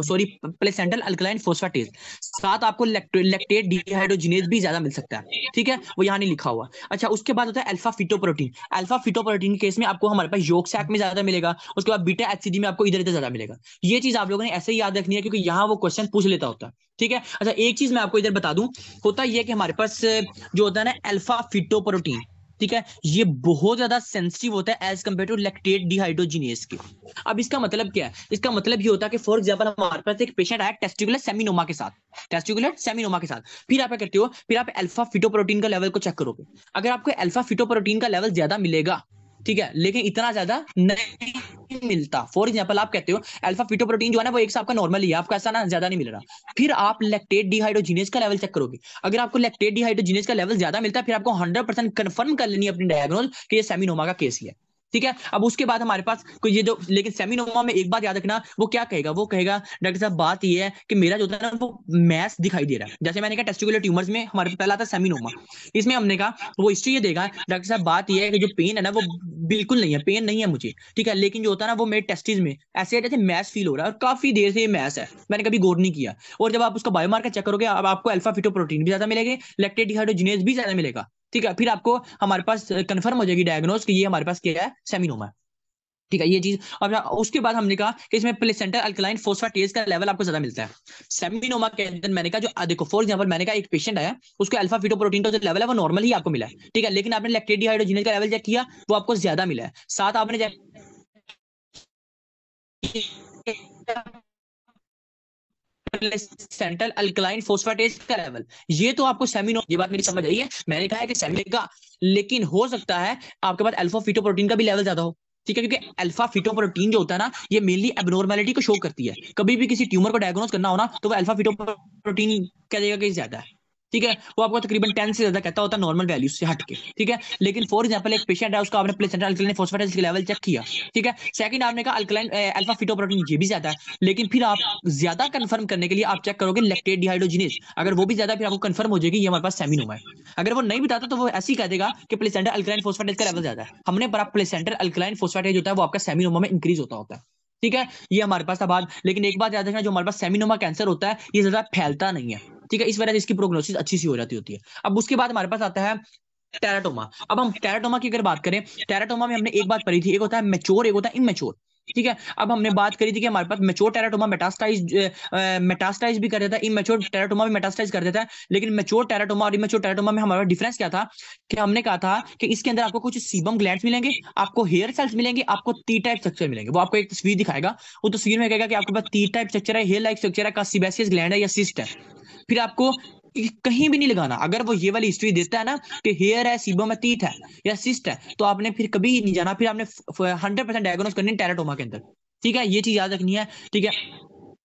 सॉरी प्लेसेंटल अल्कलाइन फोस्फेटेज। साथ आपको लैक्टेट डिहाइड्रोजिनेज भी ज्यादा मिल सकता है, ठीक है, वो यहाँ नहीं लिखा हुआ। अच्छा, उसके बाद होता है अल्फा फिटोप्रोटीन। अल्फा फिटोप्रोटीन के केस में आपको हमारे पास योग सैक में ज्यादा मिलेगा, उसके बाद बीटा एचसीजी में आपको इधर इधर ज्यादा मिलेगा। ये चीज आप लोगों ने ऐसे ही याद रखनी है, क्योंकि यहाँ वो क्वेश्चन पूछ लेता होता है, ठीक है। अच्छा, एक चीज मैं आपको इधर बता दूं, होता यह कि हमारे पास जो होता है ना अल्फा फिटोप्रोटीन, ठीक है, ये बहुत ज्यादा सेंसिटिव होता है as compare to lactate dehydrogenase के। अब इसका मतलब क्या है? इसका मतलब ये होता है कि फॉर एग्जांपल हमारे पास एक पेशेंट आया टेस्टिकुलर सेमिनोमा के साथ, टेस्टिकुलर सेमिनोमा के साथ, फिर आप क्या करते हो, फिर आप अल्फा फिटोप्रोटीन का लेवल को चेक करोगे। अगर आपको अल्फा फिटोप्रोटीन का लेवल ज्यादा मिलेगा, ठीक है, लेकिन इतना ज्यादा नहीं मिलता, फॉर एग्जांपल आप कहते हो अल्फा फिटोप्रोटीन जो है ना वो एक से आपका नॉर्मल ही है, आपको ऐसा ना ज्यादा नहीं मिल रहा, फिर आप लैक्टेट डिहाइड्रोजिनेज का लेवल चेक करोगे। अगर आपको लैक्टेट डिहाइड्रोजिनेज का लेवल ज्यादा मिलता है, फिर आपको 100% कंफर्म कर लेनी है अपनी डायग्नोज कि ये सेमिनोमा का केस ही है, ठीक है। अब उसके बाद हमारे पास कोई ये जो, लेकिन सेमिनोमा में एक बात याद रखना, वो क्या कहेगा, वो कहेगा डॉक्टर साहब बात ये है कि मेरा जो होता है ना वो मैस दिखाई दे रहा है। जैसे मैंने कहा टेस्टिकुलर ट्यूमर्स में हमारे पहला आता है सेमिनोमा, इसमें हमने कहा वो हिस्ट्री ये देगा डॉक्टर साहब बात ये है कि जो पेन है ना वो बिल्कुल नहीं है, पेन नहीं है मुझे, ठीक है, लेकिन जो होता है ना वो मेरे टेस्टिस में ऐसे है जैसे मैस फील हो रहा है और काफी देर से ये मैस है, मैंने कभी गौर नहीं किया। और जब आप उसका बायोमार्कर चेक करोगे, अब आपको अल्फा फिटोप्रोटीन भी ज्यादा मिलेंगे, लैक्टेट डिहाइड्रोजिनेज भी ज्यादा मिलेगा, ठीक है, फिर आपको हमारे पास कंफर्म हो जाएगी डायग्नोज कि ये हमारे पास क्या है, सेमिनोमा है, ठीक है, ये चीज। और उसके बाद हमने कहा कि इसमें प्लेसेंटल अल्कलाइन फोस्फेटेज का लेवल आपको ज्यादा मिलता है सेमिनोमा के अंदर। मैंने कहा जो देखो फॉर एग्जांपल मैंने कहा एक पेशेंट आया, उसको अल्फा फिटोप्रोटीन का जो लेवल है वो नॉर्मल ही आपको मिला है, ठीक है, लेकिन आपने लैक्टेट डिहाइड्रोजिनेज का लेवल चेक किया, वो आपको ज्यादा मिला है। साथ आपने सेंट्रल अल्कलाइन फोस्फेटेज का लेवल, ये तो आपको सेमिनो, ये बात मेरी समझ आई है। मैंने कहा है कि सेमिनो का, लेकिन हो सकता है आपके पास अल्फा फिटोप्रोटीन का भी लेवल ज्यादा हो, ठीक है, क्योंकि अल्फा फिटोप्रोटीन जो होता है ना ये मेनली एबनॉर्मेलिटी को शो करती है। कभी भी किसी ट्यूमर को डायग्नोज करना हो ना तो वो अल्फा फिटोप्रोटीन कह देगा कि ज्यादा है, ठीक है, वो आपको तकरीबन 10 से ज्यादा कहता होता है नॉर्मल वैल्यू से हट के, ठीक है। लेकिन फॉर एग्जांपल एक पेशेंट है, उसका आपने प्लेसेंटल अल्कलाइन फोस्फेटेज के लेवल चेक किया, ठीक है, सेकंड आपने कहा अल्कलाइन अल्फा फिटोप्रोटीन ये भी ज्यादा है, लेकिन फिर आप ज्यादा कंफर्म करने के लिए आप चेक करोगे लैक्टेट डिहाइड्रोजिनेज, अगर वो भी ज्यादा फिर आपको कंफर्म हो जाएगी ये हमारे पास सेमिनोमा है। अगर वो नहीं बताता तो वो ऐसे ही कह देगा कि प्लेसेंटल अल्कलाइन फोस्फेटेज का लेवल ज्यादा है, हमने पर प्लेसेंटल अल्कलाइन फोस्फेटेज होता है वो आपका सेमिनोमा में इंक्रीज होता है, ठीक है। ये हमारे पास था बात। लेकिन एक बात याद रखना, जो हमारे पास सेमिनोमा कैंसर होता है ये ज्यादा फैलता नहीं है, ठीक है, इस वजह से इसकी प्रोग्नोसिस अच्छी सी हो जाती होती है। अब उसके बाद हमारे पास आता है टेराटोमा। अब हम टेराटोमा की अगर बात करें, टेराटोमा में हमने एक बात पढ़ी थी, एक होता है मैच्योर, एक होता है इमेच्योर, ठीक है। अब हमने बात करी थी कि हमारे पास मैच्योर टेराटोमा मेटास्टाइज भी कर देता है, इमेच्योर टेराटोमा भी मेटास्टाइज कर देता है। लेकिन मैच्योर टेराटोमा और इमेच्योर टेराटोमा में हमारा डिफरेंस क्या था, कि हमने कहा था कि इसके अंदर आपको कुछ सीबम ग्लैंड्स मिलेंगे, आपको हेयर सेल्स मिलेंगे, आपको टी टाइप स्ट्रक्चर मिलेंगे। वो आपको एक तस्वीर दिखाएगा, वो तस्वीर में कहेगा कि आपके पास टी टाइप स्ट्रक्चर है, हेयर लाइक स्ट्रक्चर है, का सीबेसियस ग्लैंड है या सिस्ट है। फिर आपको कहीं भी नहीं लगाना, अगर वो ये वाली हिस्ट्री देता है ना कि हेयर है, सीबम है, टीथ है या सिस्ट है, तो आपने फिर कभी नहीं जाना, फिर आपने 100% डायग्नोज करनी टेराटोमा के अंदर, ठीक है, ये चीज याद रखनी है, ठीक है।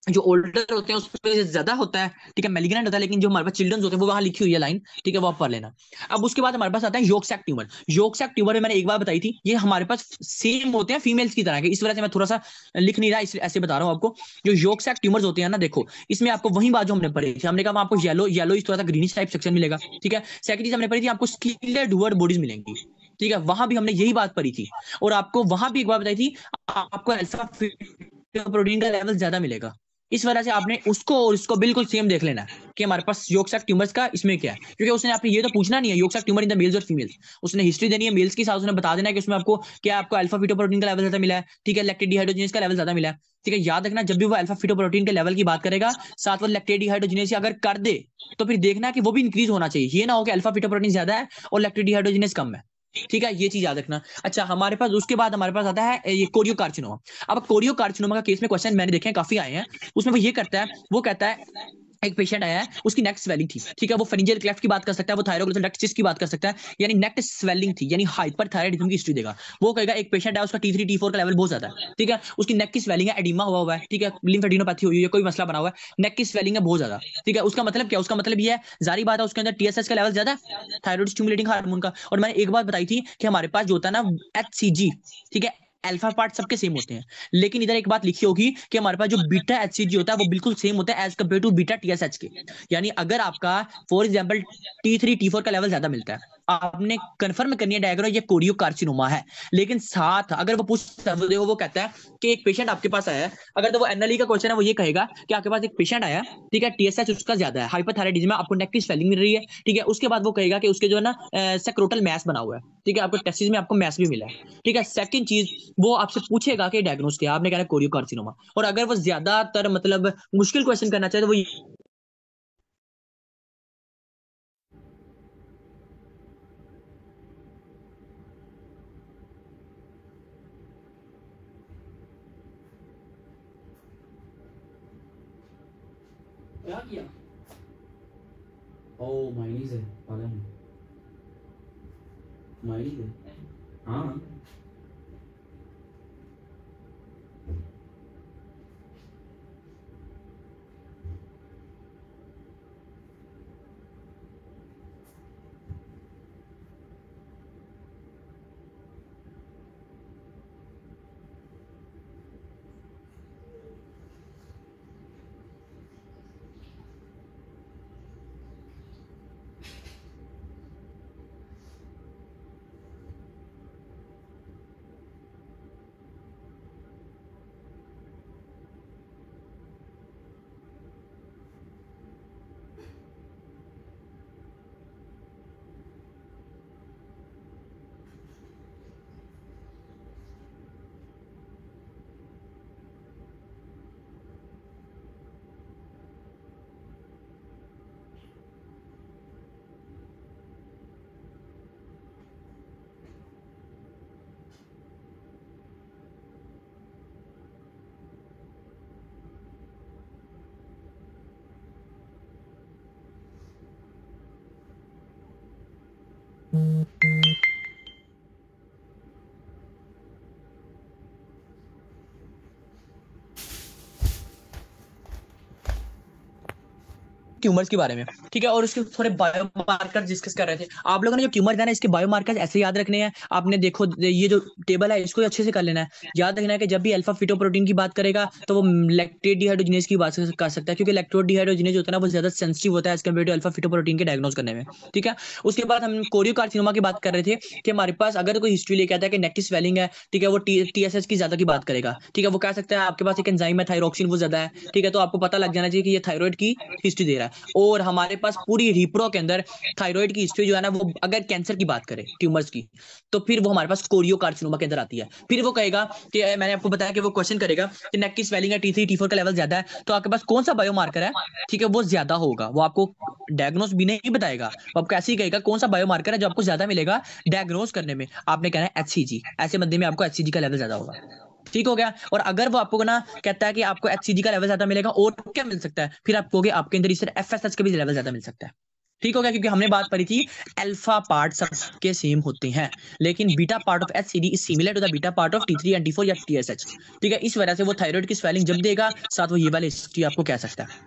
जो ओल्डर होते हैं उसमें ज्यादा होता है, ठीक है, मेलिग्नेंट होता है, लेकिन जो हमारे पास चिल्ड्रन होते हैं वो वहां लिखी हुई है लाइन, ठीक है, वो आप पढ़ लेना। अब उसके बाद हमारे पास आता है योगसैक ट्यूमर। योगसैक ट्यूमर में मैंने एक बार बताई थी, ये हमारे पास सेम होते हैं फीमेल्स की तरह के, इस वजह से मैं थोड़ा सा लिख नहीं रहा, ऐसे बता रहा हूँ आपको। जो योगसैक ट्यूमर्स होते हैं ना, देखो इसमें आपको वही बात जो हमने पढ़ी थी, हमने कहा आपको येलो येलो थोड़ा सा ग्रीनिश टाइप सेक्शन मिलेगा, ठीक है। सेकंड चीज हमने पढ़ी थी आपको स्किलेड डुअर बॉडीज मिलेंगी, ठीक है, वहां भी हमने यही बात पढ़ी थी। और आपको वहां भी एक बात बताई थी, आपको अल्फा प्रोटीन का लेवल ज्यादा मिलेगा। इस वजह से आपने उसको और इसको बिल्कुल सेम देख लेना है कि हमारे पास योगसैक ट्यूमर्स का इसमें क्या है, क्योंकि उसने आपने ये तो पूछना नहीं है योगसैक ट्यूमर इन द मेल्स और फीमेल्स, उसने हिस्ट्री देनी है मेल्स की, साथ उसने बता देना है कि उसमें आपको क्या, आपको अल्फा फिटोप्रोटीन का लेवल ज्यादा मिला है, ठीक है, लैक्टेट डिहाइड्रोजिनेज का लेवल ज्यादा मिला है, ठीक है। याद रखना जब भी वो अल्फा फिटोप्रोटीन के लेवल की बात करेगा, साथ वो लैक्टेट डिहाइड्रोजिनेज अगर कर दे तो फिर देखना कि वो भी इंक्रीज होना चाहिए, ये ना हो कि अल्फा फिटोप्रोटीन ज्यादा है और लैक्टेट डिहाइड्रोजिनेज कम है, ठीक है, ये चीज याद रखना। अच्छा, हमारे पास उसके बाद हमारे पास आता है ये कोरियोकार्सिनोमा। अब कोरियोकार्सिनोमा का केस में क्वेश्चन मैंने देखे हैं, काफी आए हैं। उसमें वो ये करता है, वो कहता है एक पेशेंट आया है, उसकी नेक स्वेलिंग थी, ठीक है, वो फेरिंजियल क्लेफ्ट की बात कर सकता है, वो थायरोग्लिसरल डक्ट सिस्ट की बात कर सकता है, यानी नेक स्वेलिंग थी, यानी हाइपरथायराइडिज्म की हिस्ट्री देगा। वो कहेगा एक पेशेंट है, उसका T3 T4 का लेवल बहुत ज्यादा है, ठीक है, उसकी नेक की स्वेलिंग है, एडिमा हुआ हुआ है, ठीक है, लिम्फेडिनोपैथी हुई है, कोई मसला बना हुआ है, नेक की स्वेलिंग है बहुत ज्यादा, ठीक है। उसका मतलब क्या, उसका मतलब ये है, जारी बात है, उसके अंदर TSH का लेवल ज्यादा है, थायराइड स्टिमुलेटिंग हार्मोन का। और मैंने एक बात बताई थी कि हमारे पास जो होता है ना HCG, ठीक है, अल्फा पार्ट सबके सेम होते हैं, लेकिन इधर एक बात लिखी होगी कि हमारे पास जो बीटा HCG होता है वो बिल्कुल सेम होता है as compare to beta TSH के। यानी अगर आपका फॉर एग्जाम्पल T3 T4 का लेवल ज्यादा मिलता है, आपने कंफर्म करनी है डायग्नो ये कोरियोकार्सिनोमा है। लेकिन साथ अगर वो पूछता है, देखो वो कहता है कि एक पेशेंट आपके पास आया है, अगर तो वो NLE का क्वेश्चन है, वो ये कहेगा कि आपके पास एक पेशेंट आया, ठीक है, TSH उसका ज्यादा है, हाइपरथायराइडिज्म में आपको नेक की स्वेलिंग मिल रही है, ठीक है। उसके बाद वो कहेगा कि उसके जो है ना सेक्रोटल मैस बना हुआ है, ठीक है, आपको टेस्टिस में आपको मैस भी मिला है, ठीक है। सेकंड चीज, वो आपसे पूछेगा कि डायग्नोस क्या, आपने कहना कोरियोकार्सिनोमा। और अगर वो ज्यादातर मतलब मुश्किल क्वेश्चन करना चाहे तो वो क्या किया? ओ माइनीज है, पता नहीं माइनीज है। हाँ ट्यूमर्स के बारे में, ठीक है, और उसके थोड़े बायोमार्कर डिस्कस कर रहे थे। आप लोगों ने जो ट्यूमर है ना, इसके बायोमार्कर ऐसे याद रखने हैं। आपने देखो ये जो टेबल है इसको अच्छे से कर लेना है। याद रखना है कि जब भी अल्फा फिटोप्रोटीन की बात करेगा तो वो लैक्टेट डिहाइड्रोजिनेज की बात कर सकता है, क्योंकि लैक्टोट डिहाइड्रोजिनेज होता है ना, वो ज्यादा सेंसिटिव होता है एज कम्पेयर टू अल्फा फिटोप्रोटीन के डायग्नोज करने में, ठीक है। उसके बाद हम कोरियोकार्सिनोमा की बात कर रहे थे कि हमारे पास अगर कोई हिस्ट्री लेके आता है कि नेक की स्वेलिंग है, ठीक है, वो TSH की ज्यादा की बात करेगा, ठीक है, वो कह सकता है आपके पास एक एंजाइम है थायरोक्सिन, वो ज्यादा है, ठीक है, तो आपको पता लग जाना चाहिए कि ये थायराइड की हिस्ट्री दे रहा है। और हमारे पास पूरी रिप्रो के अंदर थायराइड की हिस्ट्री जो है ना, वो अगर कैंसर की बात करें ट्यूमर्स की, तो फिर वो हमारे पास कोरियोकार्सिनोमा के अंदर आती है। फिर वो कहेगा कि मैंने आपको बताया कि वो क्वेश्चन करेगा कि नेक की स्वेलिंग है, T3 T4 का लेवल ज्यादा है, तो आपके पास कौन सा बायोमार्कर है, ठीक है, वो ज्यादा होगा। वो आपको डायग्नोस भी नहीं बताएगा, वो आपको ऐसे ही कहेगा कौन सा बायोमार्कर है जो आपको ज्यादा मिलेगा डायग्नोस करने में। आपने कहना है HCG, ऐसे बंदे में आपको HCG का लेवल ज्यादा होगा, ठीक हो गया। और अगर वो आपको ना कहता है कि आपको HCG का लेवल ज्यादा मिलेगा और क्या मिल सकता है, फिर आप कहोगे आपके अंदर इस FSH का भी लेवल ज्यादा मिल सकता है, ठीक हो गया। क्योंकि हमने बात करी थी अल्फा पार्ट सबके सेम होते हैं, लेकिन beta part of HCD is similar to the beta part of T3 and T4 या TSH, ठीक है। इस वजह से वो थायराइड की स्वेलिंग जब देगा साथ वो ये वाली हिस्ट्री आपको कह सकता है,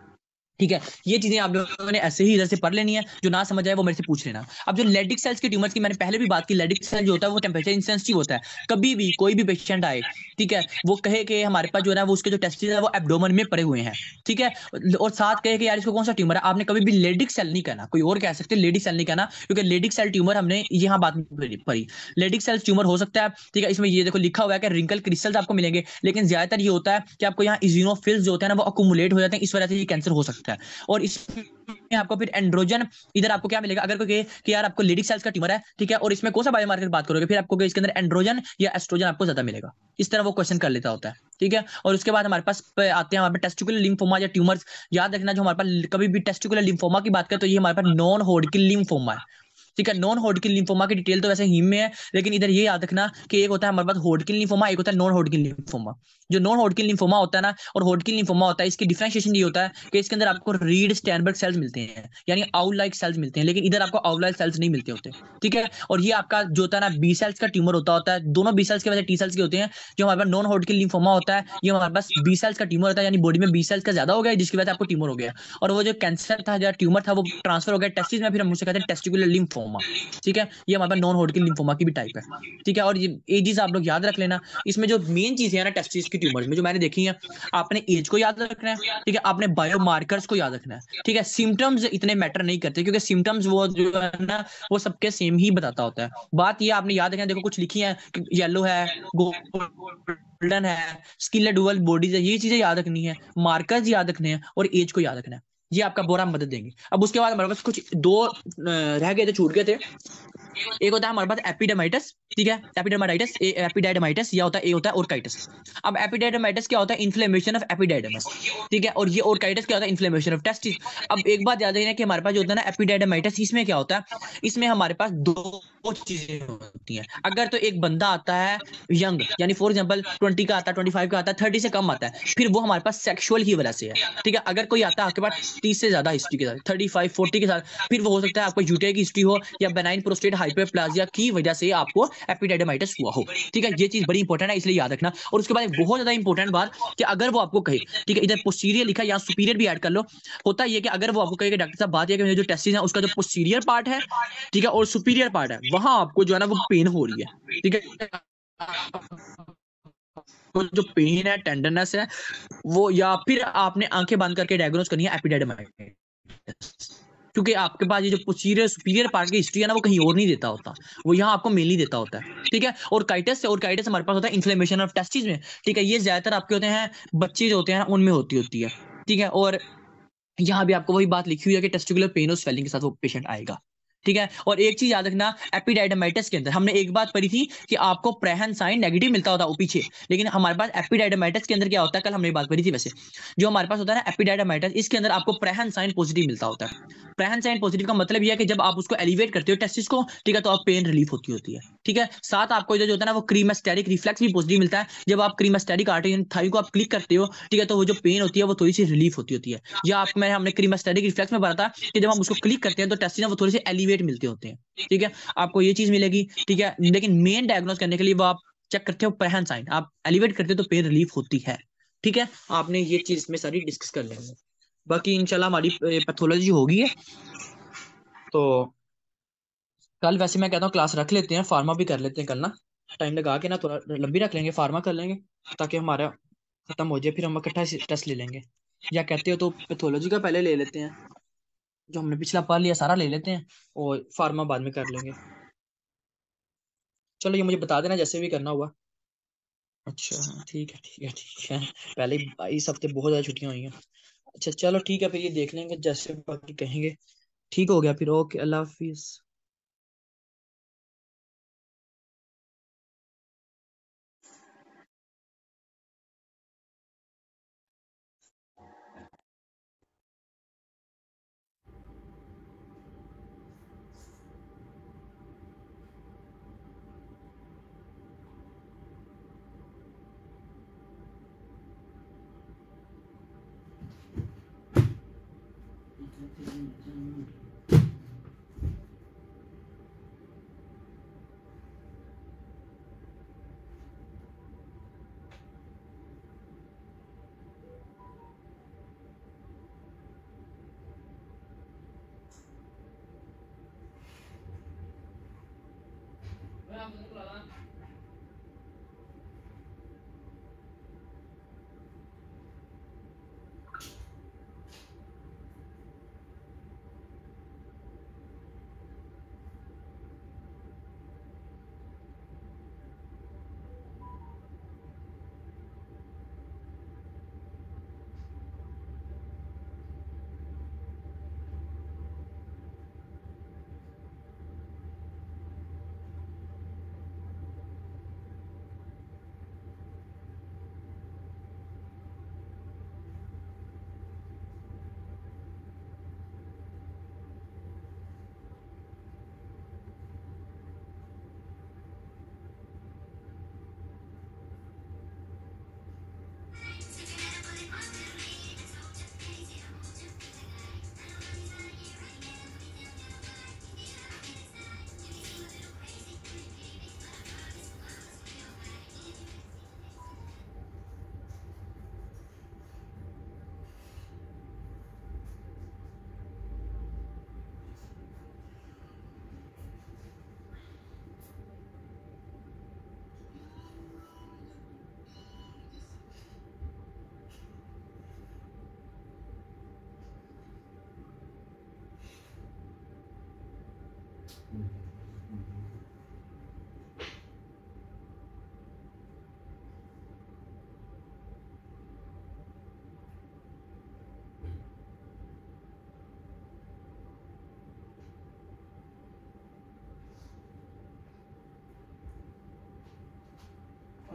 ठीक है। ये चीजें आप लोगों ने ऐसे ही इधर से पढ़ लेनी है, जो ना समझ आए वो मेरे से पूछ लेना। अब जो लेडिक सेल्स के ट्यूमर्स की मैंने पहले भी बात की, लेडिक सेल जो होता है वो टेम्परेचर इंसेंसिटिव होता है। कभी भी कोई भी पेशेंट आए, ठीक है, वो कहे कि हमारे पास जो है ना वो उसके जो टेस्टिस है वो एब्डोमेन में पड़े हुए हैं, ठीक है, और साथ कहे कि यार इसको कौन सा ट्यूमर है, आपने कभी भी लेडिक सेल नहीं कहना, कोई और कह सकते लेडिक सेल नहीं कहना, क्योंकि लेडिक सेल ट्यूमर हमने यहाँ बात पढ़ी। लेडिक सेल ट्यूमर हो सकता है, ठीक है, इसमें ये देखो लिखा हुआ है कि रिंकल क्रिस्टल्स आपको मिलेंगे, लेकिन ज्यादातर ये होता है कि आपको यहाँ इजिनोफिल्स जो होते हैं ना वो अकुमुलेट हो जाते हैं, इस वजह से ये कैंसर हो सकता है। और इसमें आपको फिर एंड्रोजन, इधर आपको क्या मिलेगा, अगर कोई कहे कि यार आपको लेडिक सेल्स का ट्यूमर है, ठीक है, और इसमें कौन सा बायोमार्कर बात करोगे, फिर आपको इसके अंदर एंड्रोजन या एस्ट्रोजन आपको ज्यादा मिलेगा। इस तरह वो क्वेश्चन कर लेता होता है, ठीक है। और उसके बाद हमारे पास आते हैं हमारे पास टेस्टिकुलर लिम्फोमा या ट्यूमर्स। याद रखना, जो हमारे पास कभी भी टेस्टिकुलर लिम्फोमा की बात करें तो ये हमारे पास नॉन हॉडकिन लिम्फोमा है, ठीक है। नॉन हॉडकिन लिम्फोमा की डिटेल तो वैसे हीम में है, लेकिन इधर ये याद रखना कि एक होता है हमारे पास हॉडकिन लिम्फोमा, एक होता है नॉन हॉडकिन लिम्फोमा। जो नॉन हॉडकिन लिम्फोमा होता है ना और हॉडकिन लिम्फोमा होता है, इसकी डिफरेंशिएशन ये होता है कि इसके अंदर आपको रीड स्टैनबर्ग सेल्स मिलते हैं, यानी आउल लाइक सेल्स मिलते हैं, लेकिन इधर आपको आउल लाइक सेल्स नहीं मिलते होते। ठीक है। और ये आपका जो होता है ना बी सेल्स का ट्यूमर होता है, दोनों बी सेल्स के वजह टी सेल्स के होते हैं। जो हमारे पास नॉन हॉडकिन लिम्फोमा होता है, ये हमारे पास बी सेल्स का ट्यूमर होता है, यानी बॉडी में बी सेल्स का ज्यादा हो गया जिसकी वजह से आपको ट्यूमर हो गया। और वो जो कैंसर था, जो ट्यूमर था, वो ट्रांसफर हो गया टेस्टिस में, फिर हम उसे कहते हैं टेस्टिकुलर लिम्फोमा। ठीक है। ये हमारे पास नॉन हॉडकिन लिम्फोमा की भी टाइप है। ठीक है। और ये एजिस आप लोग याद रख लेना। इसमें जो मेन चीज है ना टेस्टिस की ट्यूमर्स में जो मैंने देखी है, आपने एज को याद रखना है। ठीक है। आपने बायोमार्कर्स को याद रखना है। ठीक है। सिम्टम्स इतने मैटर नहीं करते, क्योंकि सिम्टम्स वो जो है ना वो सबके सेम ही बताता होता है। बात ये आपने याद रखना, देखो कुछ लिखी है, येलो है, गोल्डन है, स्किन डुअल बॉडीज है, ये चीजें याद रखनी है, मार्कर्स याद रखने हैं और एज को याद रखना है। ये आपका बोरा मदद देंगे। अब उसके बाद हमारे पास कुछ दो रह गए थे, छूट गए थे। एक होता है हमारे पास एपिडेमाइटिस। ठीक है। एपिडेमाइटिस, एपिडाइडमाइटिस, या होता है ए होता है ओरकाइटिस। अब एपिडाइडमाइटिस क्या होता है? Inflammation of epididymis. ठीक है। और ये ओरकाइटिस क्या होता है? Inflammation of testis. अब एक बात याद रखना कि हमारे पास जो होता है ना एपिडाइडमाइटिस, इसमें क्या होता है? इसमें हमारे पास दो चीजें होती हैं। अगर तो एक बंदा आता है यंग, यानी फॉर एग्जांपल 20 का आता है, 25 का आता है, 30 से कम आता है, फिर वो हमारे पास सेक्सुअल की वजह से है। ठीक है। अगर कोई आता है आपके पास 30 से ज्यादा हिस्ट्री के साथ, 35 40 के साथ, फिर वो हो सकता है आपको यूटीआई की हिस्ट्री हो या बेनाइन प्रोस्टेट हाइपरप्लाजिया की वजह से आपको एपिडाइडमाइटिस हुआ हो। ठीक है। ये चीज बड़ी इंपॉर्टेंट है, इसलिए याद रखना। और उसके बाद एक बहुत ज्यादा इंपॉर्टेंट बात कि अगर वो आपको कहे, ठीक है, इधर पोस्टीरियर लिखा है, यहाँ सुपीरियर भी ऐड कर लो। होता है ये कि अगर वो आपको कहे कि डॉक्टर साहब बात ये कि मेरे जो टेस्टिस है उसका जो पोस्टीरियर पार्ट है, ठीक है, और सुपीरियर पार्ट है, वहां आपको जो है ना वो पेन हो रही है। ठीक है। तो जो पेन है, टेंडरनेस है, वो या फिर आपने आंखें बंद करके डायग्नोज करनी है एपिडाइडमाइटिस। क्योंकि आपके पास ये जो पोस्टीरियर सुपीरियर पार्ट की हिस्ट्री है ना वो कहीं और नहीं देता होता, वो यहाँ आपको मेनली देता होता है। ठीक है। और काइटिस से, और काइटिस हमारे पास होता है इन्फ्लेमेशन ऑफ टेस्टिस में। ठीक है। ये ज्यादातर आपके होते हैं बच्चे जो होते हैं उनमें होती है। ठीक है। और यहाँ भी आपको वही बात लिखी हुई है कि टेस्टिकुलर पेन और स्वेलिंग के साथ वो पेशेंट आएगा। ठीक है। और एक चीज याद रखना, एपिडाइडमाइटिस के अंदर हमने एक बात पढ़ी थी कि आपको प्रेहन साइन नेगेटिव मिलता होता है वो पीछे, लेकिन हमारे पास एपिडाइडमाइटिस के अंदर क्या होता है, कल हमने बात पढ़ी थी वैसे। जो हमारे पास होता है ना एपिडाइडमाइटिस, इसके अंदर आपको प्रेहन साइन पॉजिटिव मिलता होता है। प्रेहन साइन पॉजिटिव का मतलब यह है कि जब आप उसको एलिवेट करते हो टेस्टिस को, ठीक है, तो आप पेन रिलीफ होती है। ठीक है। साथ आपको जो होता है ना वो क्रीमास्टेरिक रिफ्लेक्स भी पॉजिटिव मिलता है। जब आप क्रीमास्टेरिक आर्टरी थाई को आप क्लिक करते हो, ठीक है, तो वो जो पेन होती है वो थोड़ी सी रिलीफ होती है। या आप मैंने हमने क्रीमास्टेरिक रिफ्लेक्स में बताया था कि जब हम उसको क्लिक करते हैं तो टेस्टिस वो थोड़े से एलिवेट मिलते होते हैं। ठीक है। आपको ये चीज मिलेगी। ठीक है। लेकिन मेन डायग्नोज करने के लिए वो आप चेक करते हो प्रेहन साइन, आप एलिवेट करते हो तो पेन रिलीफ होती है। ठीक है। आपने ये चीज इसमें सारी डिस्कस कर लेंगे। बाकी इंशाल्लाह हमारी पैथोलॉजी होगी है तो कल वैसे मैं कहता हूँ क्लास रख लेते हैं, फार्मा भी कर लेते हैं कल ना, टाइम लगा के ना थोड़ा लंबी रख लेंगे, फार्मा कर लेंगे ताकि हमारा खत्म हो जाए, फिर हम इकट्ठा टेस्ट ले लेंगे। या कहते हो तो पैथोलॉजी का पहले ले लेते हैं, जो हमने पिछला पढ़ लिया सारा ले लेते हैं और फार्मा बाद में कर लेंगे। चलो ये मुझे बता देना जैसे भी करना हुआ। अच्छा ठीक है ठीक है ठीक है। पहले ही इस हफ्ते बहुत ज़्यादा छुट्टियां हुई हैं। अच्छा चलो ठीक है, फिर ये देख लेंगे जैसे बाकी कहेंगे। ठीक हो गया फिर, ओके, अल्लाह हाफिज।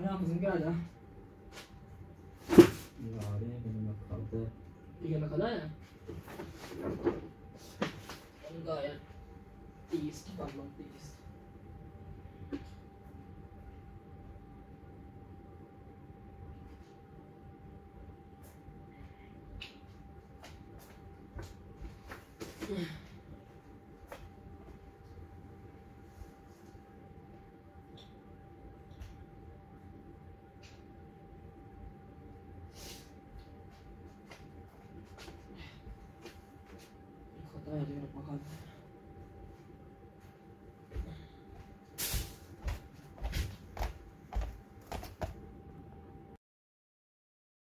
अपने आप पसंद के आ जा यार ये मैंने खाता है। ठीक है मैं खा है उनका यार टेस्ट कर लो टेस्ट खाता है लेकिन अपना खाता है